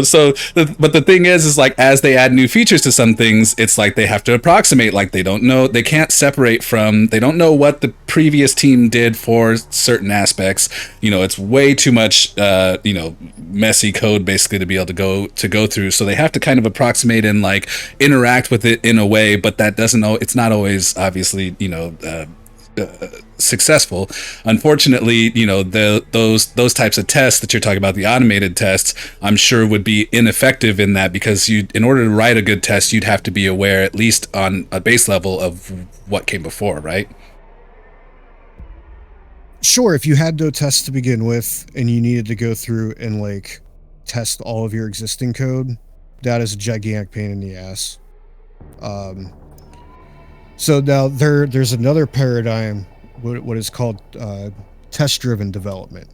Speaker 1: So but the thing is like, as they add new features to some things, it's like they have to approximate, like they don't know, they can't separate from, they don't know what the previous team did for certain aspects. It's way too much messy code basically to be able to go through, so they have to kind of approximate and like interact with it in a way, but that doesn't know, it's not always obviously successful. Unfortunately, those types of tests that you're talking about, the automated tests, I'm sure would be ineffective in that, because in order to write a good test, you'd have to be aware, at least on a base level, of what came before, right?
Speaker 2: Sure, if you had no tests to begin with and you needed to go through and like test all of your existing code, that is a gigantic pain in the ass. So now there's another paradigm, what is called test-driven development,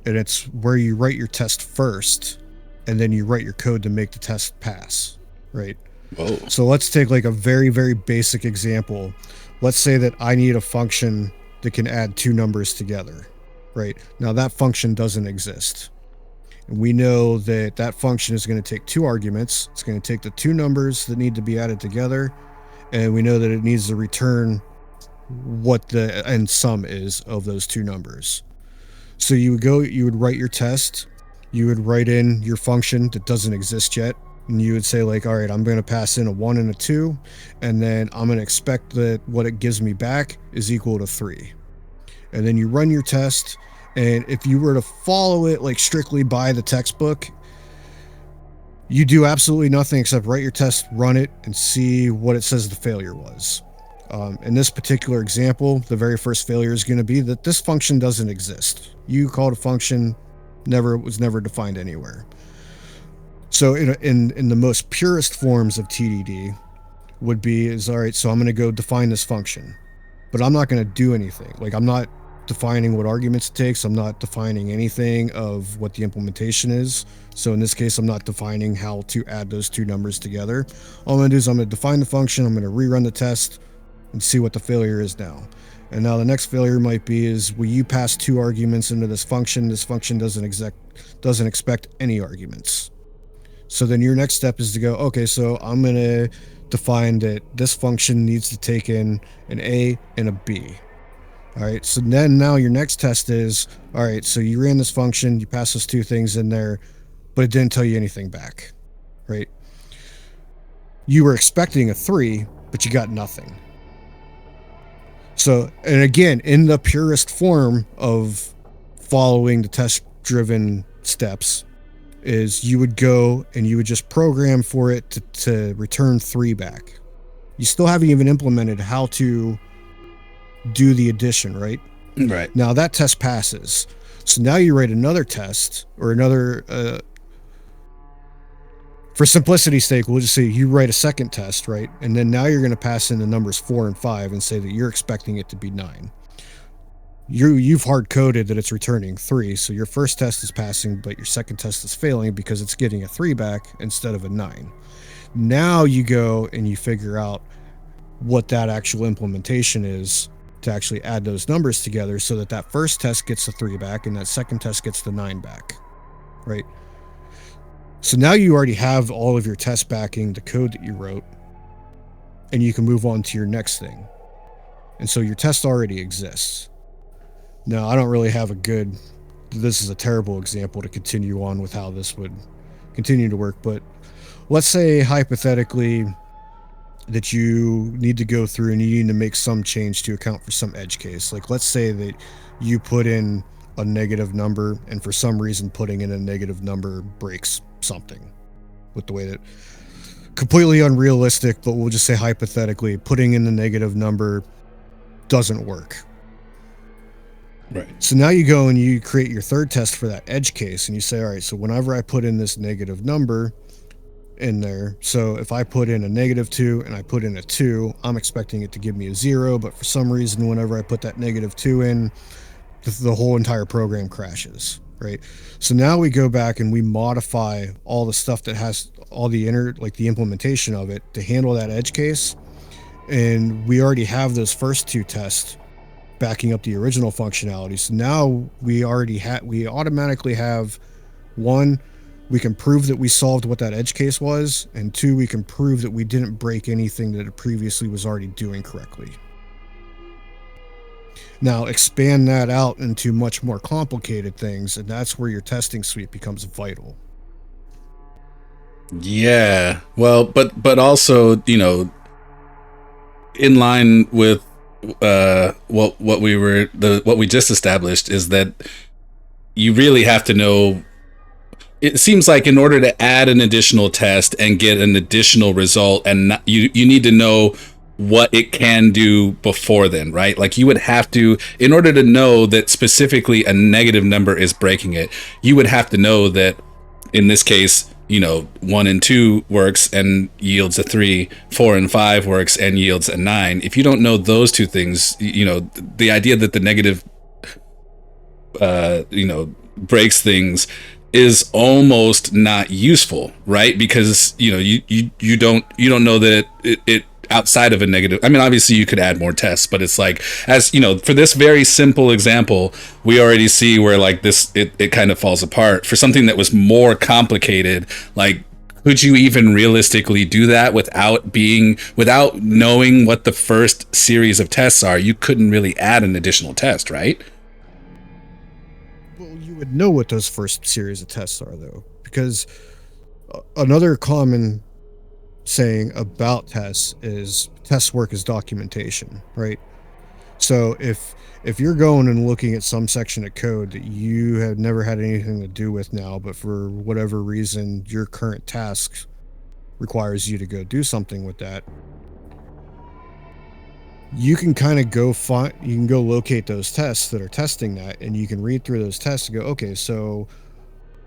Speaker 2: and it's where you write your test first, and then you write your code to make the test pass, right?
Speaker 1: Whoa.
Speaker 2: So let's take like a very, very basic example. Let's say that I need a function that can add two numbers together, right? Now that function doesn't exist. And we know that that function is going to take two arguments. It's going to take the two numbers that need to be added together, and we know that it needs to return what the end sum is of those two numbers. So you would write your test, you would write in your function that doesn't exist yet, and you would say like, all right, I'm going to pass in a 1 and a 2, and then I'm going to expect that what it gives me back is equal to 3. And then you run your test, and if you were to follow it like strictly by the textbook, you do absolutely nothing except write your test, run it, and see what it says the failure was. In this particular example, the very first failure is going to be that this function doesn't exist. You called a function, was never defined anywhere. So in the most purest forms of TDD would be all right, so I'm going to go define this function, but I'm not going to do anything. Like, I'm not defining what arguments it takes. I'm not defining anything of what the implementation is. So in this case, I'm not defining how to add those two numbers together. All I'm going to do is I'm going to define the function. I'm going to rerun the test and see what the failure is now. And now the next failure might be is, will you pass two arguments into this function? This function doesn't expect any arguments. So then your next step is to go, okay, so I'm going to define that this function needs to take in an A and a B. All right, so then now your next test is, all right, so you ran this function, you passed those two things in there, but it didn't tell you anything back, right? You were expecting a 3, but you got nothing. So, and again, in the purest form of following the test-driven steps, is you would go and you would just program for it to return 3 back. You still haven't even implemented how to do the addition, right?
Speaker 1: Right.
Speaker 2: Now that test passes. So now you write another test, or another, for simplicity's sake, we'll just say you write a second test, right? And then now you're going to pass in the numbers 4 and 5 and say that you're expecting it to be 9. You've hard coded that it's returning 3. So your first test is passing, but your second test is failing because it's getting a 3 back instead of a 9. Now you go and you figure out what that actual implementation is to actually add those numbers together, so that that first test gets the 3 back and that second test gets the 9 back, right? So now you already have all of your tests backing the code that you wrote, and you can move on to your next thing. And so your test already exists. Now, I don't really have this is a terrible example to continue on with how this would continue to work, but let's say hypothetically that you need to go through and you need to make some change to account for some edge case. Like, let's say that you put in a negative number, and for some reason putting in a negative number breaks something with the way that, completely unrealistic, but we'll just say hypothetically putting in the negative number doesn't work.
Speaker 1: Right.
Speaker 2: So now you go and you create your third test for that edge case, and you say, all right, so whenever I put in this negative number in there, so if I put in a -2 and I put in a 2, I'm expecting it to give me a 0, but for some reason whenever I put that -2 in, the whole entire program crashes, right? So now we go back and we modify all the stuff that has all the the implementation of it to handle that edge case, and we already have those first two tests backing up the original functionality. So now we automatically have, one, we can prove that we solved what that edge case was, and two, we can prove that we didn't break anything that it previously was already doing correctly. Now expand that out into much more complicated things, and that's where your testing suite becomes vital.
Speaker 1: Yeah. Well, but also, you know, in line with what we just established is that you really have to know. It seems like in order to add an additional test and get an additional result, and not, you need to know what it can do before then, right? Like you would have to, in order to know that specifically a negative number is breaking it, you would have to know that in this case, you know, 1 and 2 works and yields a 3, 4 and 5 works and yields a 9. If you don't know those two things, you know, the idea that the negative, you know, breaks things is almost not useful, right? Because, you know, you don't know that it outside of a negative. I mean, obviously you could add more tests, but it's like, as you know, for this very simple example, we already see where like this it kind of falls apart. For something that was more complicated, like could you even realistically do that without knowing what the first series of tests are? You couldn't really add an additional test, right?
Speaker 2: Well, you would know what those first series of tests are, though, because another common saying about tests is test work is documentation, right? So if you're going and looking at some section of code that you have never had anything to do with now, but for whatever reason your current task requires you to go do something with that, you can kind of go locate those tests that are testing that, and you can read through those tests and go, okay, so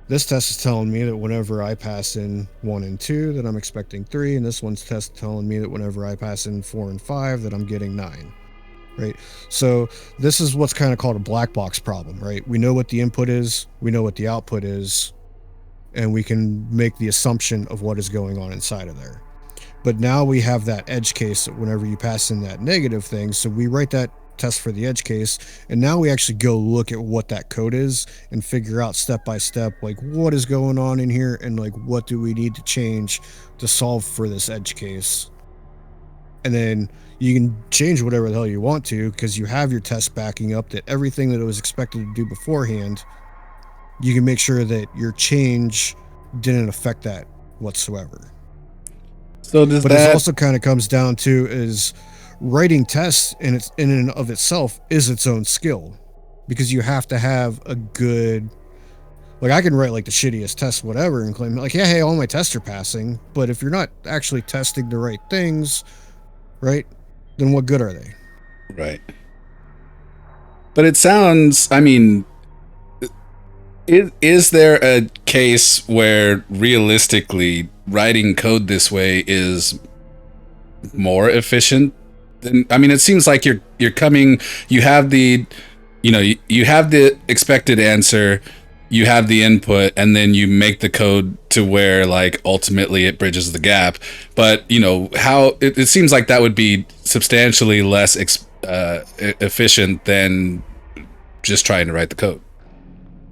Speaker 2: this test is telling me that whenever I pass in 1 and 2 that I'm expecting 3, and this one's test telling me that whenever I pass in 4 and 5 that I'm getting 9, right? So this is what's kind of called a black box problem, right? We know what the input is, we know what the output is, and we can make the assumption of what is going on inside of there. But now we have that edge case that whenever you pass in that negative thing, so we write that test for the edge case, and now we actually go look at what that code is and figure out step by step like what is going on in here and like what do we need to change to solve for this edge case. And then you can change whatever the hell you want to because you have your test backing up that everything that it was expected to do beforehand, you can make sure that your change didn't affect that whatsoever.
Speaker 1: So does
Speaker 2: but it also kind of comes down to is writing tests in and of itself is its own skill, because you have to have a good, like I can write like the shittiest test whatever and claim like, yeah, hey, all my tests are passing, but if you're not actually testing the right things, right, then what good are they?
Speaker 1: Right. But it sounds, I mean, is there a case where realistically writing code this way is more efficient? I mean, it seems like you're coming, you have the, you know, you have the expected answer, you have the input, and then you make the code to where like ultimately it bridges the gap. But you know how it seems like that would be substantially less efficient than just trying to write the code,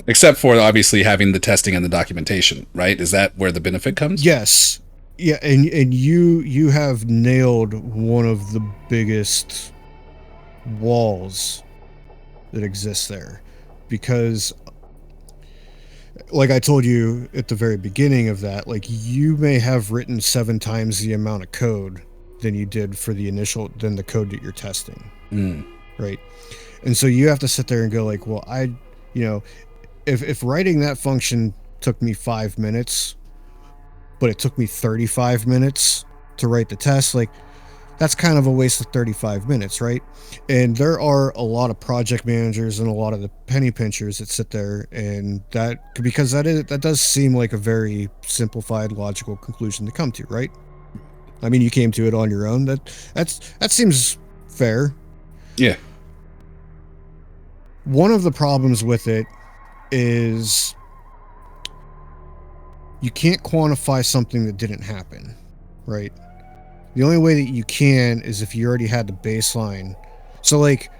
Speaker 1: except for obviously having the testing and the documentation, right? Is that where the benefit comes?
Speaker 2: Yes. Yeah, and you have nailed one of the biggest walls that exists there, because like I told you at the very beginning of that, like you may have written 7 times the amount of code than you did for the code that you're testing. Right? And so you have to sit there and go like, well, if writing that function took me 5 minutes, but it took me 35 minutes to write the test, like that's kind of a waste of 35 minutes, right? And there are a lot of project managers and a lot of the penny pinchers that sit there, and that does seem like a very simplified, logical conclusion to come to, right? I mean, you came to it on your own. That seems fair.
Speaker 1: Yeah.
Speaker 2: One of the problems with it is you can't quantify something that didn't happen, right? The only way that you can is if you already had the baseline. So like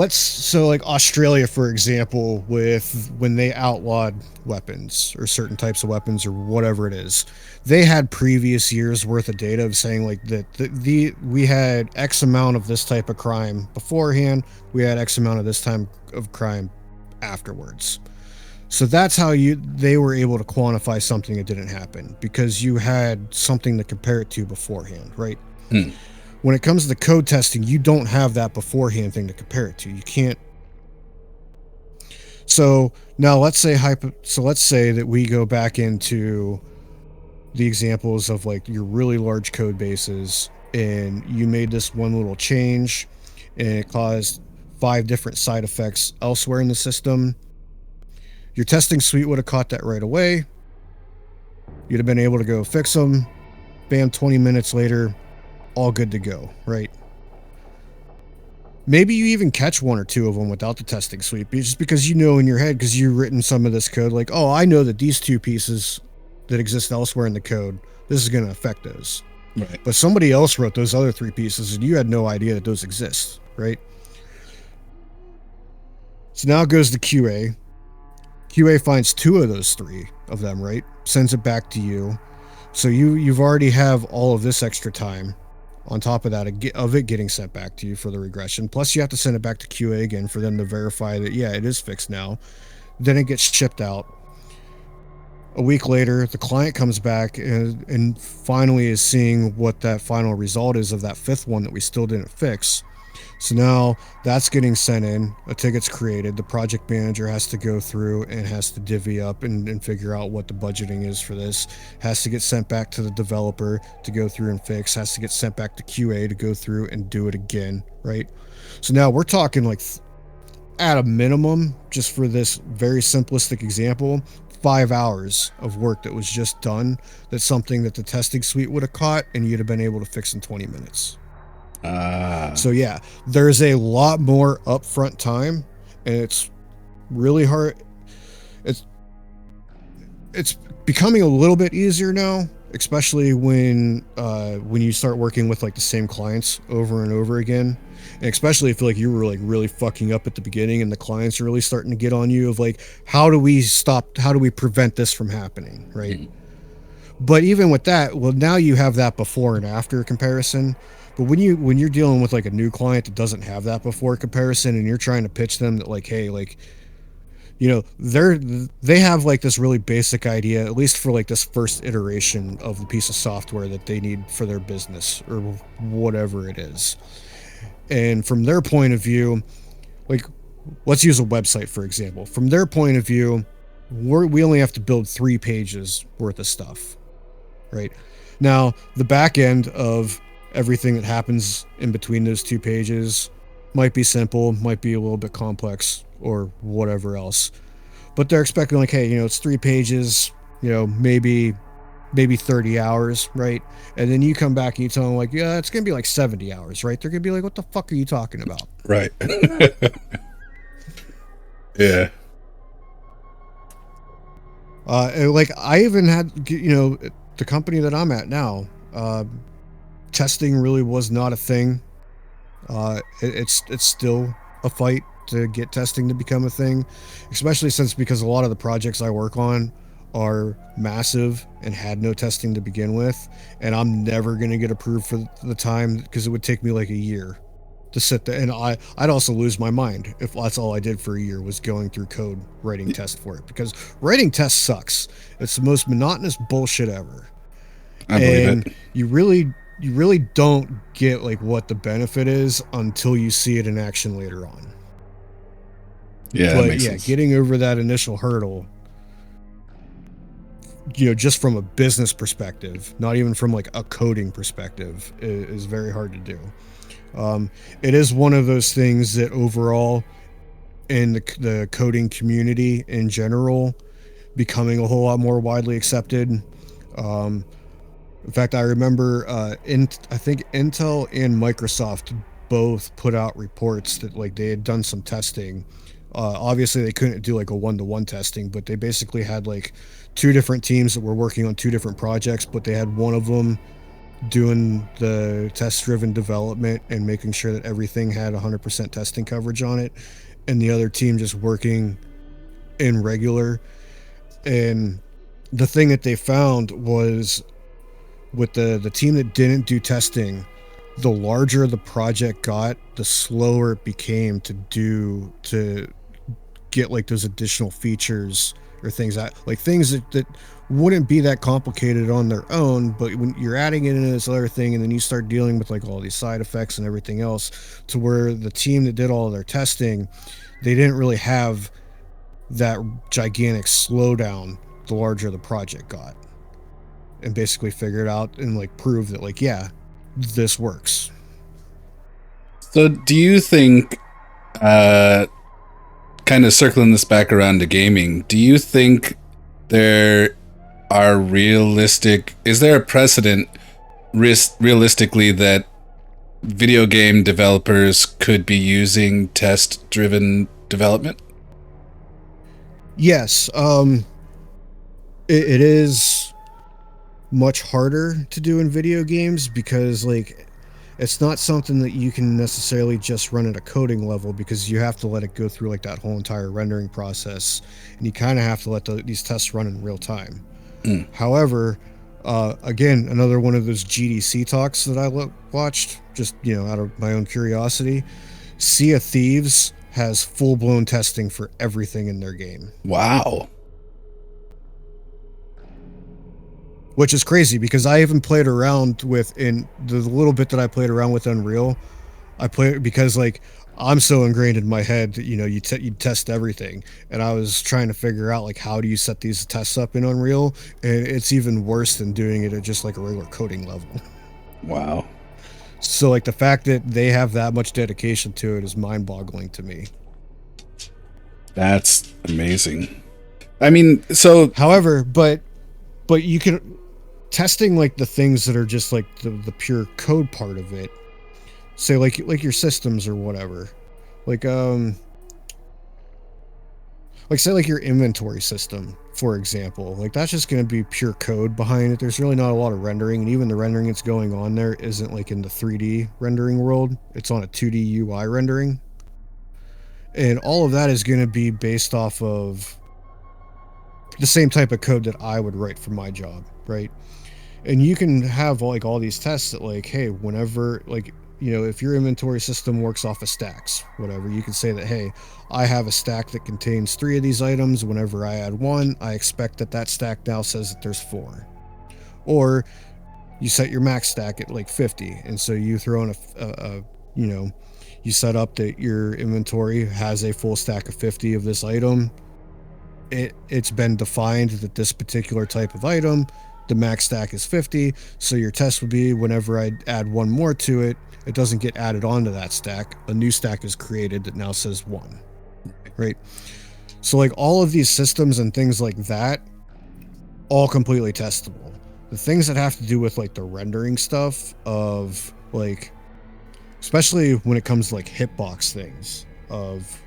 Speaker 2: So like Australia, for example, with when they outlawed weapons or certain types of weapons or whatever it is, they had previous years worth of data of saying like that we had X amount of this type of crime beforehand, we had X amount of this time of crime afterwards. So that's how they were able to quantify something that didn't happen, because you had something to compare it to beforehand, right? When it comes to the code testing, you don't have that beforehand thing to compare it to. You can't. So now let's say that we go back into the examples of like your really large code bases, and you made this one little change and it caused 5 different side effects elsewhere in the system. Your testing suite would have caught that right away. You'd have been able to go fix them. Bam, 20 minutes later, all good to go, right? Maybe you even catch 1 or 2 of them without the testing suite, just because you know in your head, because you've written some of this code, like, oh, I know that these 2 pieces that exist elsewhere in the code, this is going to affect those.
Speaker 1: Right.
Speaker 2: But somebody else wrote those other 3 pieces, and you had no idea that those exist, right? So now it goes to QA. QA finds 2 of those 3 of them, right? Sends it back to you. So you've already have all of this extra time on top of that of it getting sent back to you for the regression. Plus you have to send it back to QA again for them to verify that, yeah, it is fixed now. Then it gets shipped out. A week later, the client comes back and finally is seeing what that final result is of that 5th one that we still didn't fix. So now that's getting sent in, a ticket's created, the project manager has to go through and has to divvy up and figure out what the budgeting is for this, has to get sent back to the developer to go through and fix, has to get sent back to QA to go through and do it again, right? So now we're talking like, at a minimum, just for this very simplistic example, 5 hours of work that was just done. That's something that the testing suite would have caught and you'd have been able to fix in 20 minutes. So yeah, there's a lot more upfront time, and it's really hard. It's becoming a little bit easier now, especially when you start working with like the same clients over and over again, and especially if like you were like really fucking up at the beginning and the clients are really starting to get on you of like, how do we prevent this from happening, right? But even with that, well, now you have that before and after comparison. But when you're dealing with like a new client that doesn't have that before comparison, and you're trying to pitch them that like, hey, like, you know, they have like this really basic idea, at least for like this first iteration of the piece of software that they need for their business or whatever it is. And from their point of view, like, let's use a website, for example. From their point of view, we only have to build 3 pages worth of stuff, right? Now, the back end of everything that happens in between those 2 pages might be simple, might be a little bit complex, or whatever else. But they're expecting like, hey, you know, it's 3 pages, you know, maybe 30 hours, right? And then you come back and you tell them like, yeah, it's going to be like 70 hours, right? They're going to be like, what the fuck are you talking about?
Speaker 1: Right. Yeah.
Speaker 2: Like I even had, you know, the company that I'm at now, testing really was not a thing. It's still a fight to get testing to become a thing, especially because a lot of the projects I work on are massive and had no testing to begin with, and I'm never going to get approved for the time, because it would take me like a year to sit there, and I'd also lose my mind if that's all I did for a year was going through code writing tests for it, because writing tests sucks. It's the most monotonous bullshit ever.
Speaker 1: I believe it.
Speaker 2: You really don't get like what the benefit is until you see it in action later on.
Speaker 1: Yeah,
Speaker 2: but
Speaker 1: that makes
Speaker 2: yeah,
Speaker 1: sense.
Speaker 2: getting over that initial hurdle, you know, just from a business perspective, not even from like a coding perspective, is very hard to do. It is one of those things that overall in the coding community in general, becoming a whole lot more widely accepted. In fact, I remember I think Intel and Microsoft both put out reports that like they had done some testing. Obviously, they couldn't do like a one-to-one testing, but they basically had like 2 different teams that were working on 2 different projects, but they had one of them doing the test-driven development and making sure that everything had 100% testing coverage on it, and the other team just working in regular. And the thing that they found was with the team that didn't do testing, the larger the project got, the slower it became to get like those additional features or things that wouldn't be that complicated on their own, but when you're adding it into this other thing and then you start dealing with like all these side effects and everything else, to where the team that did all of their testing, they didn't really have that gigantic slowdown the larger the project got, and basically figured out and like prove that like, yeah, this works.
Speaker 1: So do you think, kind of circling this back around to gaming, do you think is there a precedent realistically that video game developers could be using test-driven development?
Speaker 2: Yes, it is much harder to do in video games because like it's not something that you can necessarily just run at a coding level, because you have to let it go through like that whole entire rendering process, and you kind of have to let these tests run in real time. However, again, another one of those GDC talks that I watched, just out of my own curiosity, Sea of Thieves has full-blown testing for everything in their game.
Speaker 1: Wow.
Speaker 2: Which is crazy, because I even played around with, in the little bit that I played around with Unreal, I played because like I'm so ingrained in my head that you test everything, and I was trying to figure out like how do you set these tests up in Unreal, and it's even worse than doing it at just like a regular coding level.
Speaker 1: Wow.
Speaker 2: So like the fact that they have that much dedication to it is mind-boggling to me.
Speaker 1: That's amazing. I mean, so
Speaker 2: however, but you can testing like the things that are just like the pure code part of it, say like your systems or whatever, like say like your inventory system, for example, like that's just going to be pure code behind it. There's really not a lot of rendering, and even the rendering that's going on there isn't like in the 3D rendering world, it's on a 2D UI rendering, and all of that is going to be based off of the same type of code that I would write for my job, right? And you can have like all these tests that like, hey, whenever like, if your inventory system works off of stacks, whatever, you can say that, hey, I have a stack that contains 3 of these items. Whenever I add 1, I expect that stack now says that there's 4. Or you set your max stack at like 50, and so you throw in you set up that your inventory has a full stack of 50 of this item. It's been defined that this particular type of item, the max stack is 50, so your test would be whenever I add 1 more to it, it doesn't get added onto that stack. A new stack is created that now says 1, right? So like all of these systems and things like that, all completely testable. The things that have to do with like the rendering stuff of like, especially when it comes to like hitbox things of,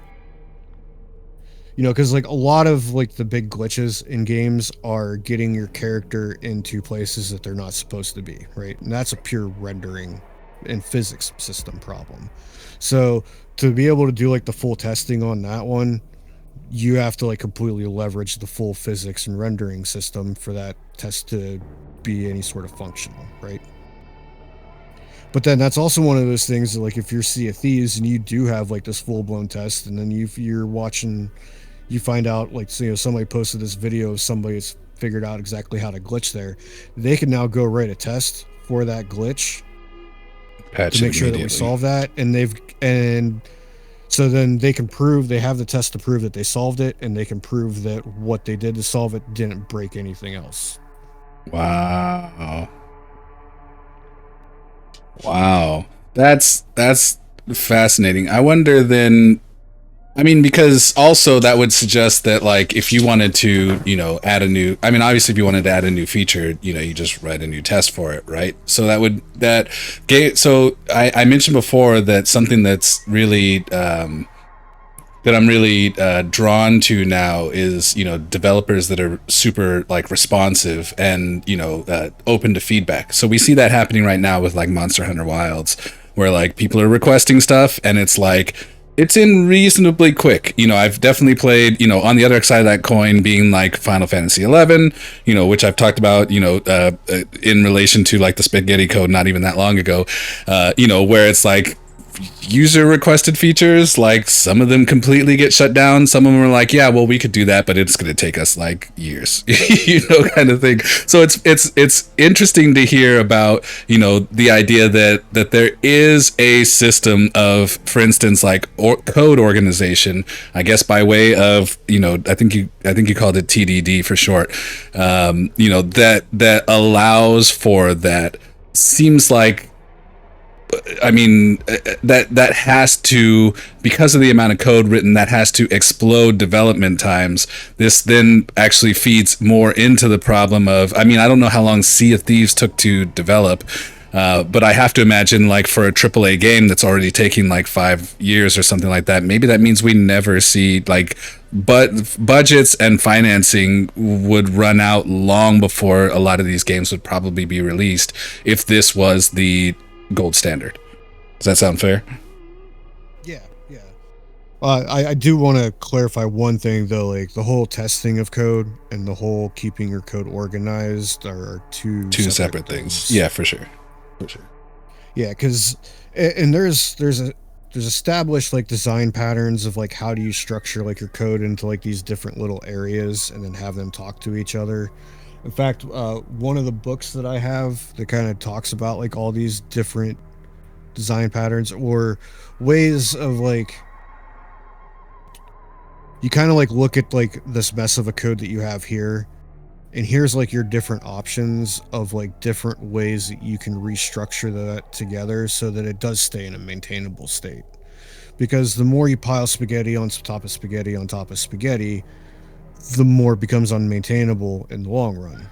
Speaker 2: because like a lot of like the big glitches in games are getting your character into places that they're not supposed to be, right? And that's a pure rendering and physics system problem. So to be able to do like the full testing on that one, you have to like completely leverage the full physics and rendering system for that test to be any sort of functional, right? But then that's also one of those things that like if you're Sea of Thieves and you do have like this full-blown test, and then you're watching, you find out like, somebody posted this video of somebody's figured out exactly how to glitch there, they can now go write a test for that glitch,
Speaker 1: patch
Speaker 2: to make sure that we solve that, and so then they can prove, they have the test to prove that they solved it, and they can prove that what they did to solve it didn't break anything else.
Speaker 1: Wow. That's fascinating. I wonder then, I mean, because also that would suggest that like if you wanted to, add a new, I mean, obviously if you wanted to add a new feature, you just write a new test for it, right? So so I mentioned before that something that's really that I'm really drawn to now is, you know, developers that are super like responsive and, you know, open to feedback. So we see that happening right now with like Monster Hunter Wilds, where like people are requesting stuff and it's like, it's in reasonably quick. You know, I've definitely played, you know, on the other side of that coin being like Final Fantasy 11, you know, which I've talked about, you know, in relation to like the spaghetti code not even that long ago, you know, where it's like, user requested features, like some of them completely get shut down, some of them are like, yeah, well, we could do that, but it's going to take us like years, you know, kind of thing. So it's interesting to hear about, you know, the idea that there is a system of, for instance, like code organization, I guess by way of, you know, I think you called it TDD for short, you know, that allows for that. Seems like, I mean, that has to, because of the amount of code written, that has to explode development times. This then actually feeds more into the problem of, I mean, I don't know how long Sea of Thieves took to develop, but I have to imagine like for a AAA game that's already taking like 5 years or something like that, maybe that means we never see like, but budgets and financing would run out long before a lot of these games would probably be released if this was the gold standard. Does that sound fair?
Speaker 2: Yeah. I do want to clarify one thing though, like the whole testing of code and the whole keeping your code organized are two
Speaker 1: separate things. Yeah, for sure.
Speaker 2: Yeah, because and there's established like design patterns of like how do you structure like your code into like these different little areas and then have them talk to each other. In fact, one of the books that I have that kind of talks about like all these different design patterns or ways of like, you kind of like look at like this mess of a code that you have here, and here's like your different options of like different ways that you can restructure that together so that it does stay in a maintainable state. Because the more you pile spaghetti on top of spaghetti on top of spaghetti, the more it becomes unmaintainable in the long run,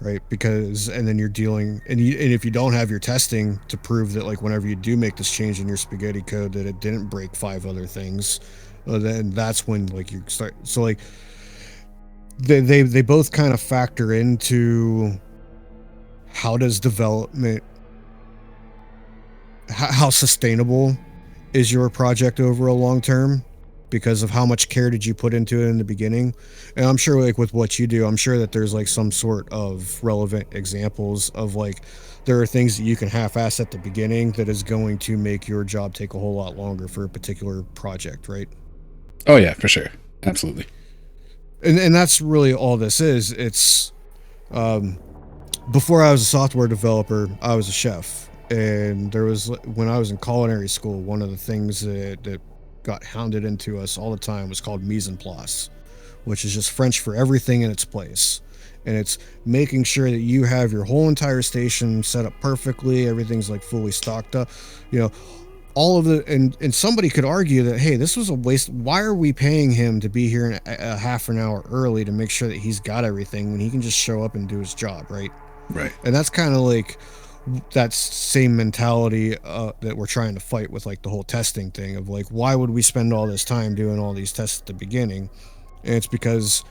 Speaker 2: right? Because, and then you're dealing, and if you don't have your testing to prove that like whenever you do make this change in your spaghetti code that it didn't break 5 other things, then that's when like you start. So like they both kind of factor into how does development, how sustainable is your project over a long term, because of how much care did you put into it in the beginning. And I'm sure like with what you do, I'm sure that there's like some sort of relevant examples of like there are things that you can half-ass at the beginning that is going to make your job take a whole lot longer for a particular project, right?
Speaker 1: Oh yeah, for sure. Absolutely.
Speaker 2: And that's really all this is. It's before I was a software developer, I was a chef. And there was, when I was in culinary school, one of the things that got hounded into us all the time was called mise en place, which is just French for everything in its place. And it's making sure that you have your whole entire station set up perfectly, everything's like fully stocked up, you know, all of the, and somebody could argue that, hey, this was a waste. Why are we paying him to be here a half an hour early to make sure that he's got everything when he can just show up and do his job, right?
Speaker 1: Right.
Speaker 2: And that's kind of like that same mentality that we're trying to fight with, like the whole testing thing of like, why would we spend all this time doing all these tests at the beginning? And it's because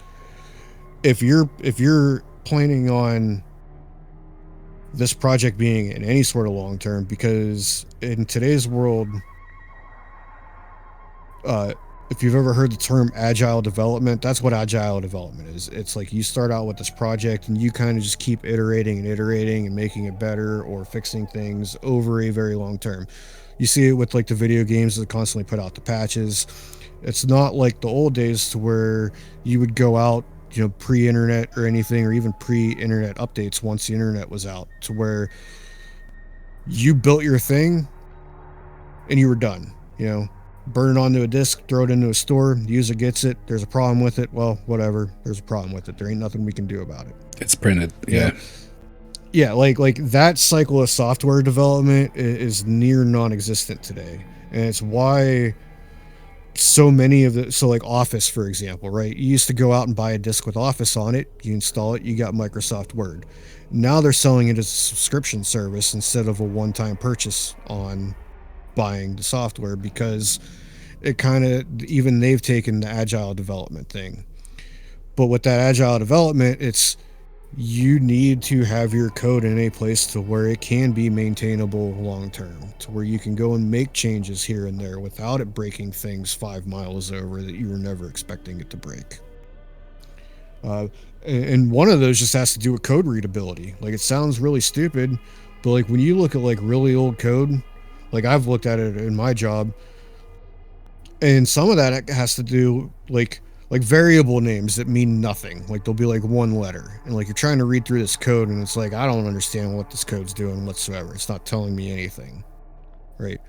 Speaker 2: if you're planning on this project being in any sort of long term, because in today's world, if you've ever heard the term agile development, that's what agile development is. It's like you start out with this project and you kind of just keep iterating and making it better or fixing things over a very long term. You see it with like the video games that constantly put out the patches. It's not like the old days to where you would go out, you know, pre-internet or anything, or even pre-internet updates once the internet was out, to where you built your thing and you were done, you know. Burn it onto a disk, throw it into a store, the user gets it, there's a problem with it, well, whatever, there's a problem with it, there ain't nothing we can do about it.
Speaker 1: It's printed. Yeah.
Speaker 2: Yeah, like that cycle of software development is near non-existent today. And it's why so many of the, so like Office, for example, right? You used to go out and buy a disk with Office on it, you install it, you got Microsoft Word. Now they're selling it as a subscription service instead of a one-time purchase on buying the software, because it kind of, even they've taken the agile development thing. But with that agile development, it's, you need to have your code in a place to where it can be maintainable long term, to where you can go and make changes here and there without it breaking things 5 miles over that you were never expecting it to break. And one of those just has to do with code readability. Like, it sounds really stupid, but like when you look at like really old code, like I've looked at it in my job, and some of that has to do like variable names that mean nothing. Like they'll be like one letter, and like you're trying to read through this code, and it's like, I don't understand what this code's doing whatsoever. It's not telling me anything, right?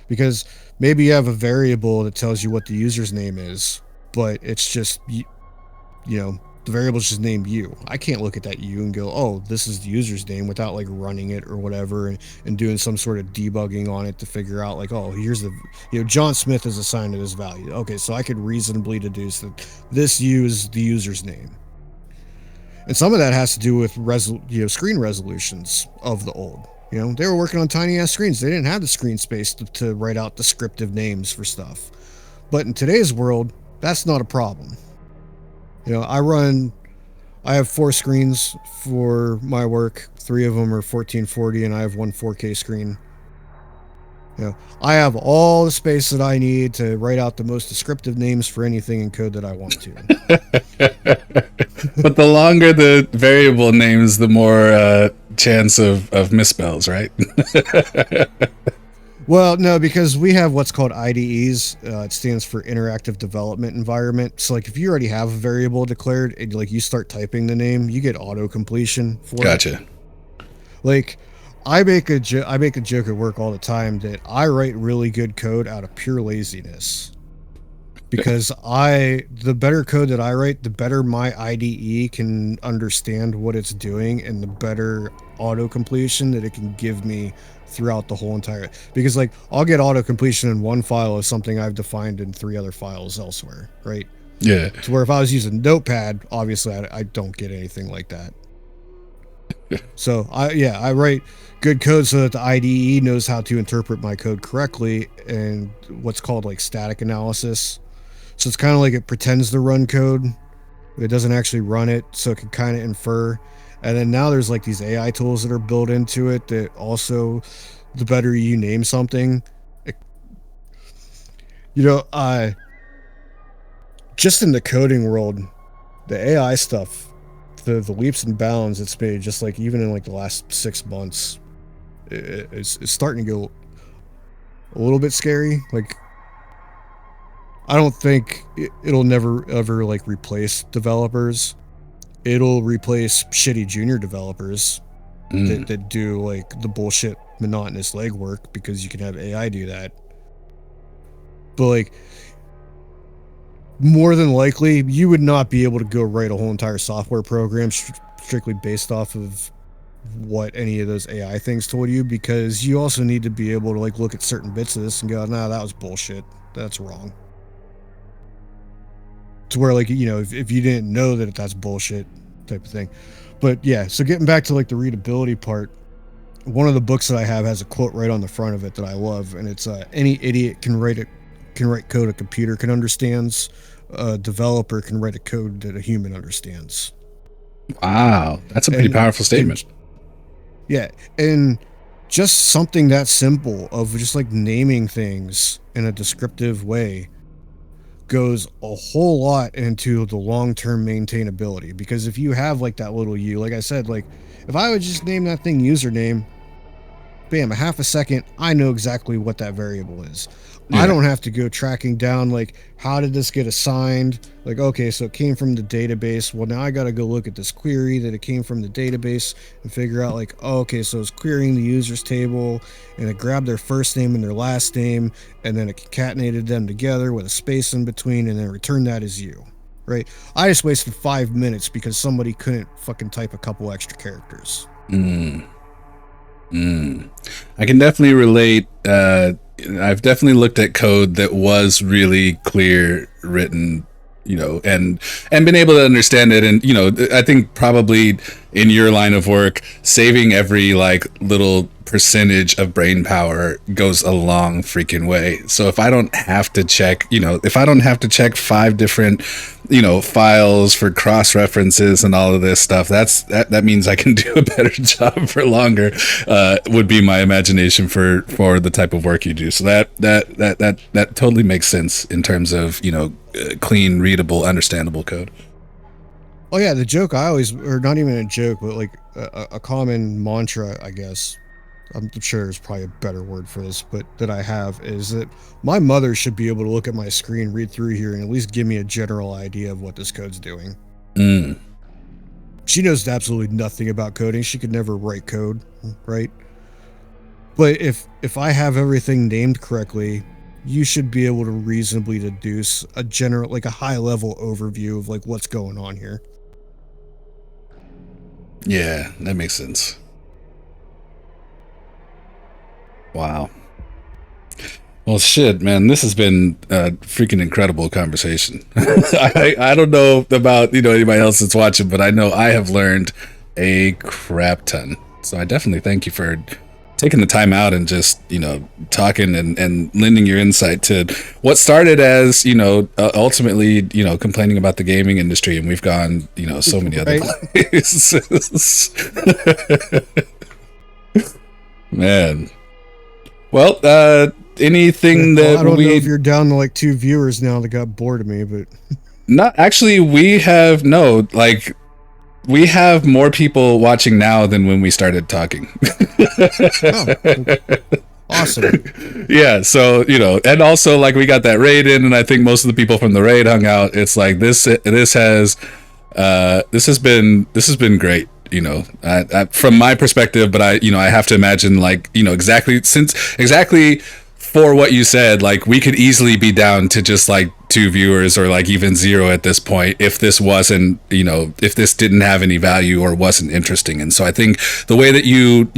Speaker 2: Because maybe you have a variable that tells you what the user's name is, but it's just, you know, the variable's just named you. I can't look at that you and go, oh, this is the user's name, without like running it or whatever, and doing some sort of debugging on it to figure out like, oh, here's the, you know, John Smith is assigned to this value. Okay, so I could reasonably deduce that this U is the user's name. And some of that has to do with screen resolutions of the old. You know, they were working on tiny ass screens. They didn't have the screen space to write out descriptive names for stuff. But in today's world, that's not a problem. You know, I have 4 screens for my work. 3 of them are 1440, and I have one 4K screen. You know, I have all the space that I need to write out the most descriptive names for anything in code that I want to.
Speaker 1: But the longer the variable names, the more chance of misspells, right?
Speaker 2: Well, no, because we have what's called IDEs. It stands for Interactive Development Environment. So, like, if you already have a variable declared, and like you start typing the name, you get auto completion for
Speaker 1: Gotcha.
Speaker 2: it. Like, I make a joke at work all the time that I write really good code out of pure laziness. Because the better code that I write, the better my IDE can understand what it's doing, and the better auto completion that it can give me throughout the whole entire, because like I'll get auto completion in one file of something I've defined in 3 other files elsewhere, right?
Speaker 1: Yeah.
Speaker 2: To where if I was using Notepad, obviously I don't get anything like that. So I write good code so that the IDE knows how to interpret my code correctly, and what's called like static analysis. So it's kind of like it pretends to run code, but it doesn't actually run it, so it can kind of infer. And then now there's like these AI tools that are built into it that also, the better you name something, just in the coding world, the AI stuff, the leaps and bounds it's made, just like even in like the last 6 months, it's starting to go a little bit scary. Like, I don't think it'll never ever like replace developers. It'll replace shitty junior developers that do like the bullshit monotonous legwork, because you can have AI do that. But like, more than likely, you would not be able to go write a whole entire software program strictly based off of what any of those AI things told you, because you also need to be able to like look at certain bits of this and go, nah, that was bullshit. That's wrong. To where, like, you know, if you didn't know that that's bullshit type of thing. But yeah, so getting back to like the readability part, one of the books that I have has a quote right on the front of it that I love, and it's any idiot can write code a computer can understands. A developer can write a code that a human understands.
Speaker 1: Wow, that's a pretty powerful statement.
Speaker 2: Yeah, and just something that simple of just like naming things in a descriptive way goes a whole lot into the long-term maintainability. Because if you have like that little U, like I said, like if I would just name that thing username, bam, a half a second, I know exactly what that variable is. Yeah. I don't have to go tracking down like, how did this get assigned? Like, okay, so it came from the database. Well, now I got to go look at this query that it came from the database and figure out like, oh, okay, so it's querying the users table, and it grabbed their first name and their last name, and then it concatenated them together with a space in between, and then returned that as you, right? I just wasted 5 minutes because somebody couldn't fucking type a couple extra characters.
Speaker 1: I can definitely relate. I've definitely looked at code that was really clear written, you know, and been able to understand it. And, you know, I think probably in your line of work, saving every like little percentage of brain power goes a long freaking way. So if I don't have to check, if I don't have to check 5 different, files for cross references and all of this stuff, that means I can do a better job for longer, would be my imagination for the type of work you do. So that totally makes sense in terms of, clean, readable, understandable code.
Speaker 2: Oh yeah, the joke I always, or not even a joke, but like a common mantra, I guess, I'm sure there's probably a better word for this, but that I have is that my mother should be able to look at my screen, read through here, and at least give me a general idea of what this code's doing. She knows absolutely nothing about coding. She could never write code, right? But if I have everything named correctly, you should be able to reasonably deduce a general, like a high level overview of like what's going on here.
Speaker 1: Yeah, that makes sense. Wow. Well, shit, man, this has been a freaking incredible conversation. I don't know about, anybody else that's watching, but I know I have learned a crap ton. So I definitely thank you for taking the time out and just, talking and lending your insight to what started as, ultimately, complaining about the gaming industry. And we've gone, so many other places. Man. Well, anything that
Speaker 2: I don't know if you're down to like 2 viewers now that got bored of me, but
Speaker 1: not actually. We have more people watching now than when we started talking.
Speaker 2: Oh, awesome.
Speaker 1: Yeah, so and also like we got that raid in, and I think most of the people from the raid hung out. It's like this has been great. From my perspective, but I have to imagine like, exactly for what you said, like we could easily be down to just like 2 viewers or like even 0 at this point if this wasn't, if this didn't have any value or wasn't interesting. And so I think the way that you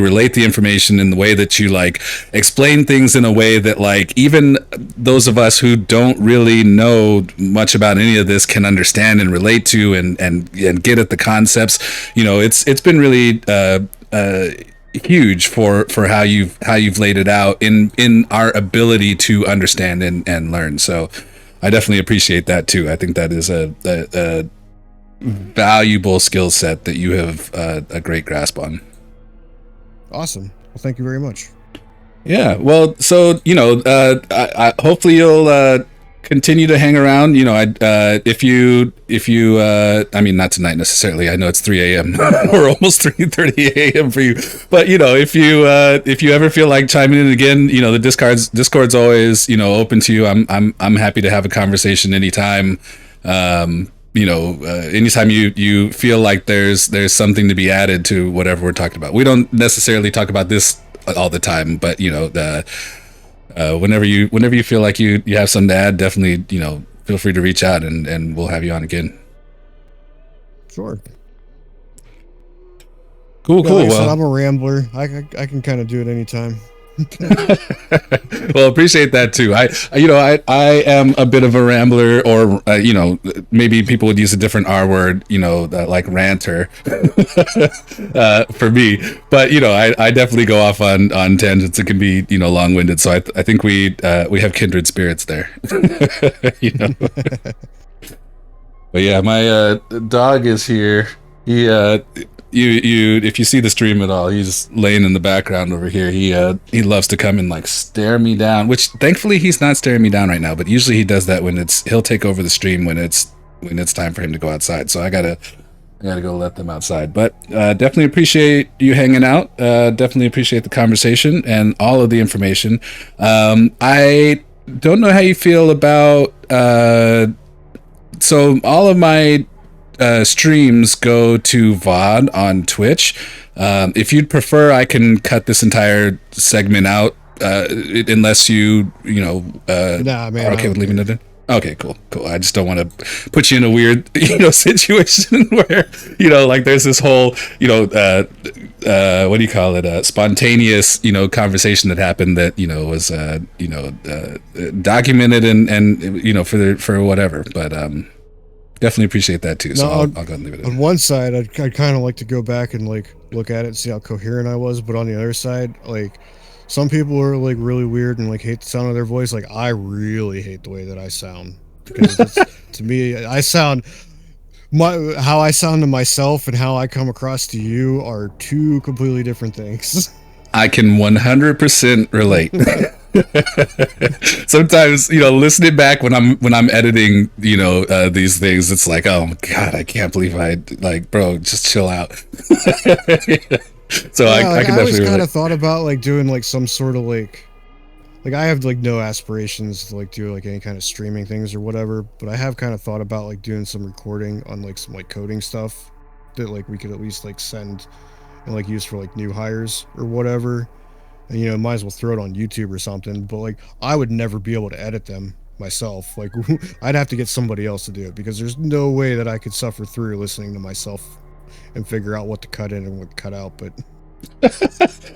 Speaker 1: relate the information and the way that you like explain things in a way that like even those of us who don't really know much about any of this can understand and relate to and get at the concepts, it's been really huge for how you've laid it out in our ability to understand and learn. So I definitely appreciate that too. I think that is a valuable skill set that you have a great grasp on.
Speaker 2: Awesome. Well, thank you very much.
Speaker 1: Yeah. Well, so I hopefully you'll continue to hang around. If you I mean, not tonight necessarily. I know it's 3 a.m. or almost 3:30 a.m. for you. But if you ever feel like chiming in again, the Discord's always open to you. I'm happy to have a conversation anytime. Anytime you feel like there's something to be added to whatever we're talking about. We don't necessarily talk about this all the time, but whenever you feel like you have something to add, definitely feel free to reach out and we'll have you on again.
Speaker 2: Sure.
Speaker 1: Cool.
Speaker 2: Like I said, I'm a rambler. I can kind of do it anytime.
Speaker 1: Well, appreciate that too. I am a bit of a rambler, or maybe people would use a different R word, like ranter for me. But I definitely go off on tangents. It can be long-winded. So I think we have kindred spirits there. But yeah, my dog is here. He if you see the stream at all, he's laying in the background over here. He loves to come and like stare me down, which thankfully he's not staring me down right now, but usually he does that when he'll take over the stream when it's time for him to go outside. So I gotta go let them outside. But definitely appreciate you hanging out. Definitely appreciate the conversation and all of the information. I don't know how you feel about so all of my streams go to VOD on Twitch. If you'd prefer, I can cut this entire segment out, unless you
Speaker 2: Nah, man,
Speaker 1: are okay with leaving it in. Okay, cool. I just don't want to put you in a weird, situation where, like there's this whole, what do you call it? Spontaneous, conversation that happened that, was, documented and for whatever. But, definitely appreciate that too. So
Speaker 2: No,
Speaker 1: I'll go ahead and leave it
Speaker 2: On
Speaker 1: in.
Speaker 2: one side, I'd kind of like to go back and like look at it and see how coherent I was, but on the other side, like some people are like really weird and like hate the sound of their voice. Like I really hate the way that I sound because to me, I sound how I sound to myself and how I come across to you are two completely different things.
Speaker 1: I can 100% relate. Sometimes, listening back when I'm editing, these things, it's like, oh my God, I can't believe bro, just chill out. So
Speaker 2: yeah,
Speaker 1: I can
Speaker 2: I always
Speaker 1: definitely
Speaker 2: kind
Speaker 1: relate.
Speaker 2: of thought about like doing like some sort of like I have like no aspirations to like do like any kind of streaming things or whatever, but I have kind of thought about like doing some recording on like some like coding stuff that like we could at least like send and like use for like new hires or whatever. And might as well throw it on YouTube or something, but like I would never be able to edit them myself. Like I'd have to get somebody else to do it because there's no way that I could suffer through listening to myself and figure out what to cut in and what to cut out. But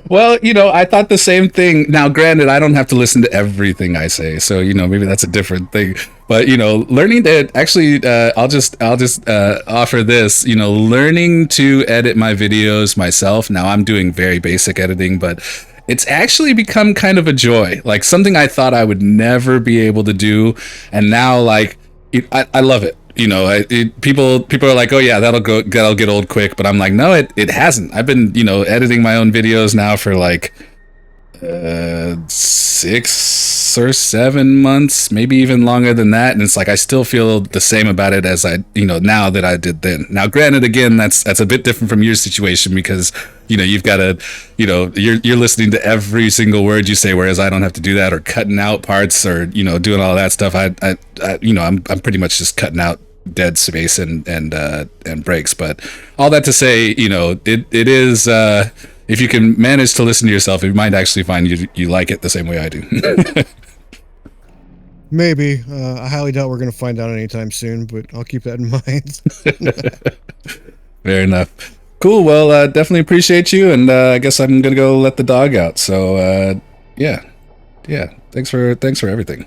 Speaker 1: Well, I thought the same thing. Now, granted, I don't have to listen to everything I say, so maybe that's a different thing. But learning to actually, I'll just offer this. Learning to edit my videos myself. Now, I'm doing very basic editing, but it's actually become kind of a joy. Like something I thought I would never be able to do, and now like I love it. People are like, oh yeah, that'll get old quick, but I'm like, no, it hasn't. I've been editing my own videos now for like 6 or 7 months, maybe even longer than that, and it's like I still feel the same about it as I now that I did then. Now granted, again, that's a bit different from your situation because you've got to you're listening to every single word you say, whereas I don't have to do that or cutting out parts or doing all that stuff. I'm pretty much just cutting out dead space and breaks. But all that to say, it is if you can manage to listen to yourself, you might actually find you like it the same way I do.
Speaker 2: maybe I highly doubt we're gonna find out anytime soon, but I'll keep that in mind.
Speaker 1: Fair enough. Cool. Well, definitely appreciate you, and I guess I'm gonna go let the dog out. So yeah. Thanks for everything.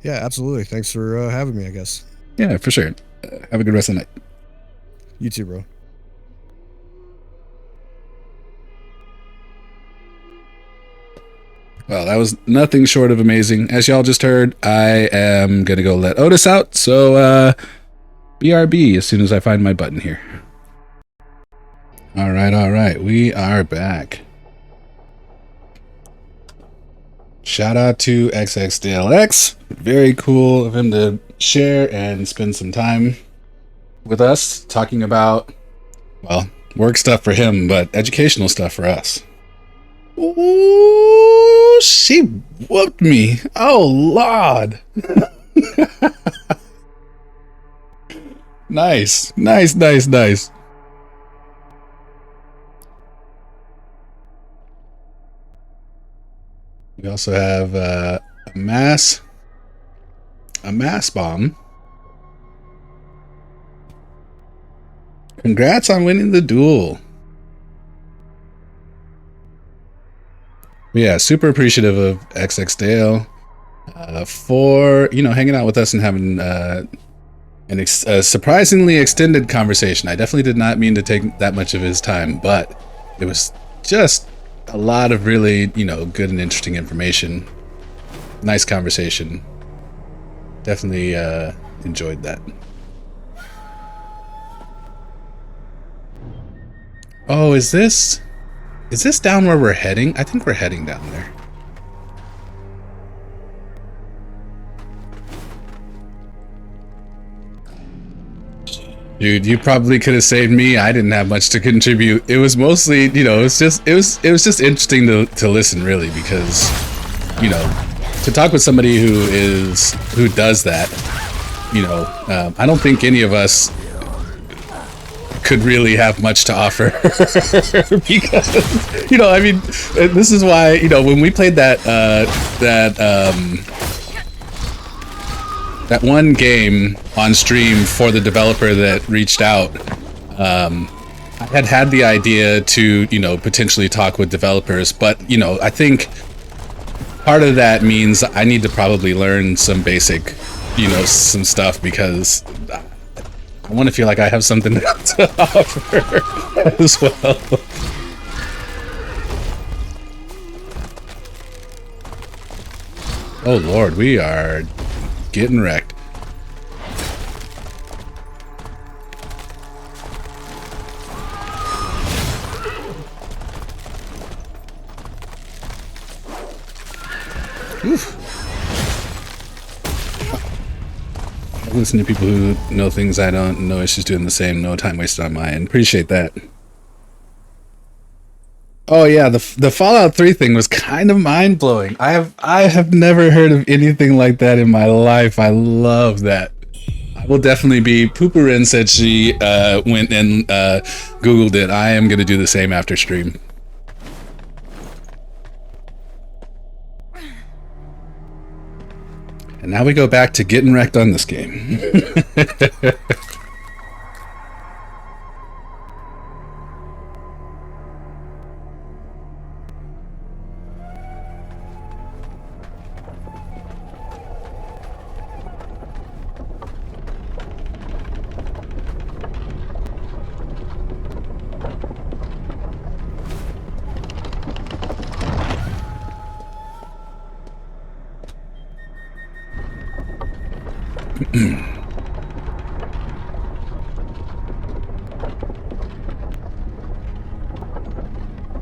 Speaker 2: Yeah, absolutely. Thanks for having me. I guess.
Speaker 1: Yeah, for sure. Have a good rest of the night.
Speaker 2: You too, bro.
Speaker 1: Well, that was nothing short of amazing. As y'all just heard, I am gonna go let Otis out. So BRB as soon as I find my button here. All right. We are back. Shout out to XXDLX. Very cool of him to share and spend some time with us talking about, well, work stuff for him, but educational stuff for us. Ooh, she whooped me. Oh, Lord. Nice. We also have a mass bomb. Congrats on winning the duel. Yeah, super appreciative of XXDale for hanging out with us and having a surprisingly extended conversation. I definitely did not mean to take that much of his time, but it was just a lot of really good and interesting information. Nice conversation. Definitely enjoyed that. Oh, is this down where we're heading? I think we're heading down there. Dude, you probably could have saved me. I didn't have much to contribute. It was mostly, it was just interesting to listen, really, because, to talk with somebody who does that, I don't think any of us could really have much to offer because this is why when we played that one game on stream for the developer that reached out, I had the idea to potentially talk with developers, but I think part of that means I need to probably learn some basic some stuff because I want to feel like I have something to offer as well. Oh Lord, we are getting wrecked. Oof. I listen to people who know things I don't. No issues doing the same. No time wasted on my end. Appreciate that. Oh yeah, the Fallout 3 thing was kind of mind blowing. I have never heard of anything like that in my life. I love that. I will definitely be. Pooperin said she went and Googled it. I am gonna do the same after stream. And now we go back to getting wrecked on this game.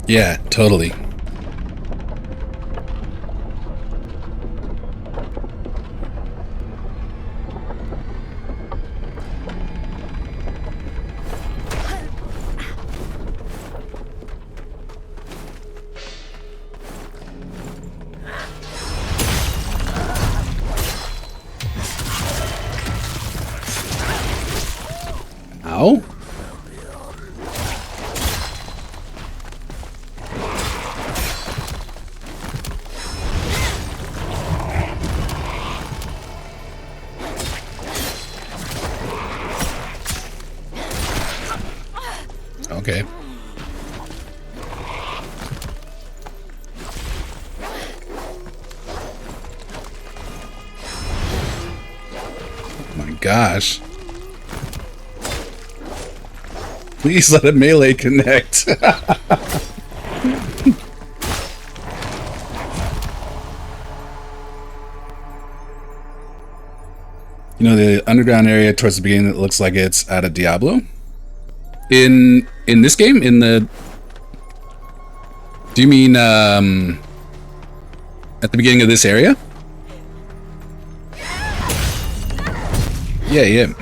Speaker 1: Yeah, totally. Ow. Okay. Oh my gosh. Please let a melee connect. You know, the underground area towards the beginning that looks like it's out of Diablo? In this game? In the... Do you mean, at the beginning of this area? Yeah, yeah.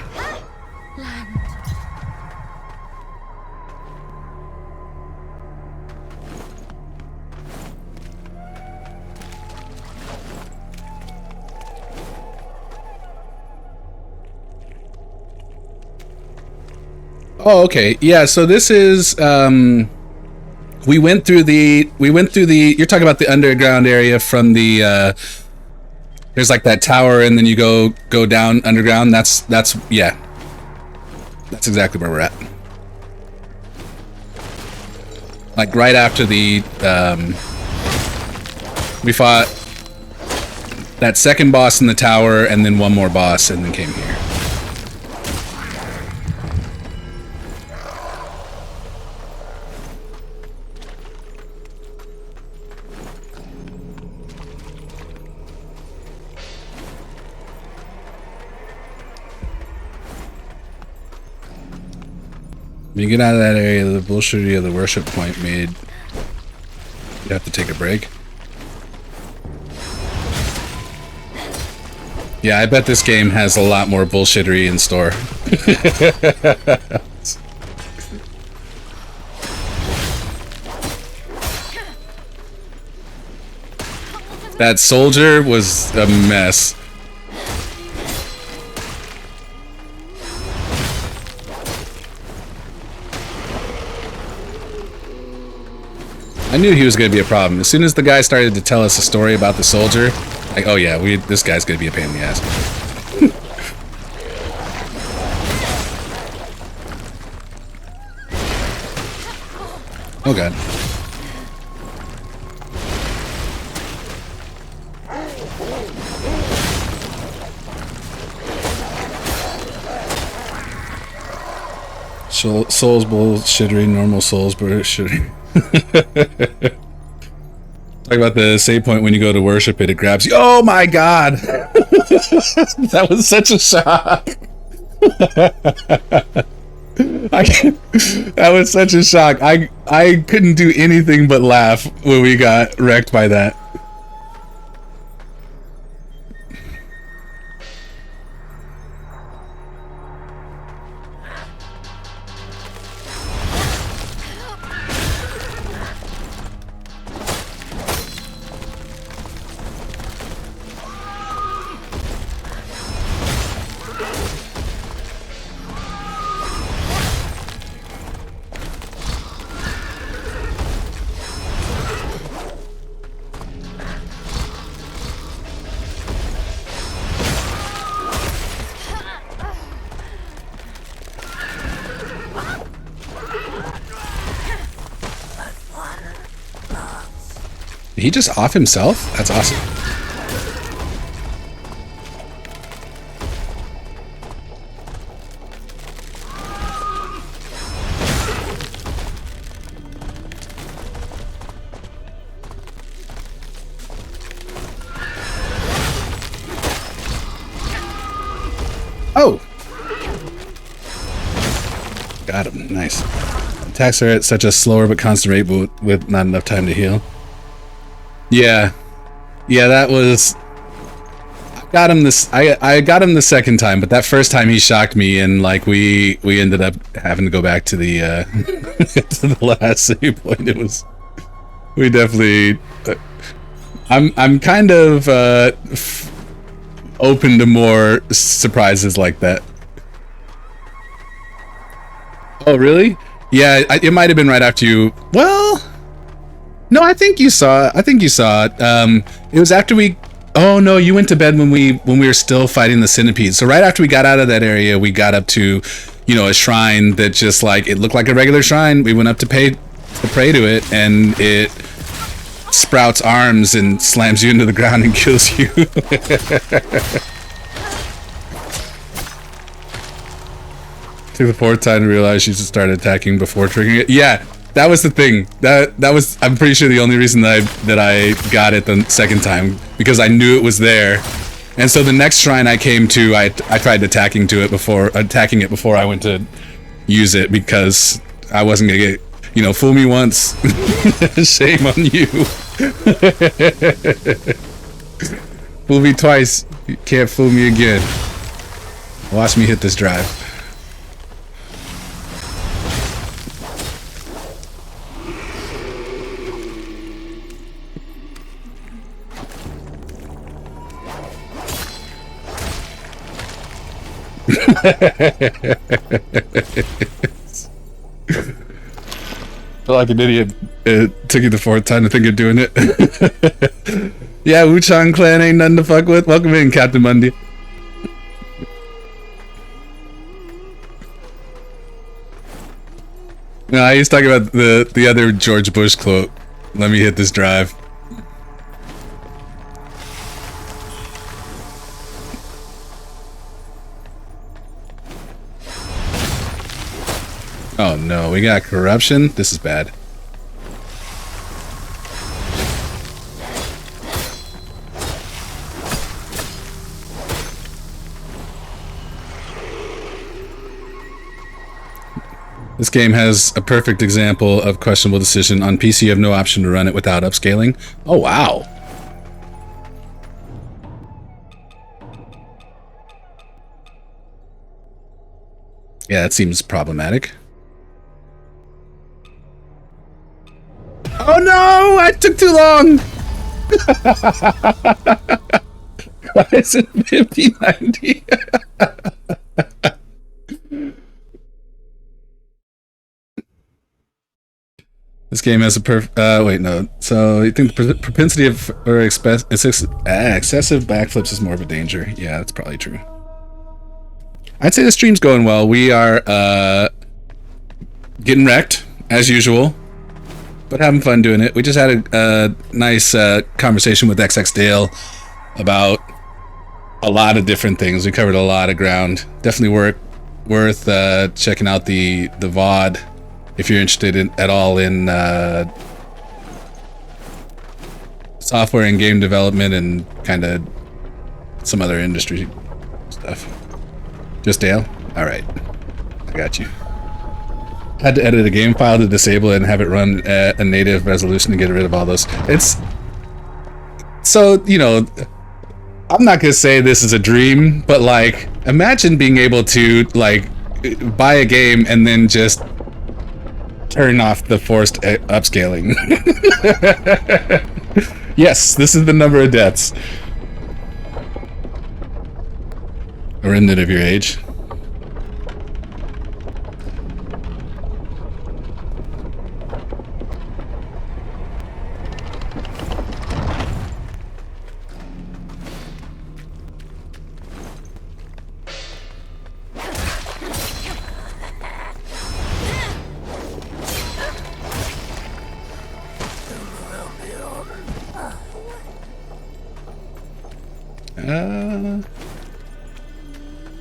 Speaker 1: Oh, okay. Yeah, so this is we went through the you're talking about the underground area from the there's like that tower and then you go down underground. That's yeah. That's exactly where we're at. Like right after the we fought that second boss in the tower and then one more boss and then came here. When you get out of that area, the bullshit of the worship point made you have to take a break. Yeah, I bet this game has a lot more bullshittery in store. That soldier was a mess. I knew he was going to be a problem. As soon as the guy started to tell us a story about the soldier, like, oh yeah, this guy's going to be a pain in the ass. Oh god. Souls bullshittery, normal souls bullshittery. Talk about the save point when you go to worship it grabs you. Oh my god! That was such a shock. That was such a shock. I couldn't do anything but laugh when we got wrecked by that. Did he just off himself? That's awesome. Oh! Got him. Nice. Attacks are at such a slower but constant rate with not enough time to heal. Yeah, that was. I got him the second time, but that first time he shocked me, and like we ended up having to go back to the to the last save point. It was. We definitely. I'm kind of open to more surprises like that. Oh really? Yeah, it might have been right after you. Well. No, I think you saw it. It was after we. Oh no, you went to bed when we were still fighting the centipede. So right after we got out of that area, we got up to, you know, a shrine that just like it looked like a regular shrine. We went up to pray to it, and it sprouts arms and slams you into the ground and kills you. Took the fourth time to realize you should start attacking before triggering it. Yeah. That was the thing. That was, I'm pretty sure, the only reason that I got it the second time, because I knew it was there. And so the next shrine I came to, I tried attacking it before I went to use it, because I wasn't gonna get, you know, fool me once, shame on you. Fool me twice, you can't fool me again. Watch me hit this drive. Feel like an idiot. It took you the fourth time to think of doing it. Yeah, Wuchang clan ain't nothing to fuck with. Welcome in, Captain Mundy. No, I used to talk about the other George Bush quote. Let me hit this drive. Oh no, we got corruption? This is bad. This game has a perfect example of questionable decision. On PC, you have no option to run it without upscaling. Oh wow. Yeah, that seems problematic. Oh no! I took too long! Why is it 5090? This game has a wait, no. So you think the propensity of excessive backflips is more of a danger? Yeah, that's probably true. I'd say the stream's going well. We are getting wrecked, as usual. But having fun doing it. We just had a nice conversation with XX Dale about a lot of different things. We covered a lot of ground. Definitely worth checking out the VOD if you're interested at all in software and game development and kind of some other industry stuff. Just Dale? All right, I got you. Had to edit a game file to disable it and have it run at a native resolution to get rid of all those. It's so, you know, I'm not gonna say this is a dream, but like, imagine being able to like buy a game and then just turn off the forced upscaling. Yes, this is the number of deaths. A remnant of your age.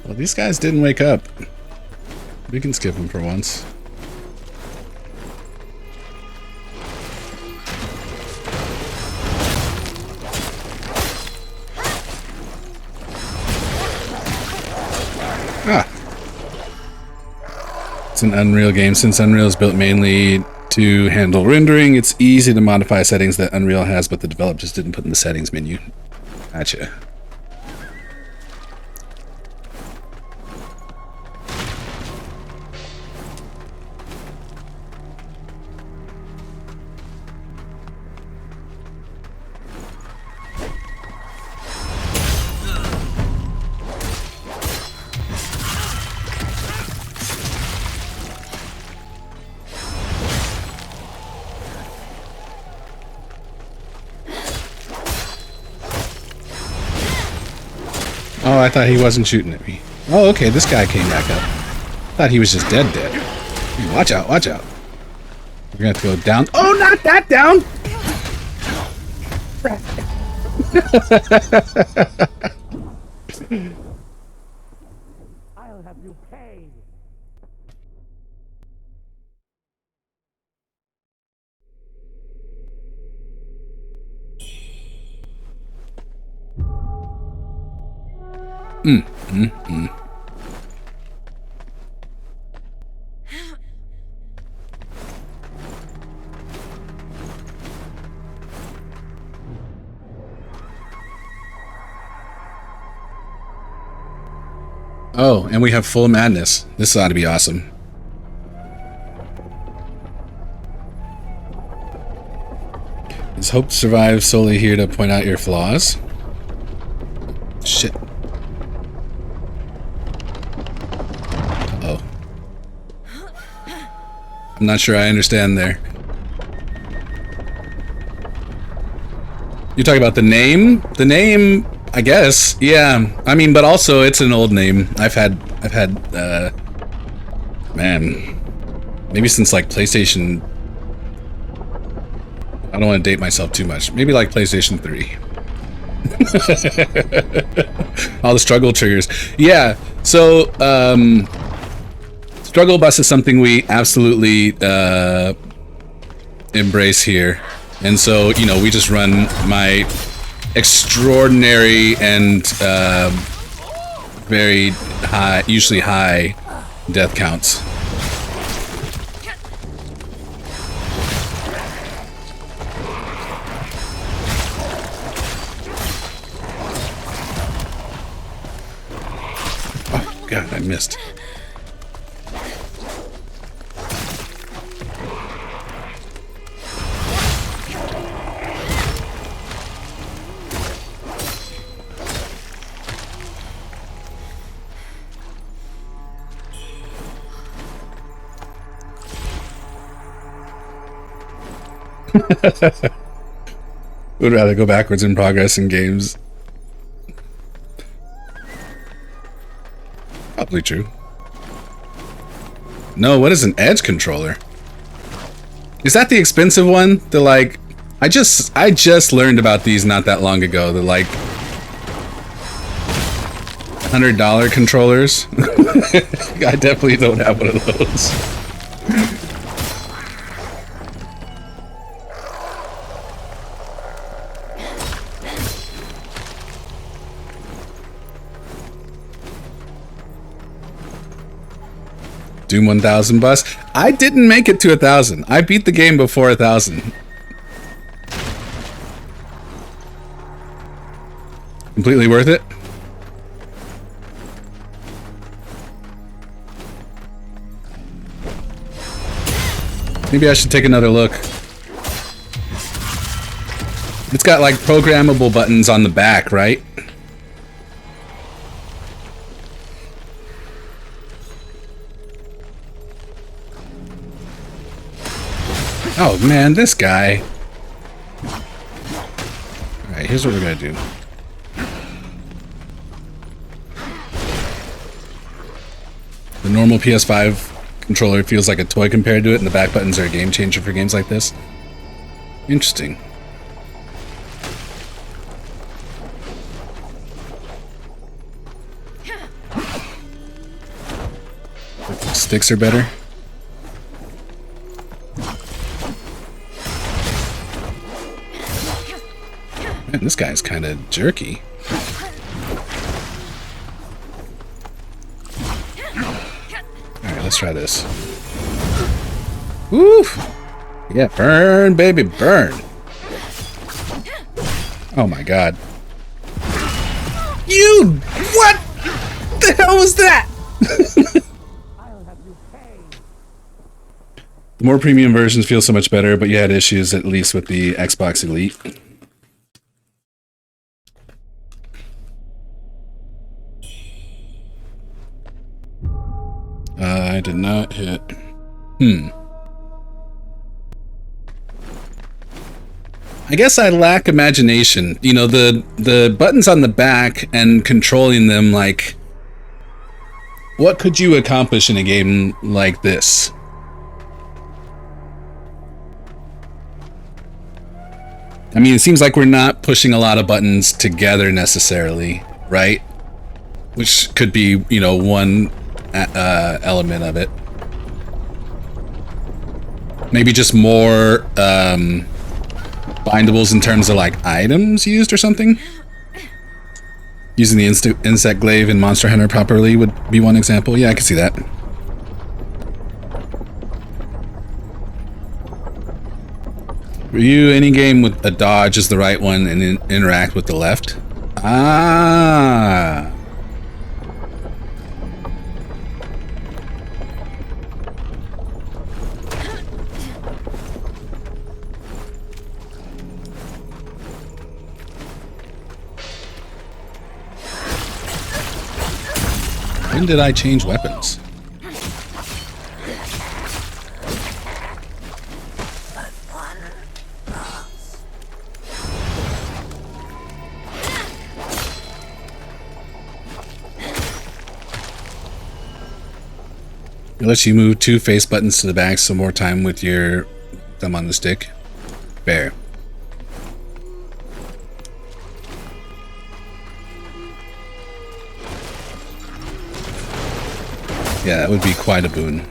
Speaker 1: Well, these guys didn't wake up. We can skip them for once. Ah. It's an Unreal game. Since Unreal is built mainly to handle rendering, it's easy to modify settings that Unreal has, but the developers didn't put in the settings menu. Gotcha. Oh, I thought he wasn't shooting at me. Oh, okay, this guy came back up. Thought he was just dead. Watch out, watch out. We're gonna have to go down. Oh, not that down!
Speaker 4: I'll have you pay.
Speaker 1: Oh, and we have full madness. This ought to be awesome. Is Hope Survive solely here to point out your flaws? Shit. Uh-oh. I'm not sure I understand there. You're talking about the name? The name, I guess. Yeah. I mean, but also it's an old name. I've had man, maybe since like PlayStation. I don't want to date myself too much. Maybe like PlayStation 3. All the struggle triggers. Yeah. So, struggle bus is something we absolutely embrace here. And so, you know, we just run my extraordinary and very high, usually high death counts. Oh, God, I missed. Would rather go backwards in progress in games. Probably true. No, what is an edge controller? Is that the expensive one? The like, I just learned about these not that long ago. The like, $100 controllers. I definitely don't have one of those. Doom 1000 bus. I didn't make it to 1,000. I beat the game before 1,000. Completely worth it. Maybe I should take another look. It's got like programmable buttons on the back, right? Oh man, this guy. Alright, here's what we're gonna do. The normal PS5 controller feels like a toy compared to it, and the back buttons are a game changer for games like this. Interesting. Sticks are better. Man, this guy's kind of jerky. Alright, let's try this. Woo! Yeah, burn, baby, burn. Oh my god. You! What the hell was that? The more premium versions feel so much better, but you had issues at least with the Xbox Elite. I did not hit. I guess I lack imagination. You know, the buttons on the back and controlling them, like, what could you accomplish in a game like this? I mean, it seems like we're not pushing a lot of buttons together necessarily, right? Which could be, you know, one element of it. Maybe just more bindables in terms of like items used or something. Using the insect glaive in Monster Hunter properly would be one example. Yeah, I can see that. For you, any game with a dodge is the right one and interact with the left. Ah. When did I change weapons? It lets you move 2 face buttons to the back, so more time with your thumb on the stick. Fair. Yeah, that would be quite a boon.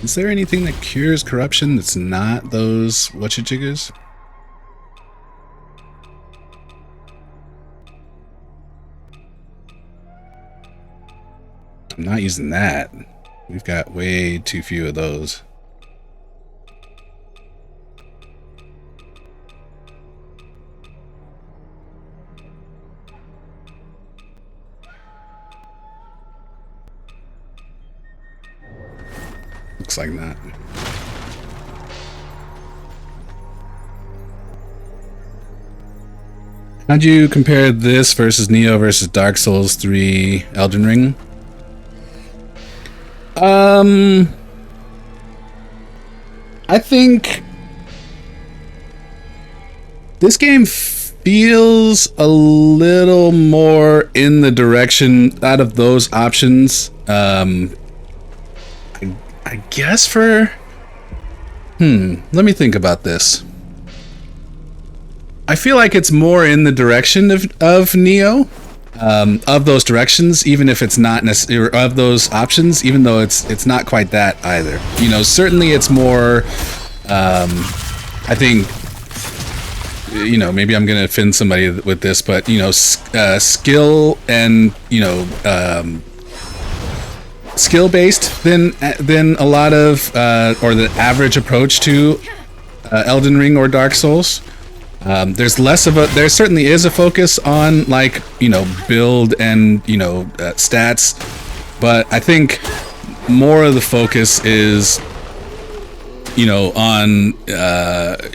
Speaker 1: Is there anything that cures corruption that's not those whatchajiggers? I'm not using that. We've got way too few of those. Looks like that. How'd you compare this versus Neo versus Dark Souls 3 Elden Ring? I think this game feels a little more in the direction out of those options. I guess for... let me think about this. I feel like it's more in the direction of Neo, of those directions, even if it's not necessarily of those options, even though it's not quite that either. You know, certainly it's more. I think, you know, maybe I'm gonna offend somebody with this, but you know, skill and skill based than a lot of or the average approach to Elden Ring or Dark Souls. There's less of a, there certainly is a focus on, like, you know, build and, you know, stats, but I think more of the focus is, you know, on,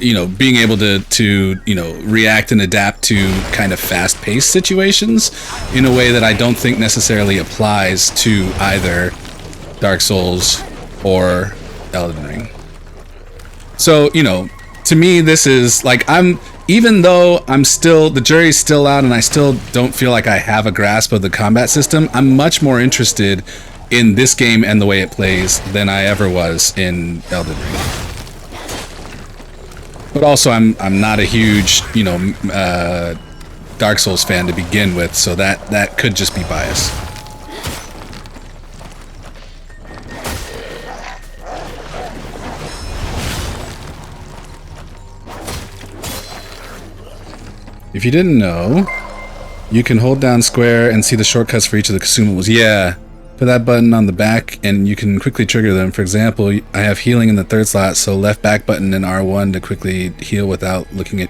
Speaker 1: you know, being able to, you know, react and adapt to kind of fast-paced situations in a way that I don't think necessarily applies to either Dark Souls or Elden Ring. So, you know, to me, this is like, even though I'm still, the jury's still out and I still don't feel like I have a grasp of the combat system, I'm much more interested in this game and the way it plays than I ever was in Elden Ring. But also, I'm not a huge, you know, Dark Souls fan to begin with, so that could just be bias. If you didn't know, you can hold down square and see the shortcuts for each of the consumables. Yeah, put that button on the back and you can quickly trigger them. For example, I have healing in the third slot, so left back button and R1 to quickly heal without having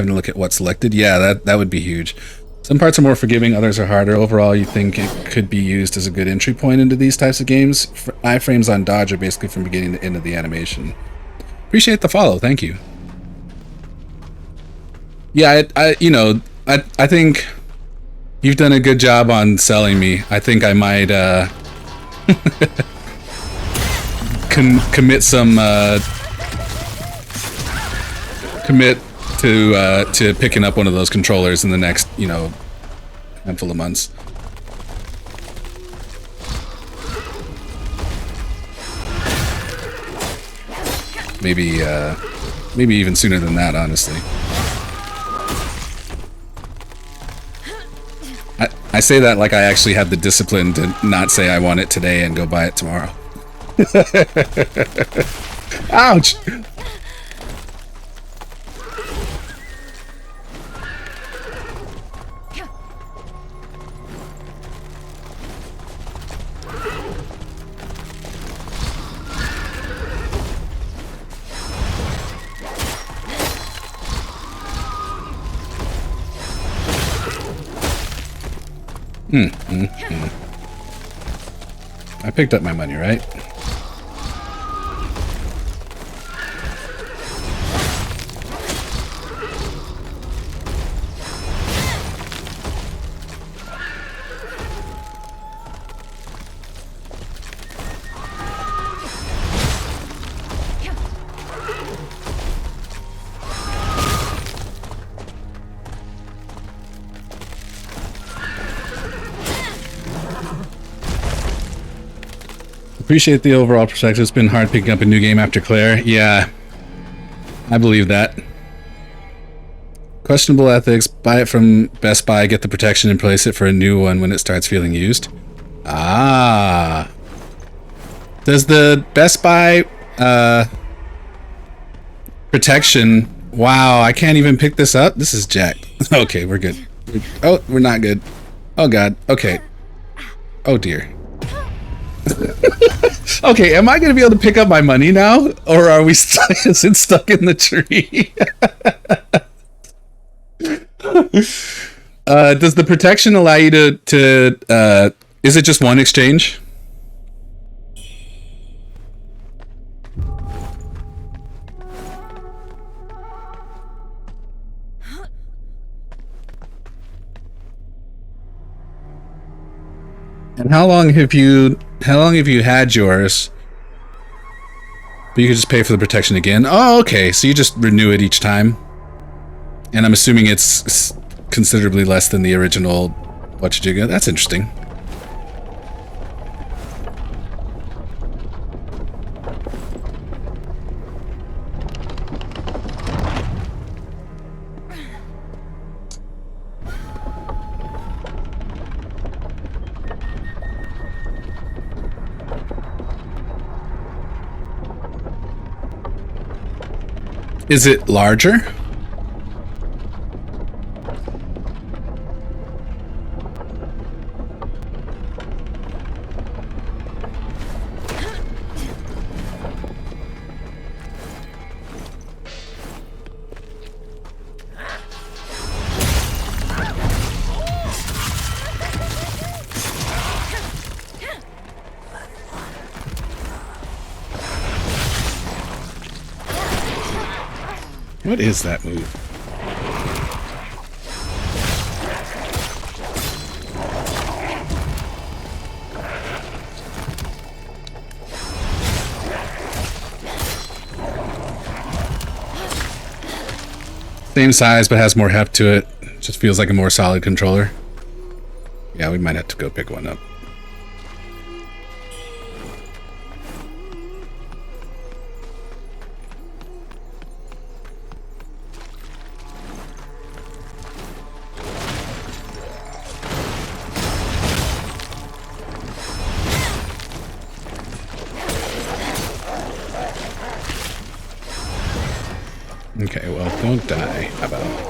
Speaker 1: to look at what's selected. Yeah, that would be huge. Some parts are more forgiving, others are harder. Overall, you think it could be used as a good entry point into these types of games? Iframes on dodge are basically from beginning to end of the animation. Appreciate the follow, thank you. Yeah, you know, I think you've done a good job on selling me. I think I might commit to picking up one of those controllers in the next, you know, handful of months. Maybe even sooner than that, honestly. I say that like I actually had the discipline to not say I want it today and go buy it tomorrow. Ouch! I picked up my money, right? Appreciate the overall perspective. It's been hard picking up a new game after Claire. Yeah, I believe that. Questionable ethics. Buy it from Best Buy, get the protection, and place it for a new one when it starts feeling used. Ah. Does the Best Buy protection... Wow, I can't even pick this up? This is jacked. Okay, we're good. Oh, we're not good. Oh, God. Okay. Oh, dear. Okay, am I going to be able to pick up my money now? Or are we stuck? Is it stuck in the tree? Does the protection allow you to is it just one exchange? And how long have you had yours? But you can just pay for the protection again. Oh, okay. So you just renew it each time. And I'm assuming it's considerably less than the original Wuchang. That's interesting. Is it larger? What is that move? Same size, but has more heft to it. Just feels like a more solid controller. Yeah, we might have to go pick one up. Okay, well, don't die. How about?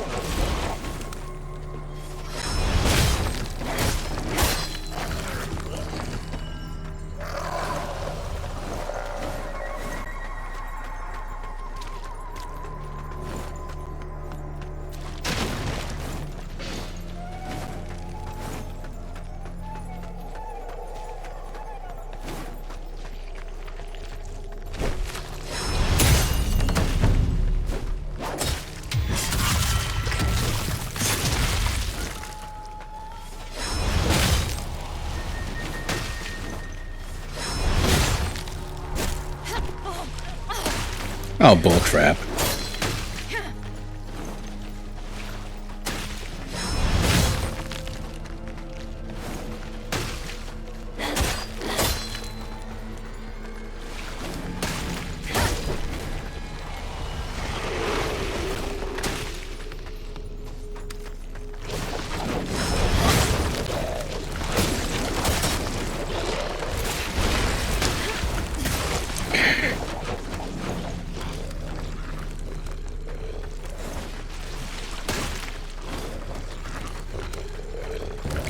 Speaker 1: Oh, bullcrap.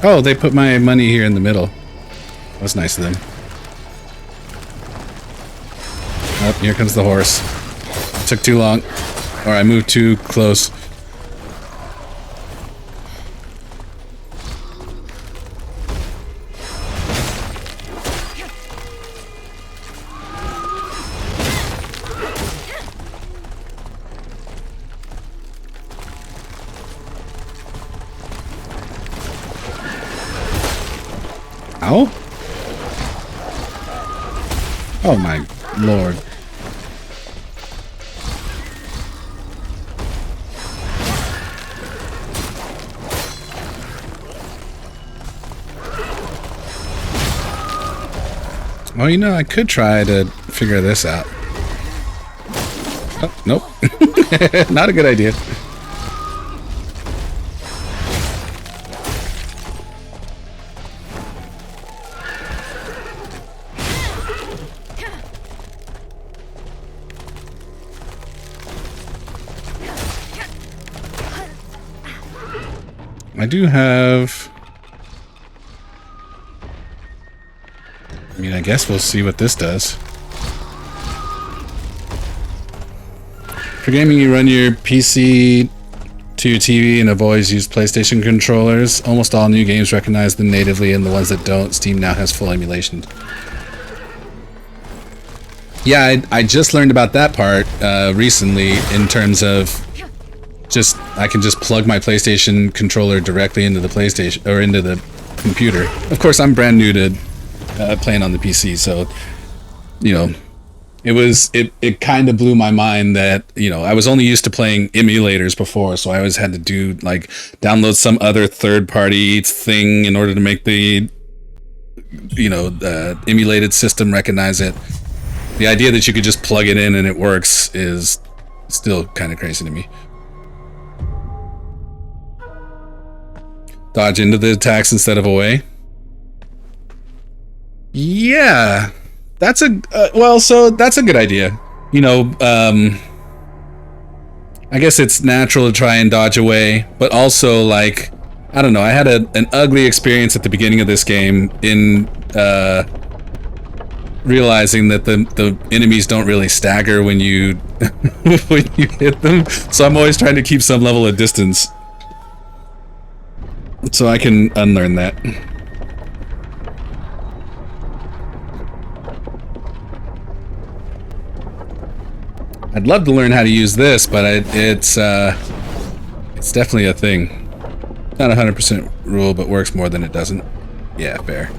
Speaker 1: Oh, they put my money here in the middle. That's nice of them. Oh, here comes the horse. It took too long. Or I moved too close. Ow? Oh my lord. Well, you know, I could try to figure this out. Oh, nope. Not a good idea. I do have... I mean, I guess we'll see what this does. For gaming, you run your PC to your TV and have always used PlayStation controllers. Almost all new games recognize them natively, and the ones that don't, Steam now has full emulation. Yeah, I just learned about that part recently in terms of I can just plug my PlayStation controller directly into the PlayStation or into the computer. Of course, I'm brand new to playing on the PC, so you know, it kind of blew my mind that, you know, I was only used to playing emulators before, so I always had to do like download some other third-party thing in order to make the, you know, the emulated system recognize it. The idea that you could just plug it in and it works is still kind of crazy to me. Dodge into the attacks instead of away. Yeah, that's a well. So that's a good idea. You know, I guess it's natural to try and dodge away, but also like, I don't know. I had an ugly experience at the beginning of this game in realizing that the enemies don't really stagger when you when you hit them. So I'm always trying to keep some level of distance, so I can unlearn that. I'd love to learn how to use this, but it's definitely a thing. Not 100% rule, but works more than it doesn't. Yeah, fair.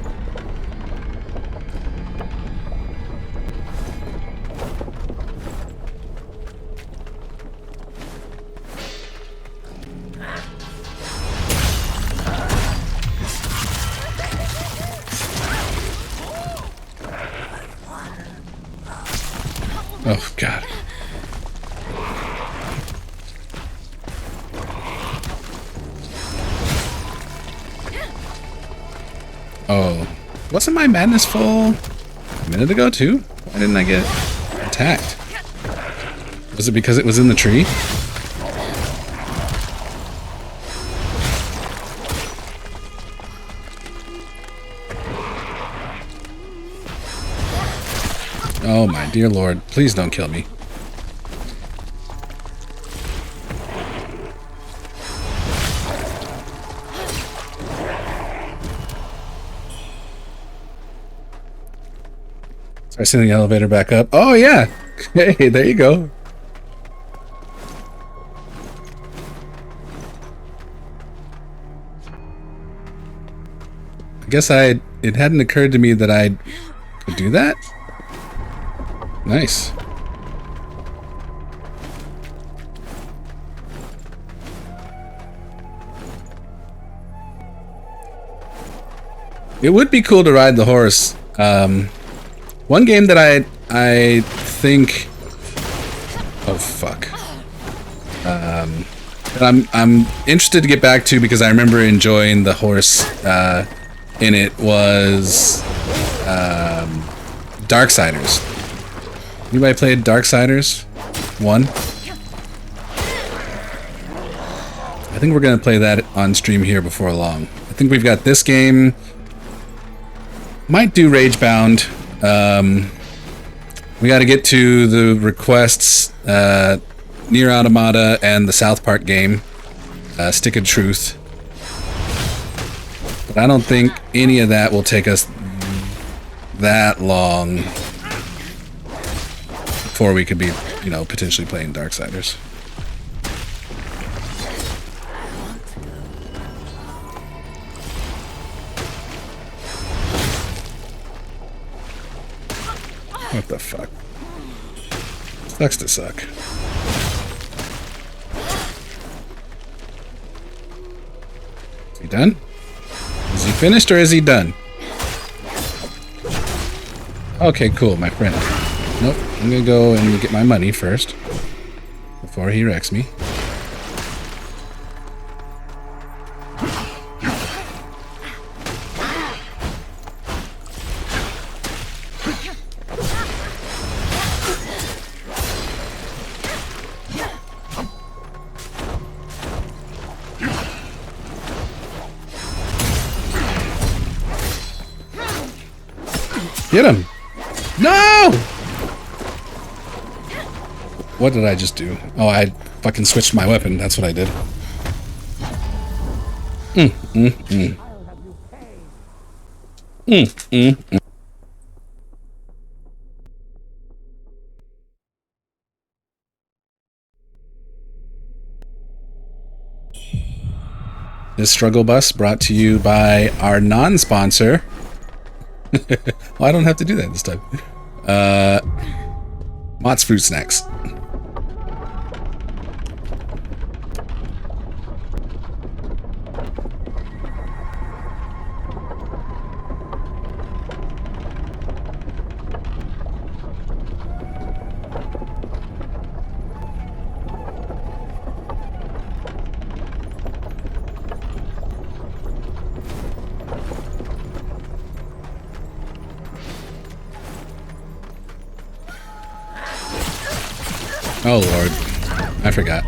Speaker 1: Oh, God. Oh, wasn't my madness full a minute ago too? Why didn't I get attacked? Was it because it was in the tree? Oh my dear Lord, please don't kill me. Start sending the elevator back up. Oh yeah! Hey, there you go. I guess it hadn't occurred to me that I could do that? Nice. It would be cool to ride the horse. One game that I think, oh fuck, that I'm interested to get back to because I remember enjoying the horse in it was Darksiders. Anybody played Darksiders 1? I think we're gonna play that on stream here before long. I think we've got this game. Might do Ragebound. We got to get to the requests, Nier Automata and the South Park game, Stick of Truth. But I don't think any of that will take us that long before we could be, you know, potentially playing Darksiders. What the fuck? Sucks to suck. Is he done? Is he finished or is he done? Okay, cool, my friend. Nope, I'm gonna go and get my money first before he wrecks me. Get him! No! What did I just do? Oh, I fucking switched my weapon. That's what I did. This struggle bus brought to you by our non-sponsor. Well, I don't have to do that this time. Mott's fruit snacks. Oh Lord, I forgot.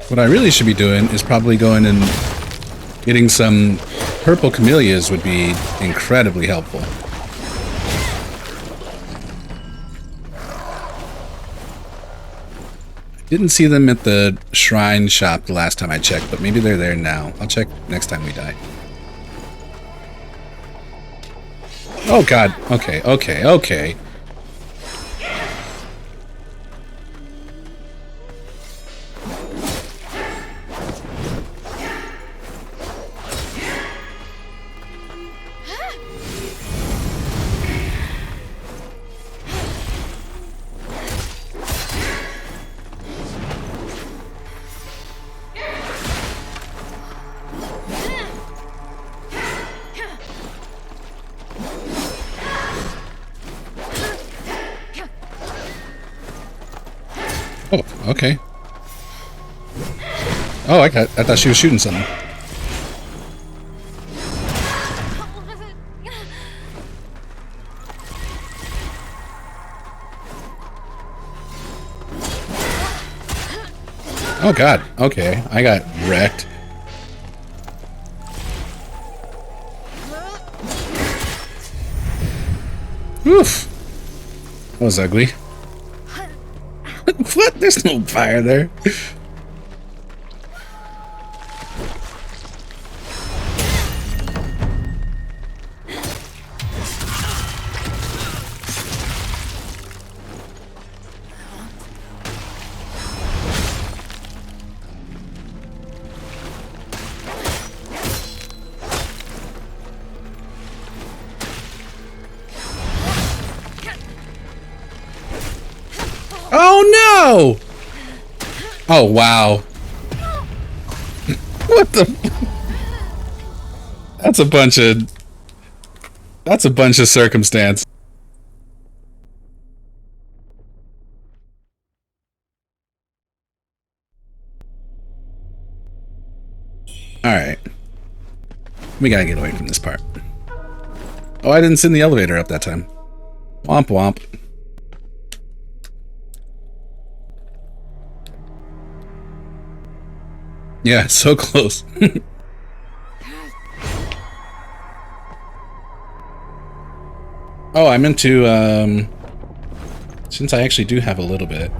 Speaker 1: What I really should be doing is probably going and getting some purple camellias would be incredibly helpful. Didn't see them at the shrine shop the last time I checked, but maybe they're there now. I'll check next time we die. Oh god. Okay, okay, okay. Oh, okay. Oh, I thought she was shooting something. Oh god, okay. I got wrecked. Oof. That was ugly. What? There's no fire there. Oh no! Oh wow. What the? That's a bunch of circumstance. Alright. We gotta get away from this part. Oh, I didn't send the elevator up that time. Womp womp. Yeah, so close. Oh, I meant to, since I actually do have a little bit.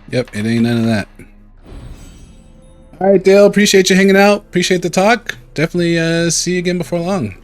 Speaker 1: Yep, it ain't none of that. All right, Dale, appreciate you hanging out. Appreciate the talk. Definitely see you again before long.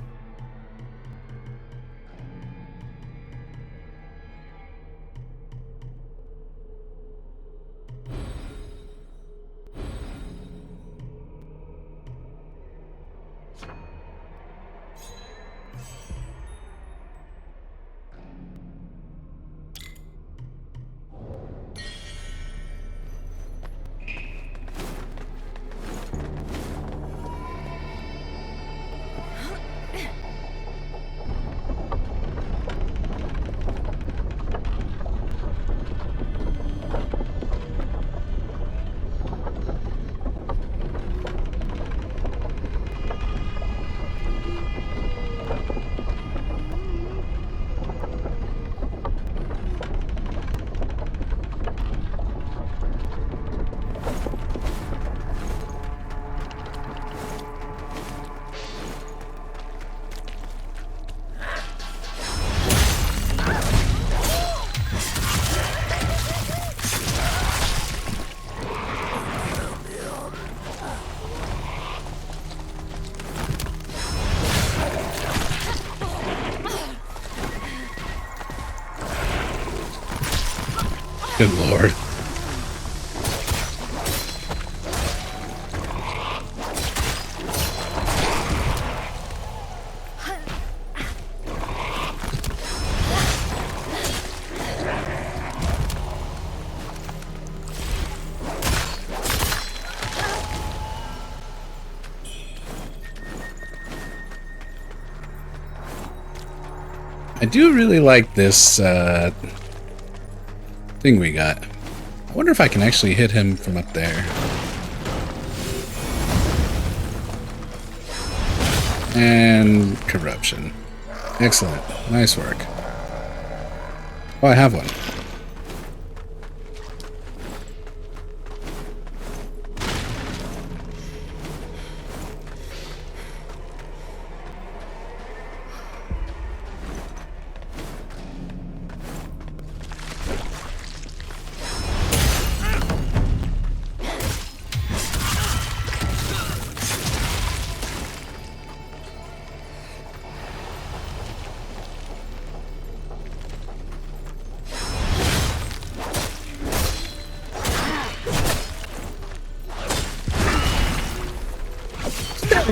Speaker 1: Good lord. I do really like this thing we got. I wonder if I can actually hit him from up there. And corruption. Excellent. Nice work. Oh, I have one.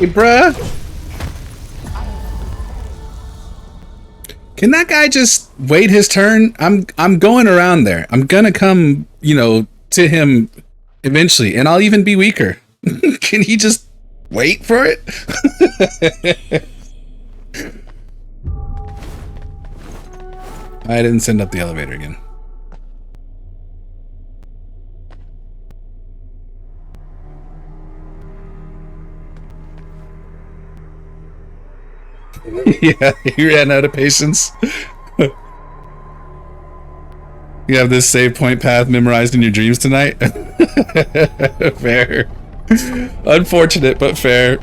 Speaker 1: Hey, bruh. Can that guy just wait his turn? I'm going around there. I'm gonna come, you know, to him eventually, and I'll even be weaker. Can he just wait for it? I didn't send up the elevator again. Yeah, he ran out of patience. You have this save point path memorized in your dreams tonight? Fair. Unfortunate, but fair.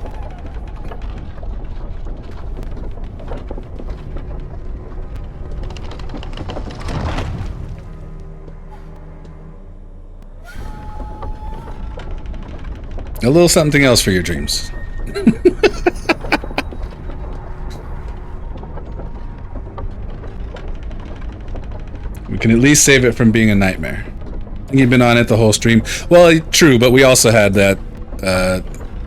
Speaker 1: A little something else for your dreams. We can at least save it from being a nightmare. You've been on it the whole stream. Well, true, but we also had that.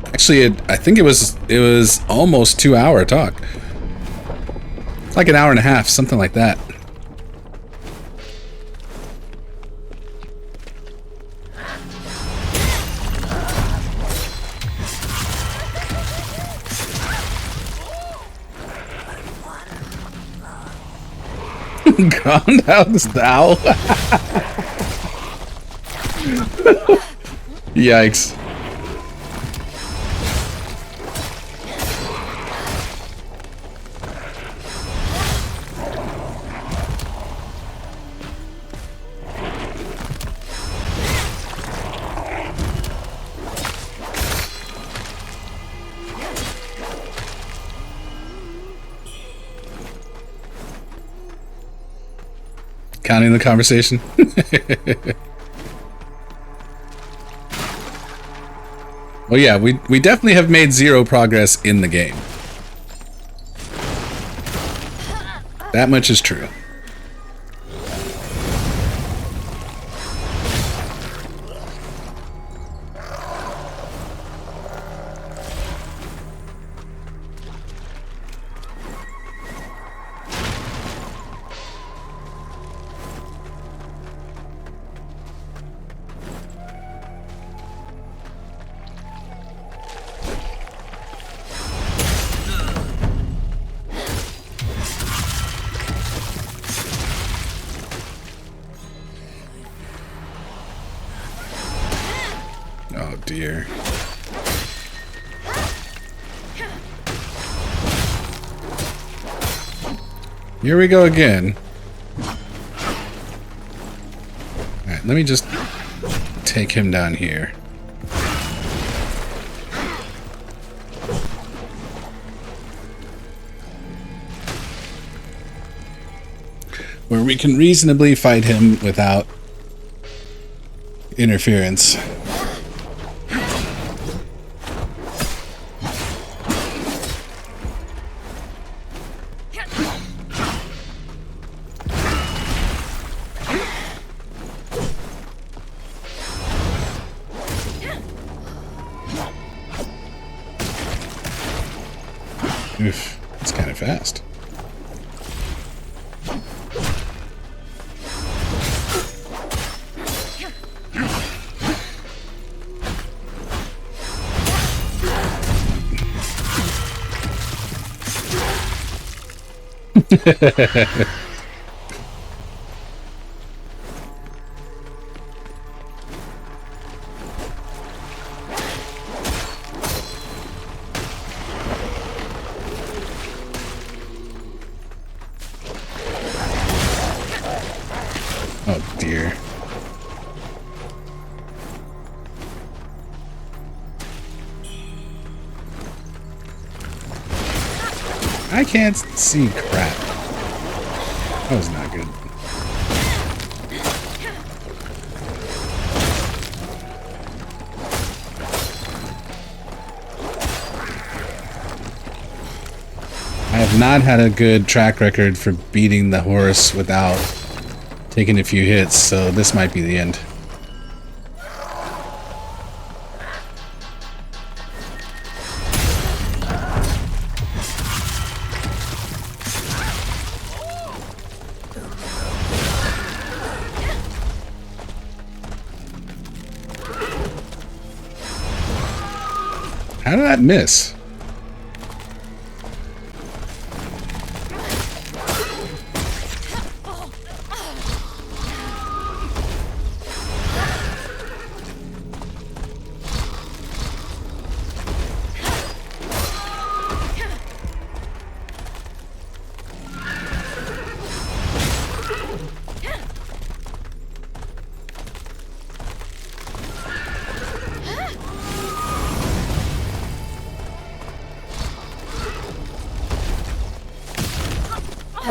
Speaker 1: Actually, I think it was almost 2-hour talk. It's like an hour and a half, something like that. Groundhog's thou. Yikes. Counting the conversation. Well, yeah, we definitely have made zero progress in the game. That much is true. Oh dear. Here we go again. Alright, let me just take him down here. Where we can reasonably fight him without interference. Oof, that's kind of fast. Oh dear. I can't see crap. That was not good. I have not had a good track record for beating the horse without taking a few hits, so this might be the end. How did that miss?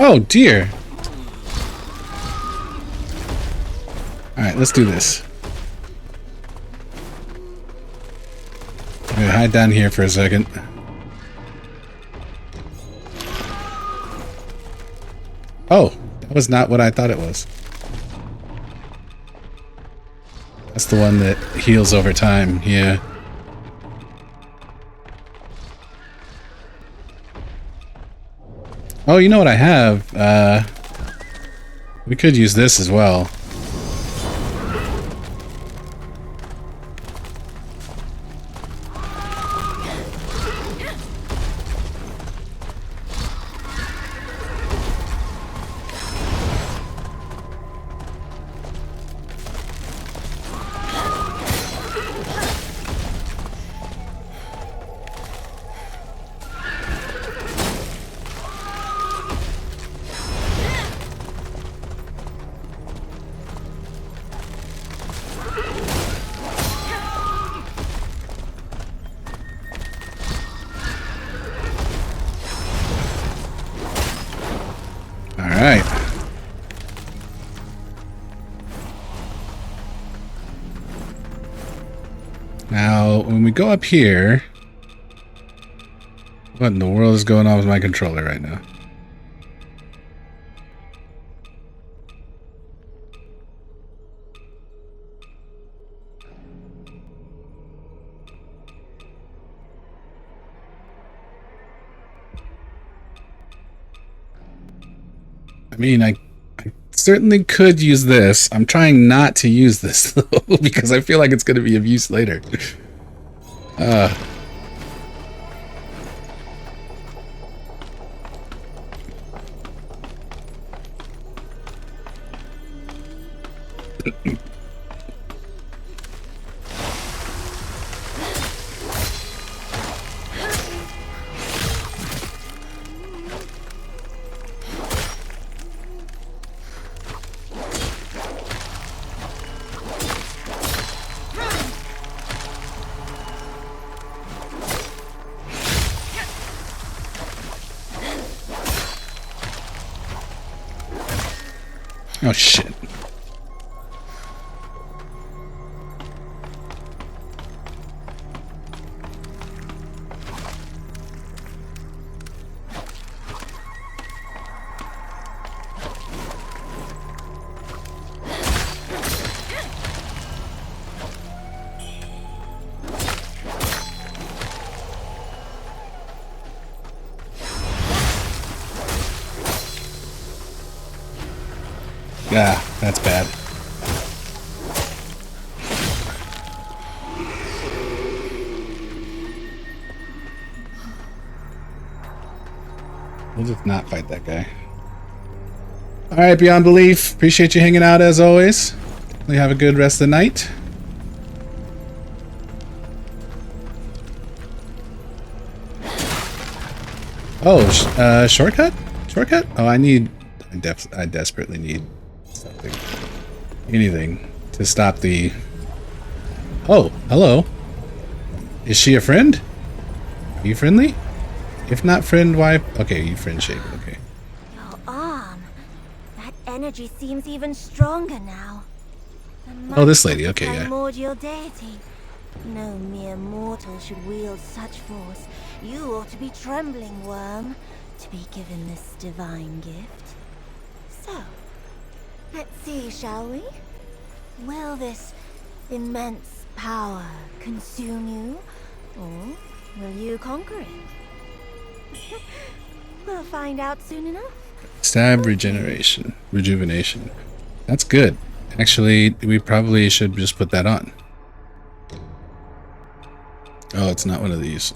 Speaker 1: Oh dear. Alright, let's do this. I'm gonna hide down here for a second. Oh, that was not what I thought it was. That's the one that heals over time, yeah. Oh, you know what I have? We could use this as well. Alright. Now, when we go up here... What in the world is going on with my controller right now? I mean, I certainly could use this. I'm trying not to use this, though, because I feel like it's going to be of use later. Oh, shit. Yeah, that's bad. We'll just not fight that guy. Alright, Beyond Belief. Appreciate you hanging out as always. We have a good rest of the night. Oh, shortcut? Shortcut? Oh, I desperately need something. Anything to stop the... Oh, hello. Is she a friend? Are you friendly? If not friend, why? Okay, you friend shape. Okay.
Speaker 4: Your arm. That energy seems even stronger now.
Speaker 1: Oh, this lady. Okay, yeah.
Speaker 4: Primordial deity. No mere mortal should wield such force. You ought to be trembling, worm, to be given this divine gift. So, let's see, shall we? Will this immense power consume you, or will you conquer it? We'll find out soon enough.
Speaker 1: Stab rejuvenation. That's good. Actually, we probably should just put that on. Oh, it's not one of these.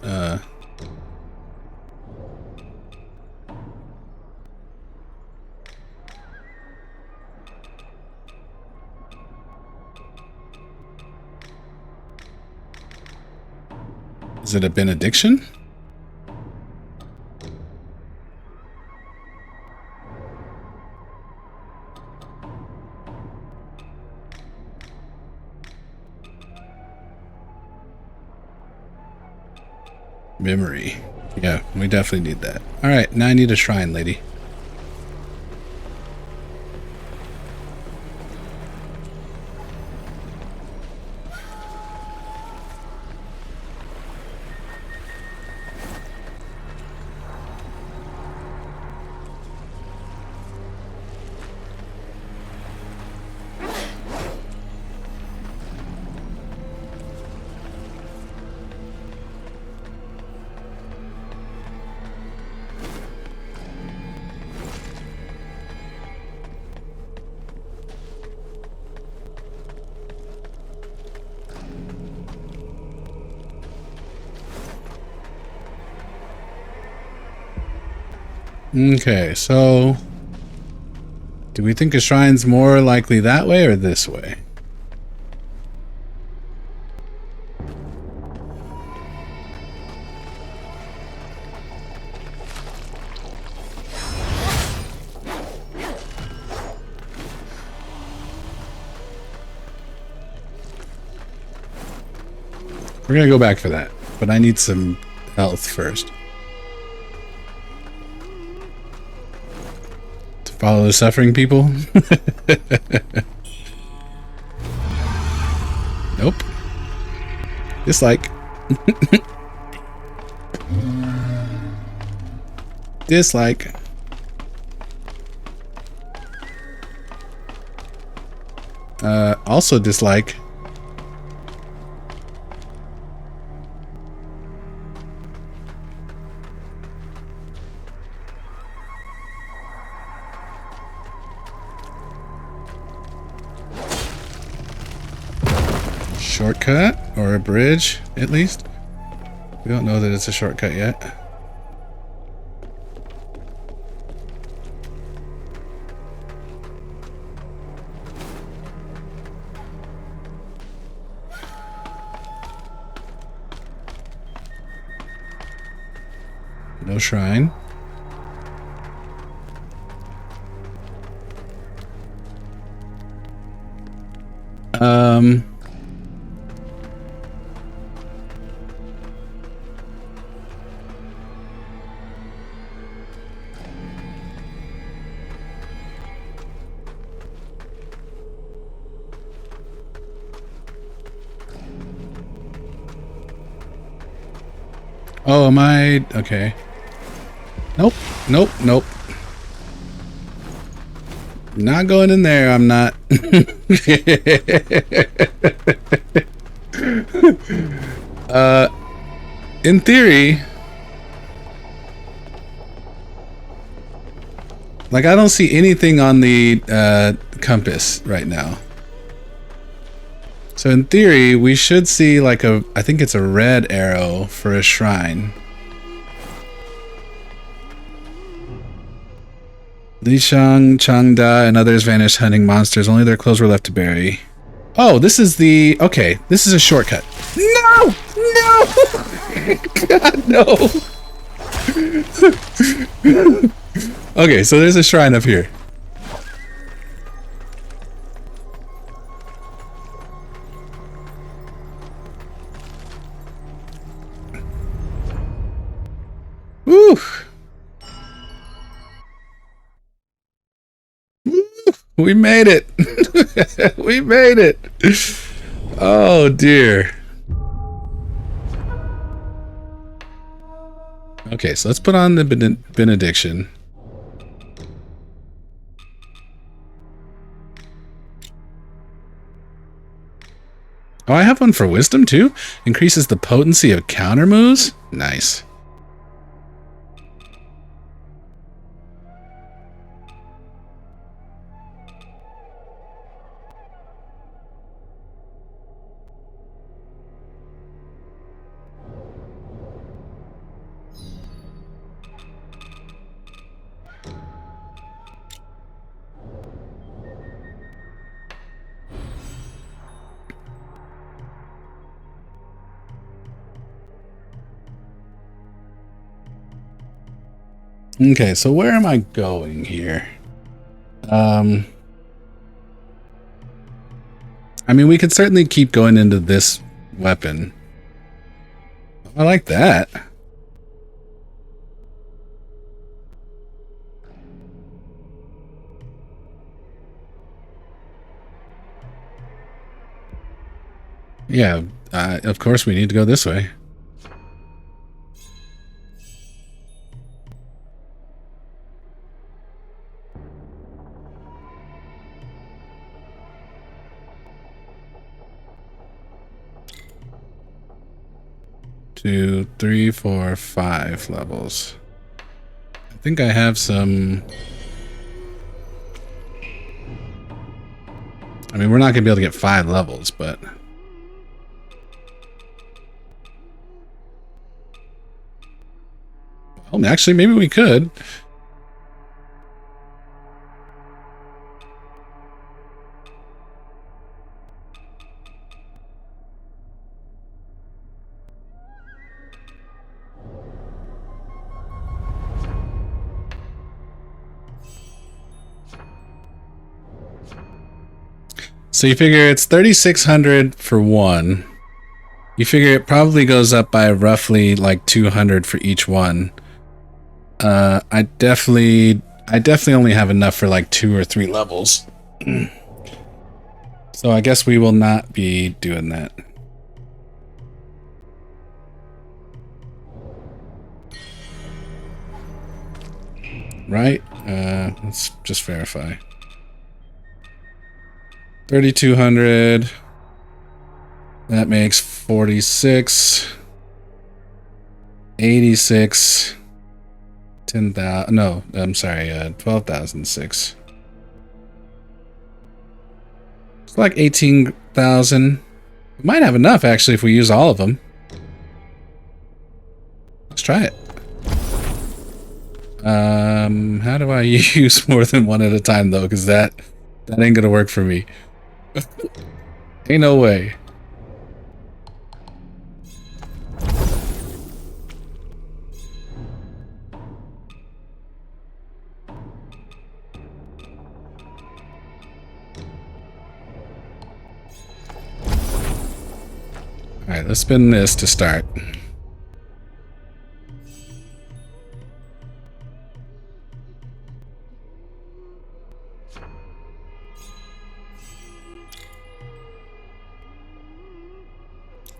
Speaker 1: Is it a benediction? Memory. Yeah, we definitely need that. Alright, now I need a shrine, lady. Okay, so do we think a shrine's more likely that way or this way? We're gonna go back for that, but I need some health first. Follow the suffering people? Nope. Dislike. Dislike. Also dislike. Shortcut or a bridge, at least. We don't know that it's a shortcut yet. No shrine. Oh, am I? Okay. Nope. Nope. Nope. Not going in there. I'm not. In theory, Like, I don't see anything on the compass right now. So in theory, we should see like I think it's a red arrow for a shrine. Wuchang, Changda, and others vanished hunting monsters. Only their clothes were left to bury. Oh, this is the... Okay, this is a shortcut. No! No! God, no! Okay, so there's a shrine up here. Woo! We made it. We made it. Oh dear. Okay, so let's put on the benediction. Oh, I have one for wisdom too. Increases the potency of counter moves. Nice. Okay, so where am I going here? I mean, we could certainly keep going into this weapon. I like that. Yeah, of course we need to go this way. Two, three, four, 5 levels. I think I have some... I mean, we're not going to be able to get 5 levels, but... Well, actually, maybe we could. So you figure it's 3,600 for one. You figure it probably goes up by roughly like 200 for each one. I definitely only have enough for like 2 or 3 levels. So I guess we will not be doing that. Right? Let's just verify. 3,200. That makes 46. 86. 10,000. No, I'm sorry. 12,006. It's like 18,000. We might have enough actually if we use all of them. Let's try it. How do I use more than one at a time though? Because that ain't gonna work for me. Ain't no way. Alright, let's spin this to start.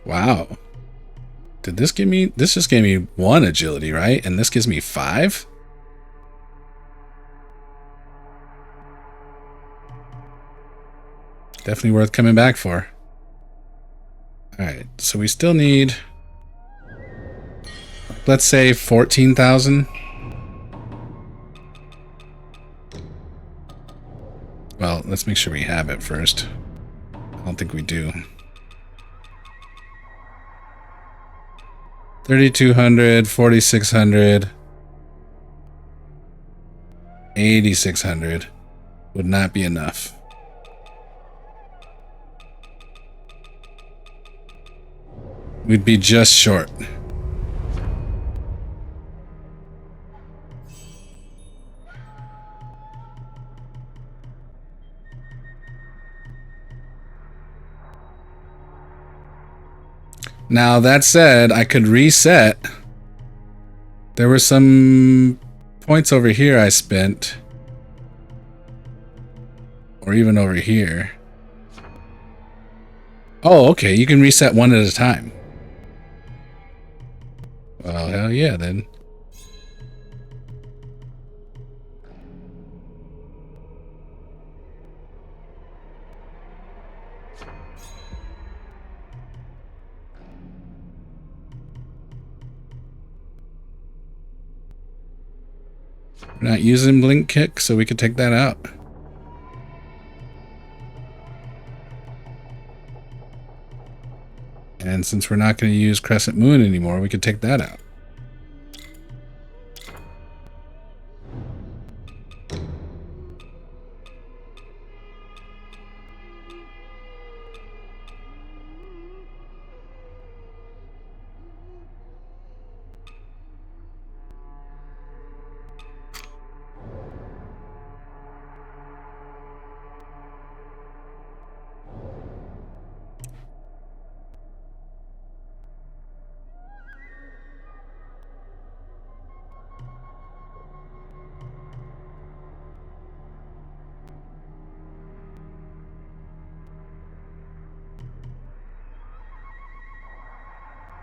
Speaker 1: Wow. Did this give me... This just gave me 1 agility, right? And this gives me 5? Definitely worth coming back for. Alright, so we still need... Let's say 14,000. Well, let's make sure we have it first. I don't think we do. 3,200, 4,600, 8,600 would not be enough. We'd be just short. Now, that said, I could reset. There were some points over here I spent. Or even over here. Oh, okay, you can reset one at a time. Well, hell yeah, then. We're not using blink kick, so we could take that out. And since we're not going to use Crescent Moon anymore, we could take that out.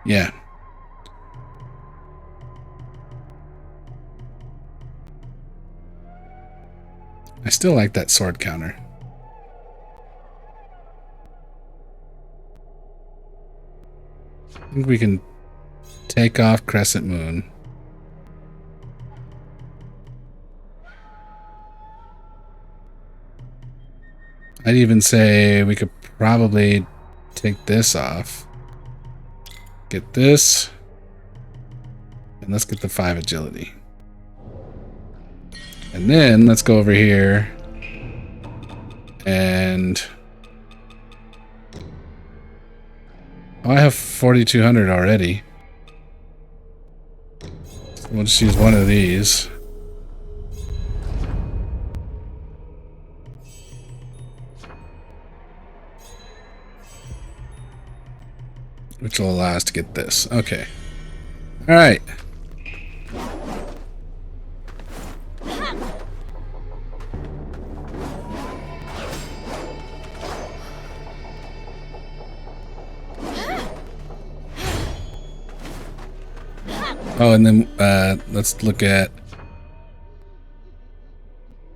Speaker 1: Yeah. I still like that sword counter. I think we can take off Crescent Moon. I'd even say we could probably take this off. Get this. And let's get the 5 agility. And then let's go over here. And oh, I have 4,200 already. So we'll just use one of these. Which will allow us to get this. Okay. All right. Oh, and then let's look at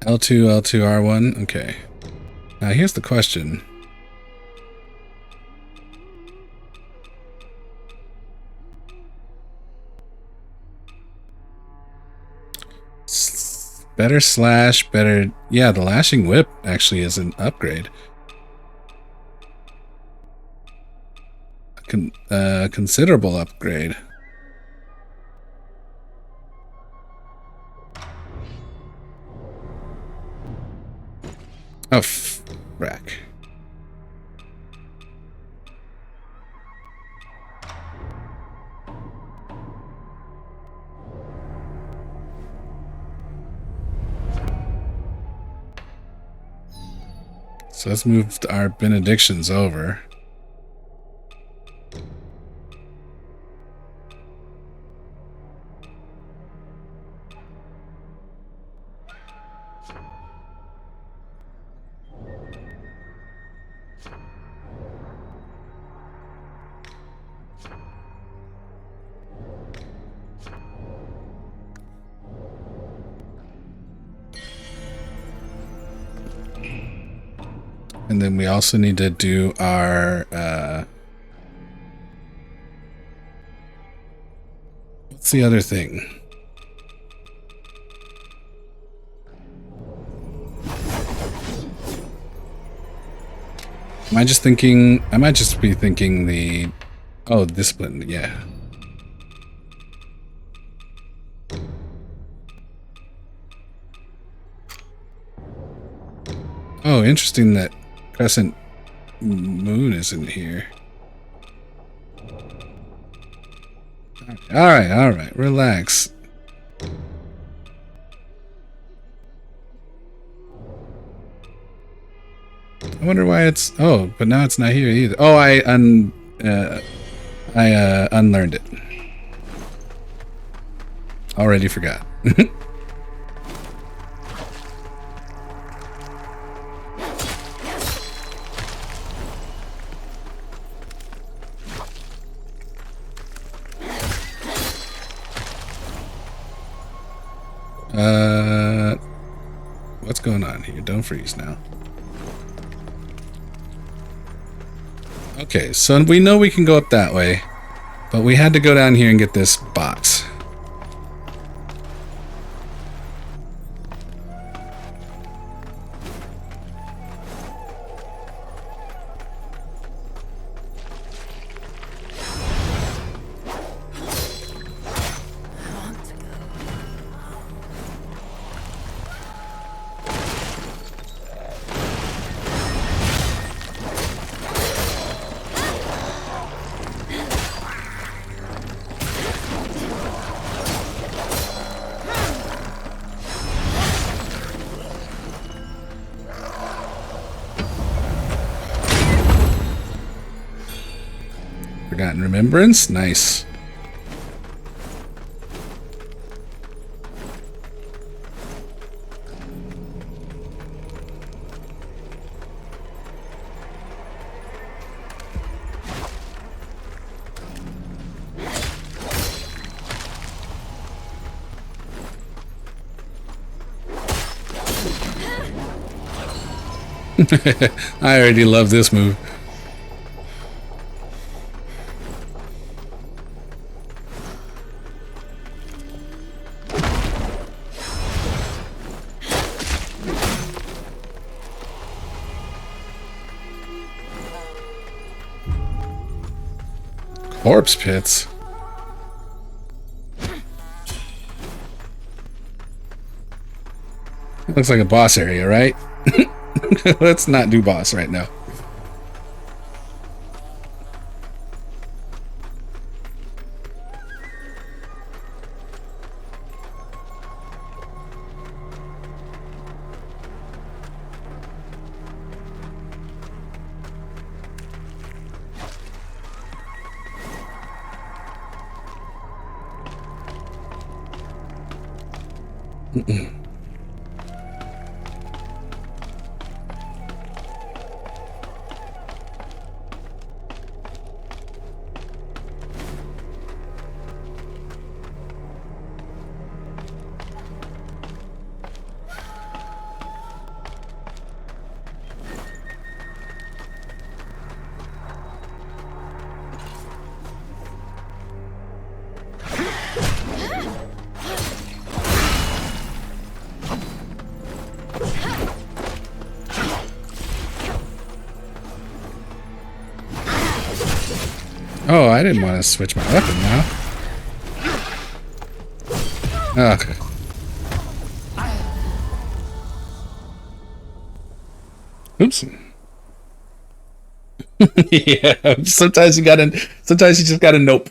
Speaker 1: L2, L2, R1. Okay. Now here's the question. Better slash, better... Yeah, the lashing whip actually is an upgrade. A considerable upgrade. Oh, frack. So let's move our benedictions over. And then we also need to do our, what's the other thing? Am I just thinking? I might just be thinking the. Oh, discipline. Yeah. Oh, interesting that Crescent Moon isn't here. All right. Relax. I wonder why it's. Oh, but now it's not here either. Oh, I unlearned it. Already forgot. What's going on here? Don't freeze now. Okay, so we know we can go up that way, but we had to go down here and get this box. Forgotten Remembrance? Nice. I already love this move. Corpse pits. Looks like a boss area, right? Let's not do boss right now. Oh, I didn't want to switch my weapon now. Okay. Oops. Yeah, sometimes you just gotta nope.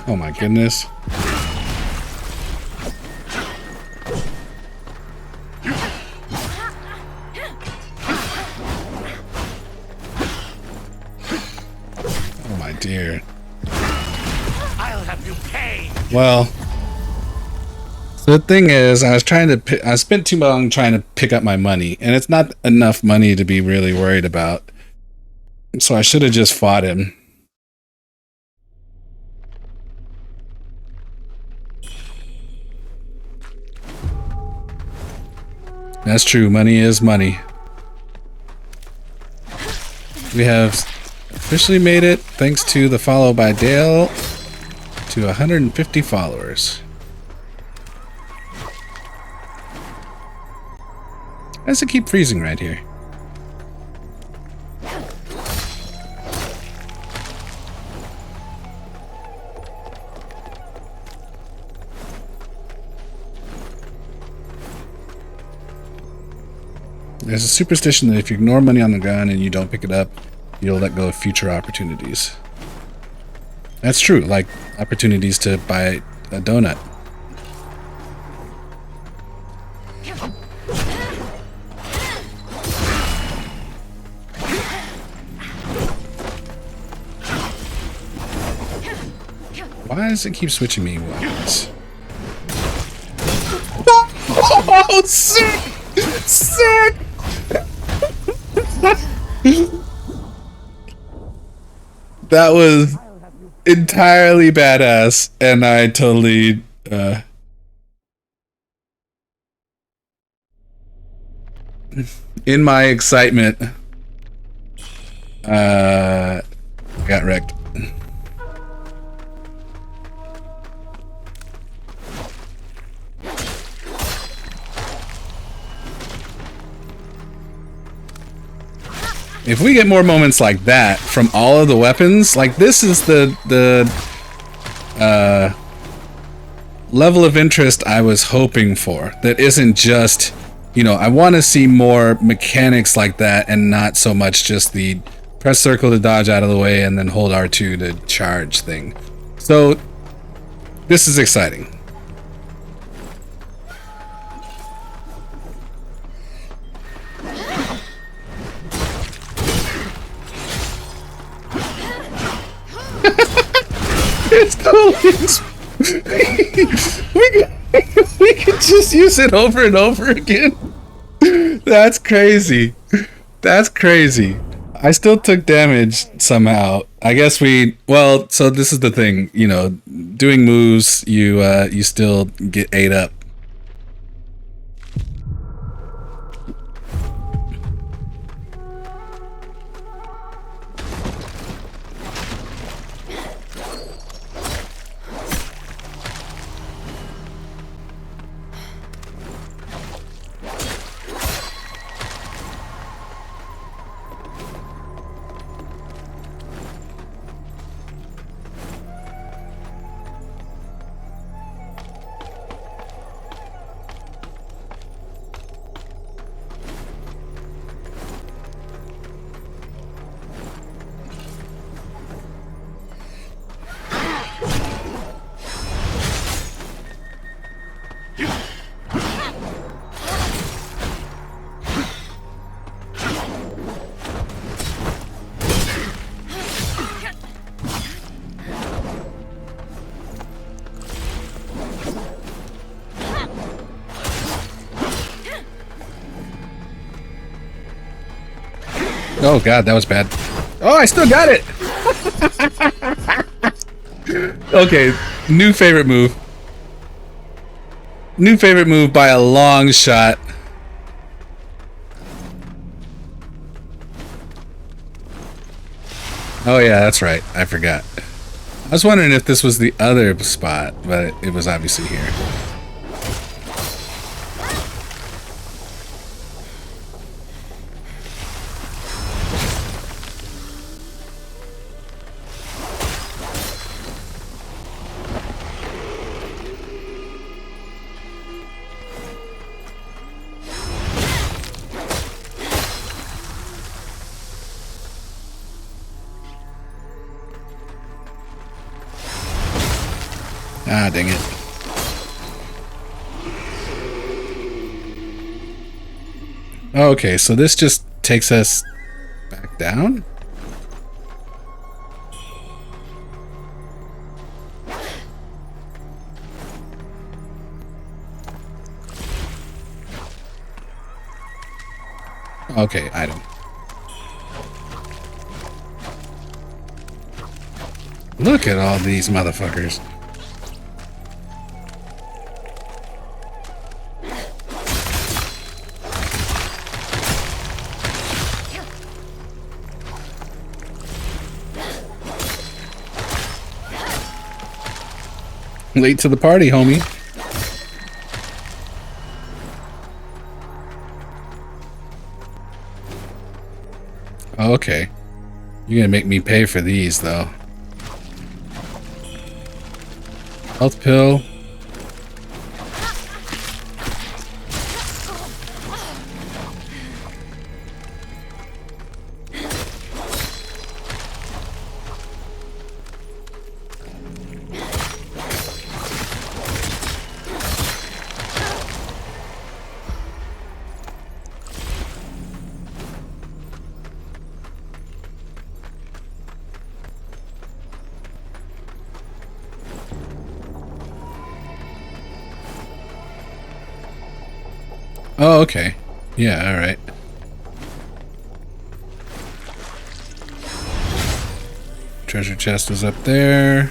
Speaker 1: Oh my goodness. dear.
Speaker 5: I'll have you pay.
Speaker 1: Well, so the thing is, I spent too long trying to pick up my money, and it's not enough money to be really worried about. So I should have just fought him. That's true, money is money. We have officially made it, thanks to the follow by Dale, to 150 followers. Why does it keep freezing right here? There's a superstition that if you ignore money on the ground and you don't pick it up, you'll let go of future opportunities. That's true, like opportunities to buy a donut. Why does it keep switching me weapons? Oh, sick! Sick! That was entirely badass, and I totally in my excitement got wrecked. If we get more moments like that from all of the weapons, like this is the level of interest I was hoping for. That isn't just, you know, I want to see more mechanics like that and not so much just the press circle to dodge out of the way and then hold R2 to charge thing. So this is exciting. It's totally we could just use it over and over again. That's crazy. That's crazy. I still took damage somehow. I guess well, so this is the thing, you know, doing moves, you still get ate up. Oh god, that was bad. Oh, I still got it! Okay, new favorite move. New favorite move by a long shot. Oh yeah, that's right. I forgot. I was wondering if this was the other spot, but it was obviously here. Ah, dang it. Okay, so this just takes us back down? Okay, item. Look at all these motherfuckers. Late to the party, homie. Okay. You're gonna make me pay for these, though. Health pill. Oh, okay. Yeah, alright. Treasure chest was up there.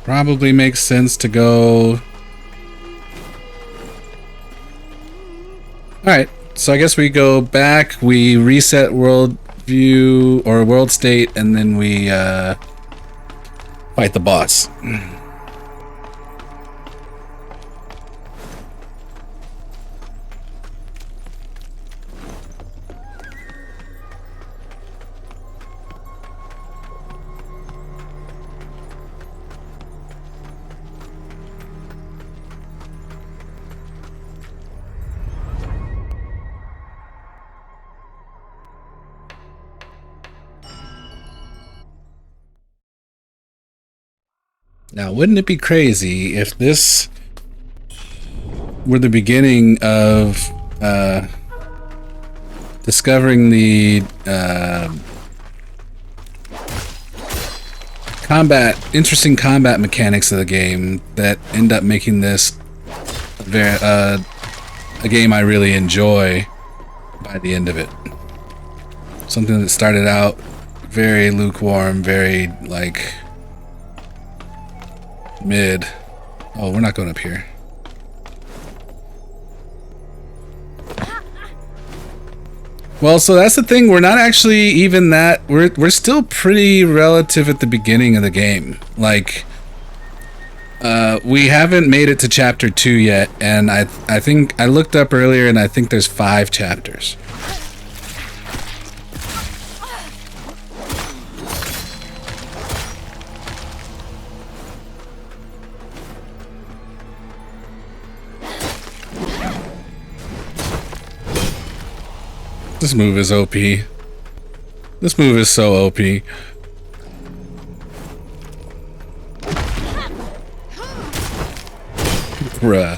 Speaker 1: Probably makes sense to go... Alright, so I guess we go back, we reset world view, or world state, and then we, fight the boss. Now, wouldn't it be crazy if this were the beginning of discovering the interesting combat mechanics of the game that end up making this a game I really enjoy by the end of it. Something that started out very lukewarm, very like mid. Oh, we're not going up here. Well, so that's the thing. We're not actually even that. We're still pretty relative at the beginning of the game. Like, we haven't made it to chapter 2 yet, and I think I looked up earlier, and I think there's 5 chapters. This move is OP. This move is so OP. Bruh.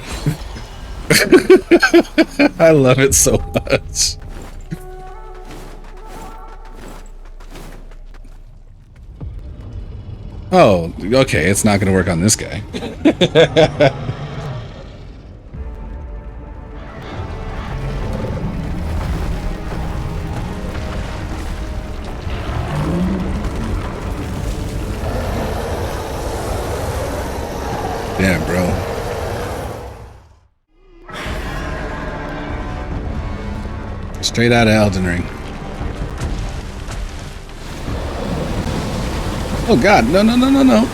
Speaker 1: I love it so much. Oh, okay, it's not gonna work on this guy. Damn, bro. Straight out of Elden Ring. Oh god, no, no, no, no, no.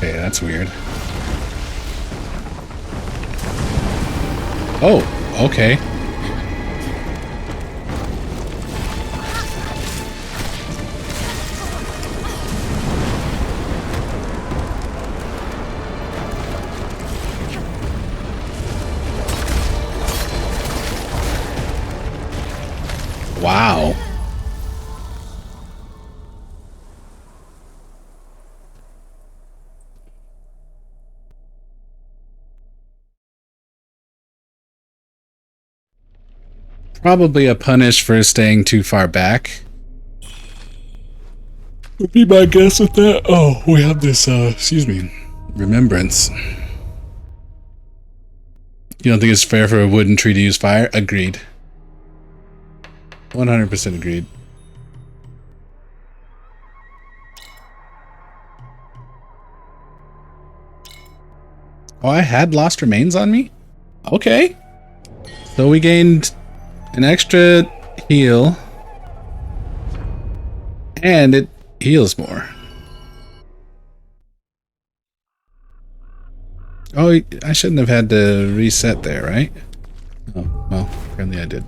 Speaker 1: Okay, that's weird. Oh, okay. Wow. probably a punish for staying too far back. Would be my guess with that. Oh, we have this, excuse me, remembrance. You don't think it's fair for a wooden tree to use fire? Agreed. 100% agreed. Oh, I had lost remains on me? Okay. So we gained an extra heal. And it heals more. Oh, I shouldn't have had to reset there, right? Oh, well, apparently I did.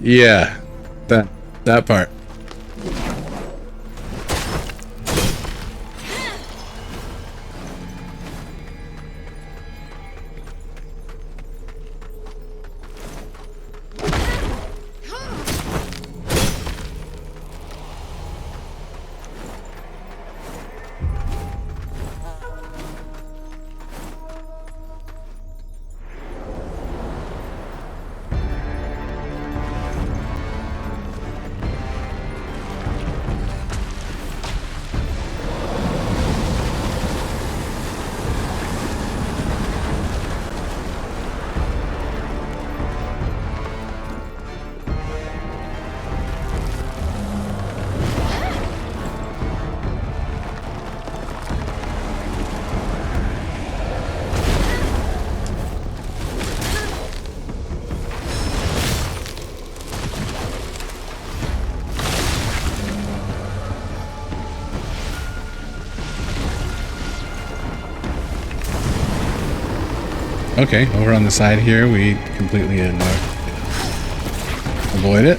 Speaker 1: Yeah, that part. Okay, over on the side here, we completely avoid it.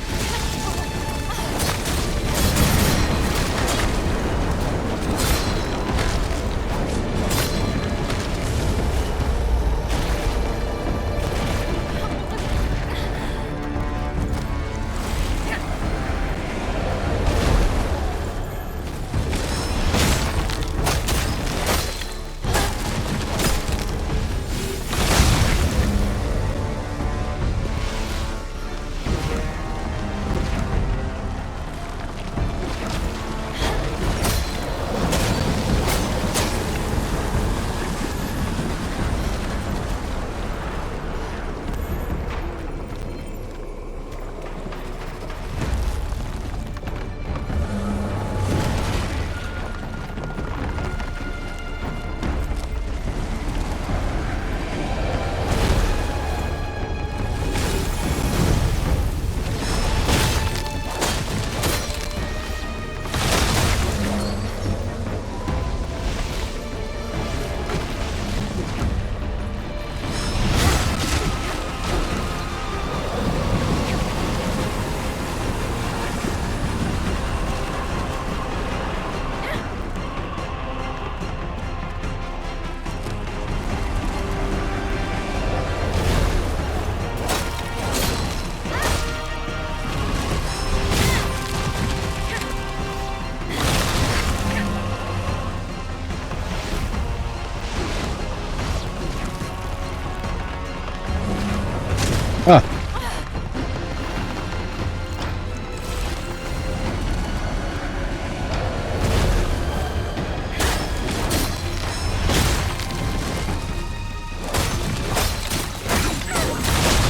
Speaker 1: Ah.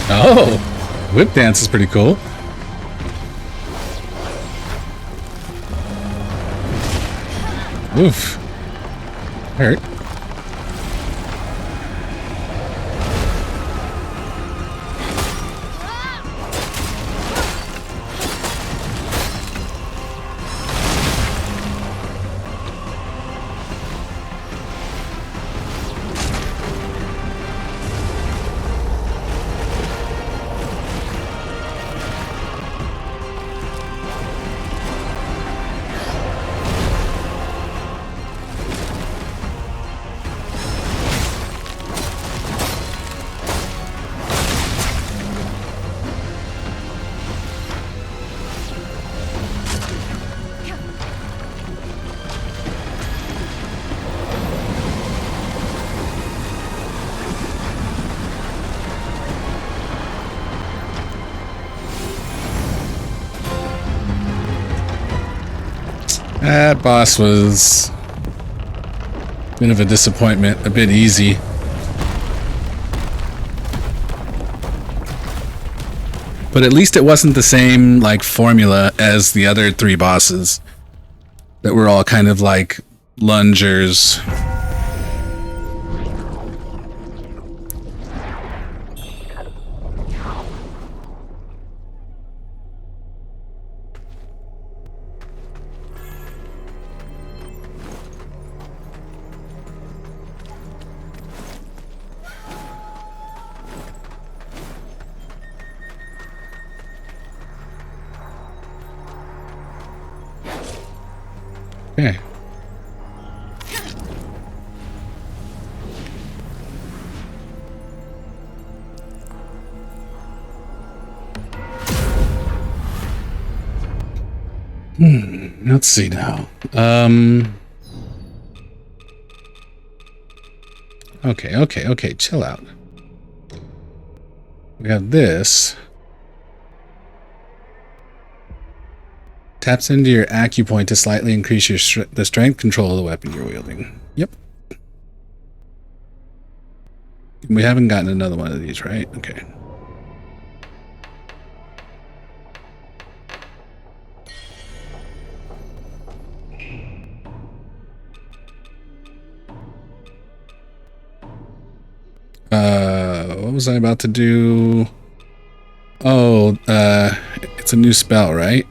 Speaker 1: Oh, whip dance is pretty cool. Oof. Hurt. That boss was a bit of a disappointment, a bit easy. But at least it wasn't the same, like, formula as the other 3 bosses that were all kind of like lungers. Okay. Let's see now. Okay, chill out. We have this. Taps into your acupoint to slightly increase your the strength control of the weapon you're wielding. Yep. We haven't gotten another one of these, right? Okay. What was I about to do? Oh, it's a new spell, right?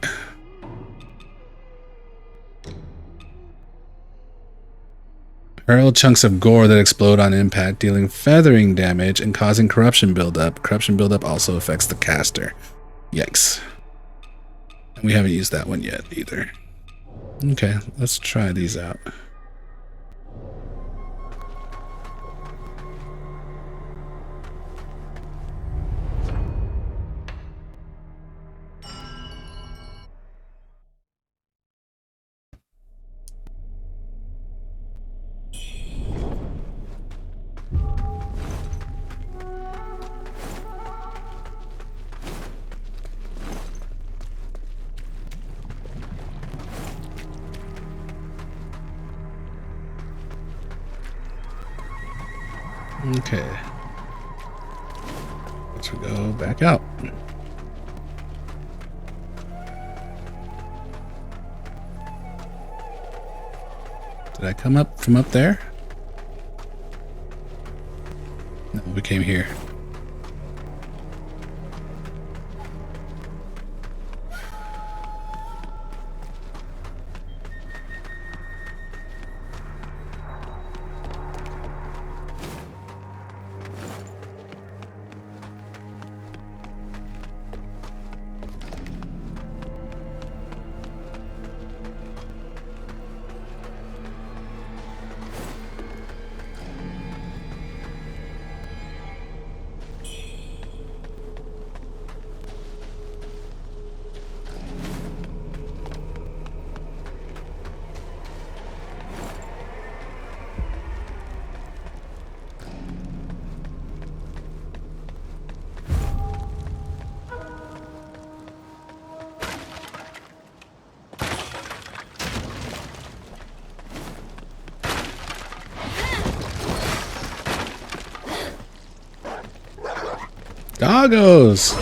Speaker 1: Hurl chunks of gore that explode on impact, dealing feathering damage and causing corruption buildup. Corruption buildup also affects the caster. Yikes. And we haven't used that one yet either. Okay, let's try these out. Okay. Let's go back out. Did I come up from up there? No, we came here. Doggos!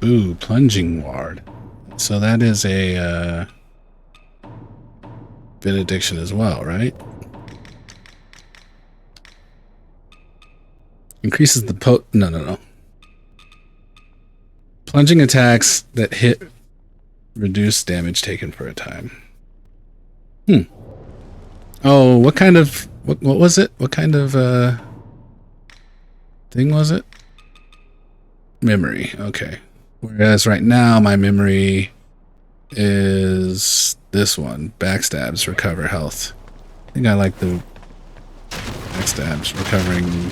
Speaker 1: Ooh, plunging ward. So that is a benediction as well, right? Increases the no. Plunging attacks that hit reduce damage taken for a time. Oh, what kind of what was it? What kind of thing was it? Memory. Okay. Whereas right now my memory is this one, backstabs, recover health. I think I like the backstabs, recovering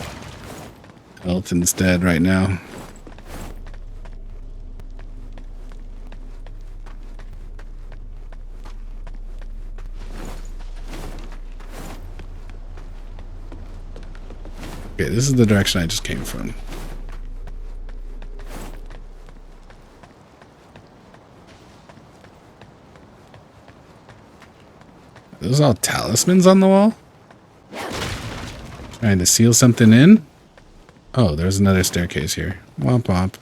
Speaker 1: health instead right now. Okay, this is the direction I just came from. Are those all talismans on the wall? Trying to seal something in? Oh, there's another staircase here. Womp womp.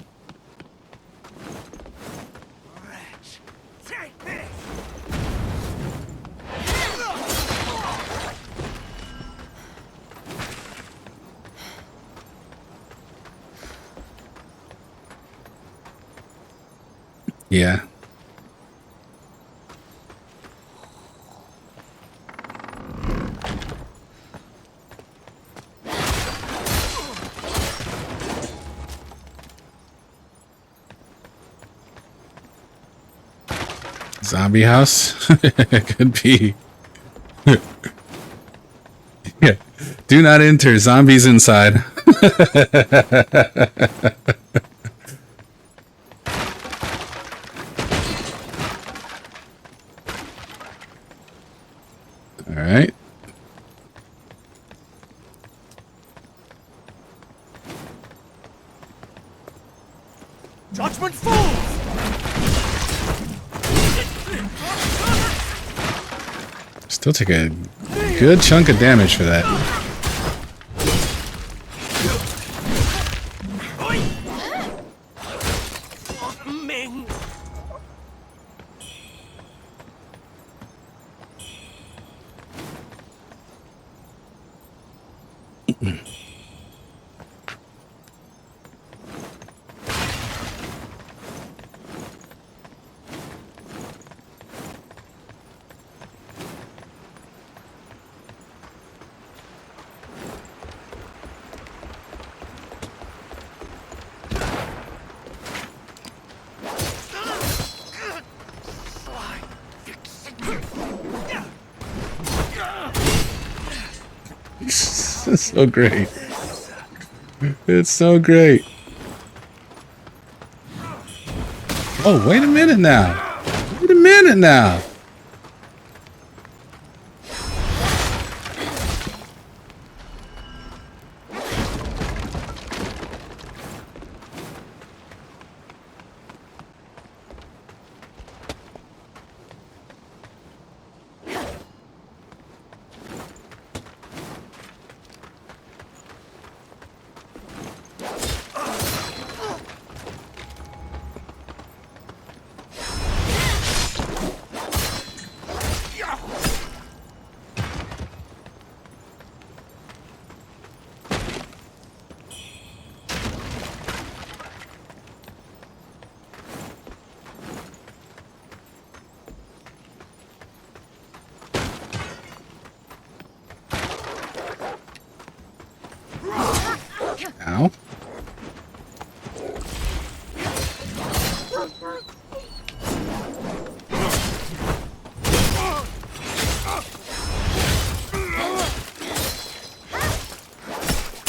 Speaker 1: Yeah. Zombie house? Could be. Yeah. Do not enter. Zombies inside. All right.
Speaker 5: Judgment fools!
Speaker 1: Still take a good chunk of damage for that.
Speaker 5: Ming!
Speaker 1: It's so great. It's so great. Oh, wait a minute now. Wait a minute now. Ow.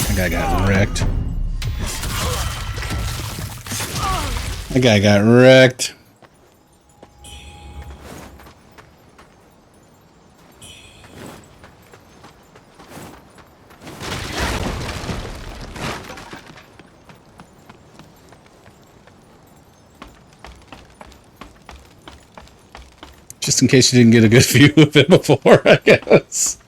Speaker 1: That guy got wrecked. That guy got wrecked. Just in case you didn't get a good view of it before, I guess.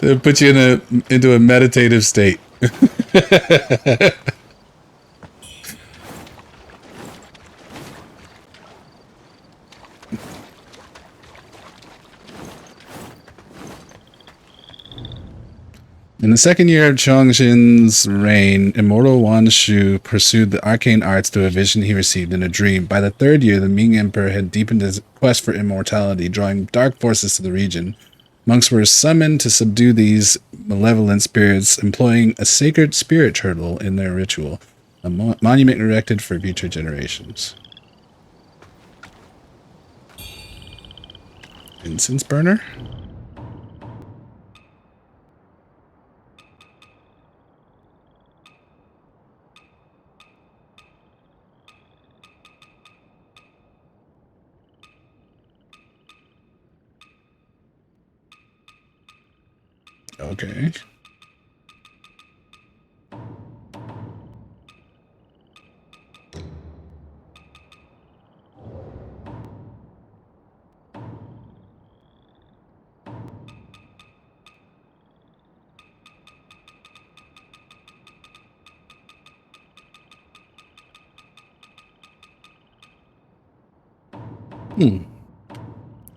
Speaker 1: They put you into a meditative state. In the second year of Chongqing's reign, immortal Wan Shu pursued the arcane arts through a vision he received in a dream. By the third year, the Ming Emperor had deepened his quest for immortality, drawing dark forces to the region. Monks were summoned to subdue these malevolent spirits, employing a sacred spirit turtle in their ritual, a monument erected for future generations. Incense burner? Okay.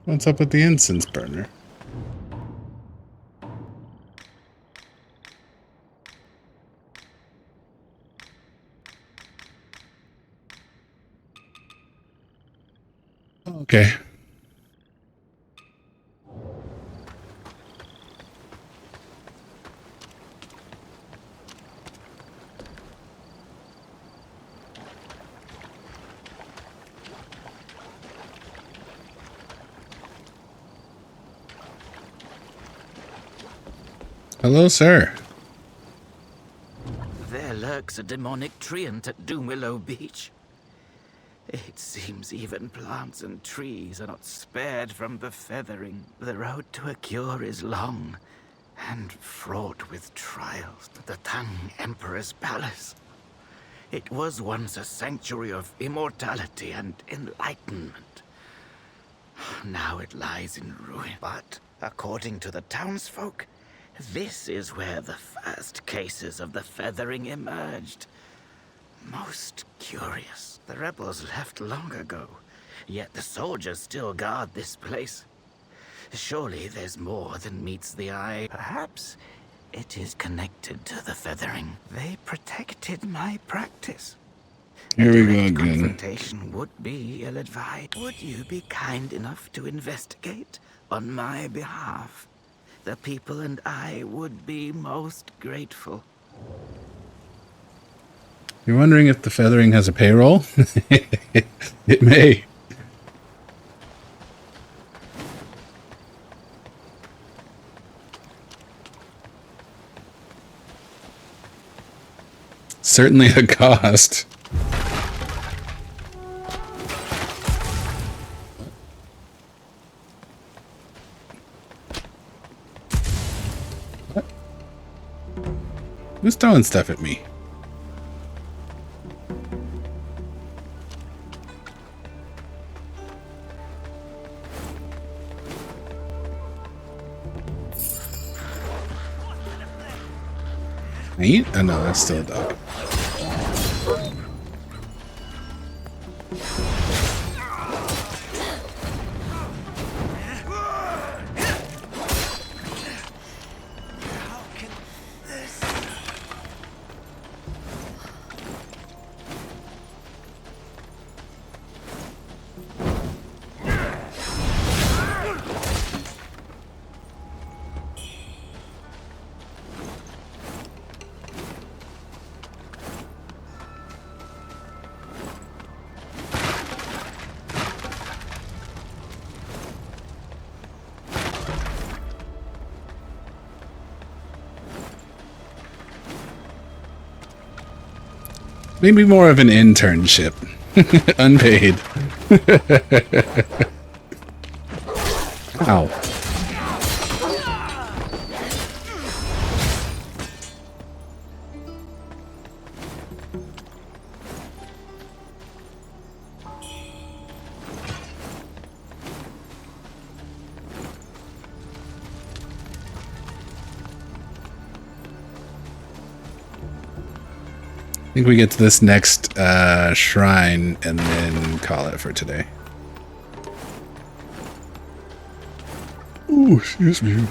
Speaker 1: What's up with the incense burner? Okay. Hello, sir.
Speaker 5: There lurks a demonic treant at Doomwillow Beach. It seems even plants and trees are not spared from the feathering. The road to a cure is long and fraught with trials. The Tang Emperor's palace. It was once a sanctuary of immortality and enlightenment. Now it lies in ruin. But according to the townsfolk, this is where the first cases of the feathering emerged. Most curious. The rebels left long ago, yet the soldiers still guard this place. Surely there's more than meets the eye. Perhaps it is connected to the feathering. They protected my practice.
Speaker 1: Here we go
Speaker 5: Direct
Speaker 1: again.
Speaker 5: confrontation would be ill-advised. Would you be kind enough to investigate on my behalf? The people and I would be most grateful.
Speaker 1: You're wondering if the feathering has a payroll? It may. Certainly a cost. What? Who's throwing stuff at me? Ain't? Oh no, that's still a dog. Maybe more of an internship. Unpaid. Ow. I think we get to this next shrine and then call it for today. Ooh, excuse me.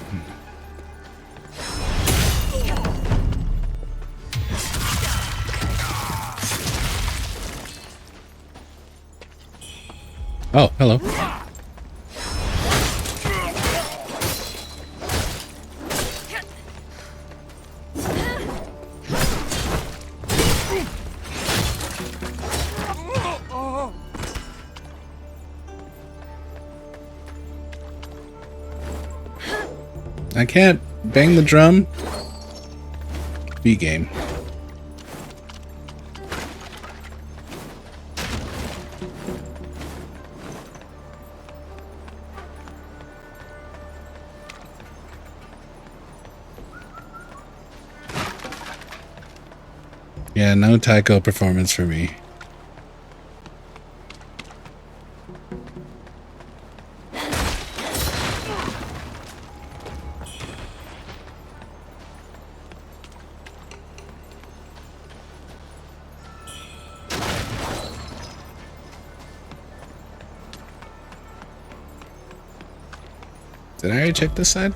Speaker 1: Oh, hello. I can't bang the drum. B game. Yeah, no Tycho performance for me. Did I already check this side?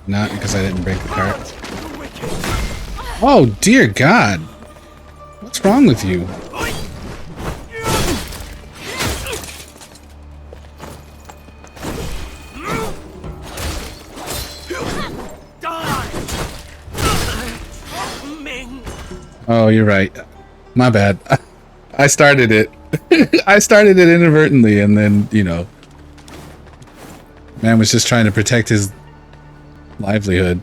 Speaker 1: Not because I didn't break the cart. Oh, dear God. What's wrong with you? Oh, you're right. My bad. I started it. I started it inadvertently, and then, you know, man was just trying to protect his livelihood.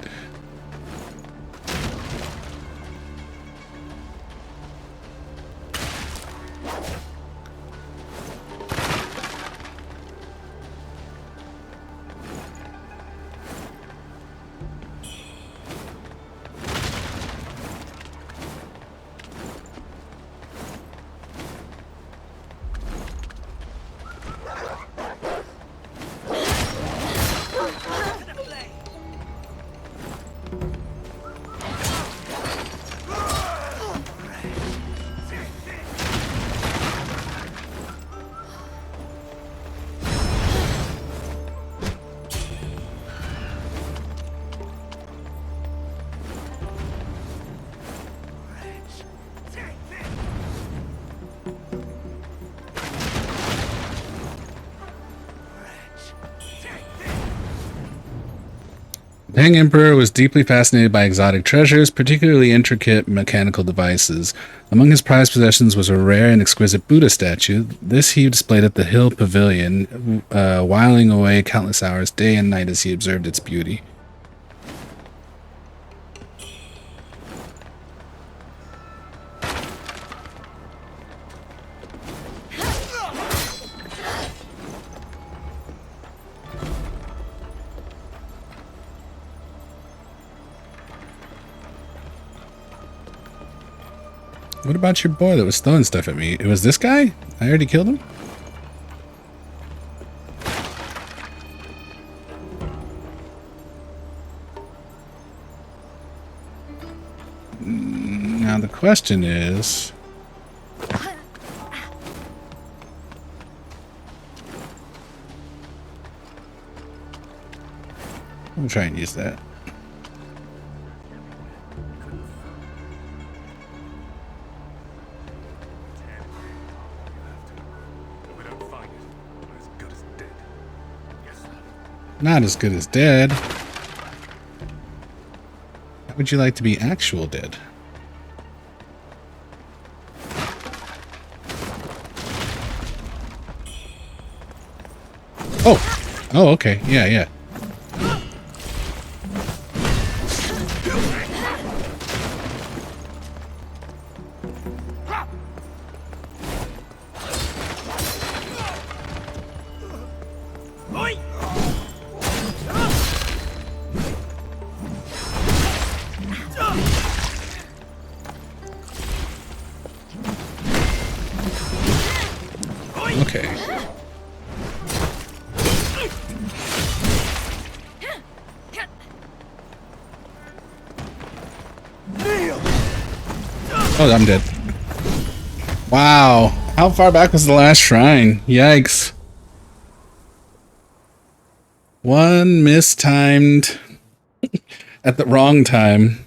Speaker 1: The Tang Emperor was deeply fascinated by exotic treasures, particularly intricate mechanical devices. Among his prized possessions was a rare and exquisite Buddha statue. This he displayed at the Hill Pavilion, whiling away countless hours day and night as he observed its beauty. What about your boy that was throwing stuff at me? It was this guy? I already killed him? Now the question is... I'm gonna try and use that. Not as good as dead. How would you like to be actual dead? Oh! Oh, okay. Yeah, yeah. Okay. Oh, I'm dead. Wow. How far back was the last shrine? Yikes. One mistimed at the wrong time.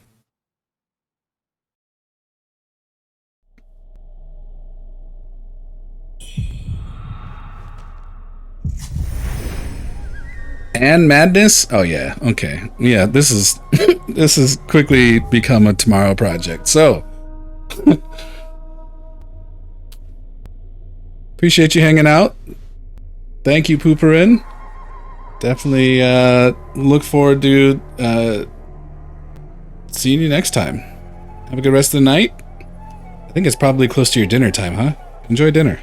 Speaker 1: And madness? Oh yeah, okay. Yeah, this is this has quickly become a tomorrow project. So appreciate you hanging out. Thank you, Pooperin. Definitely look forward to seeing you next time. Have a good rest of the night. I think it's probably close to your dinner time, huh? Enjoy dinner.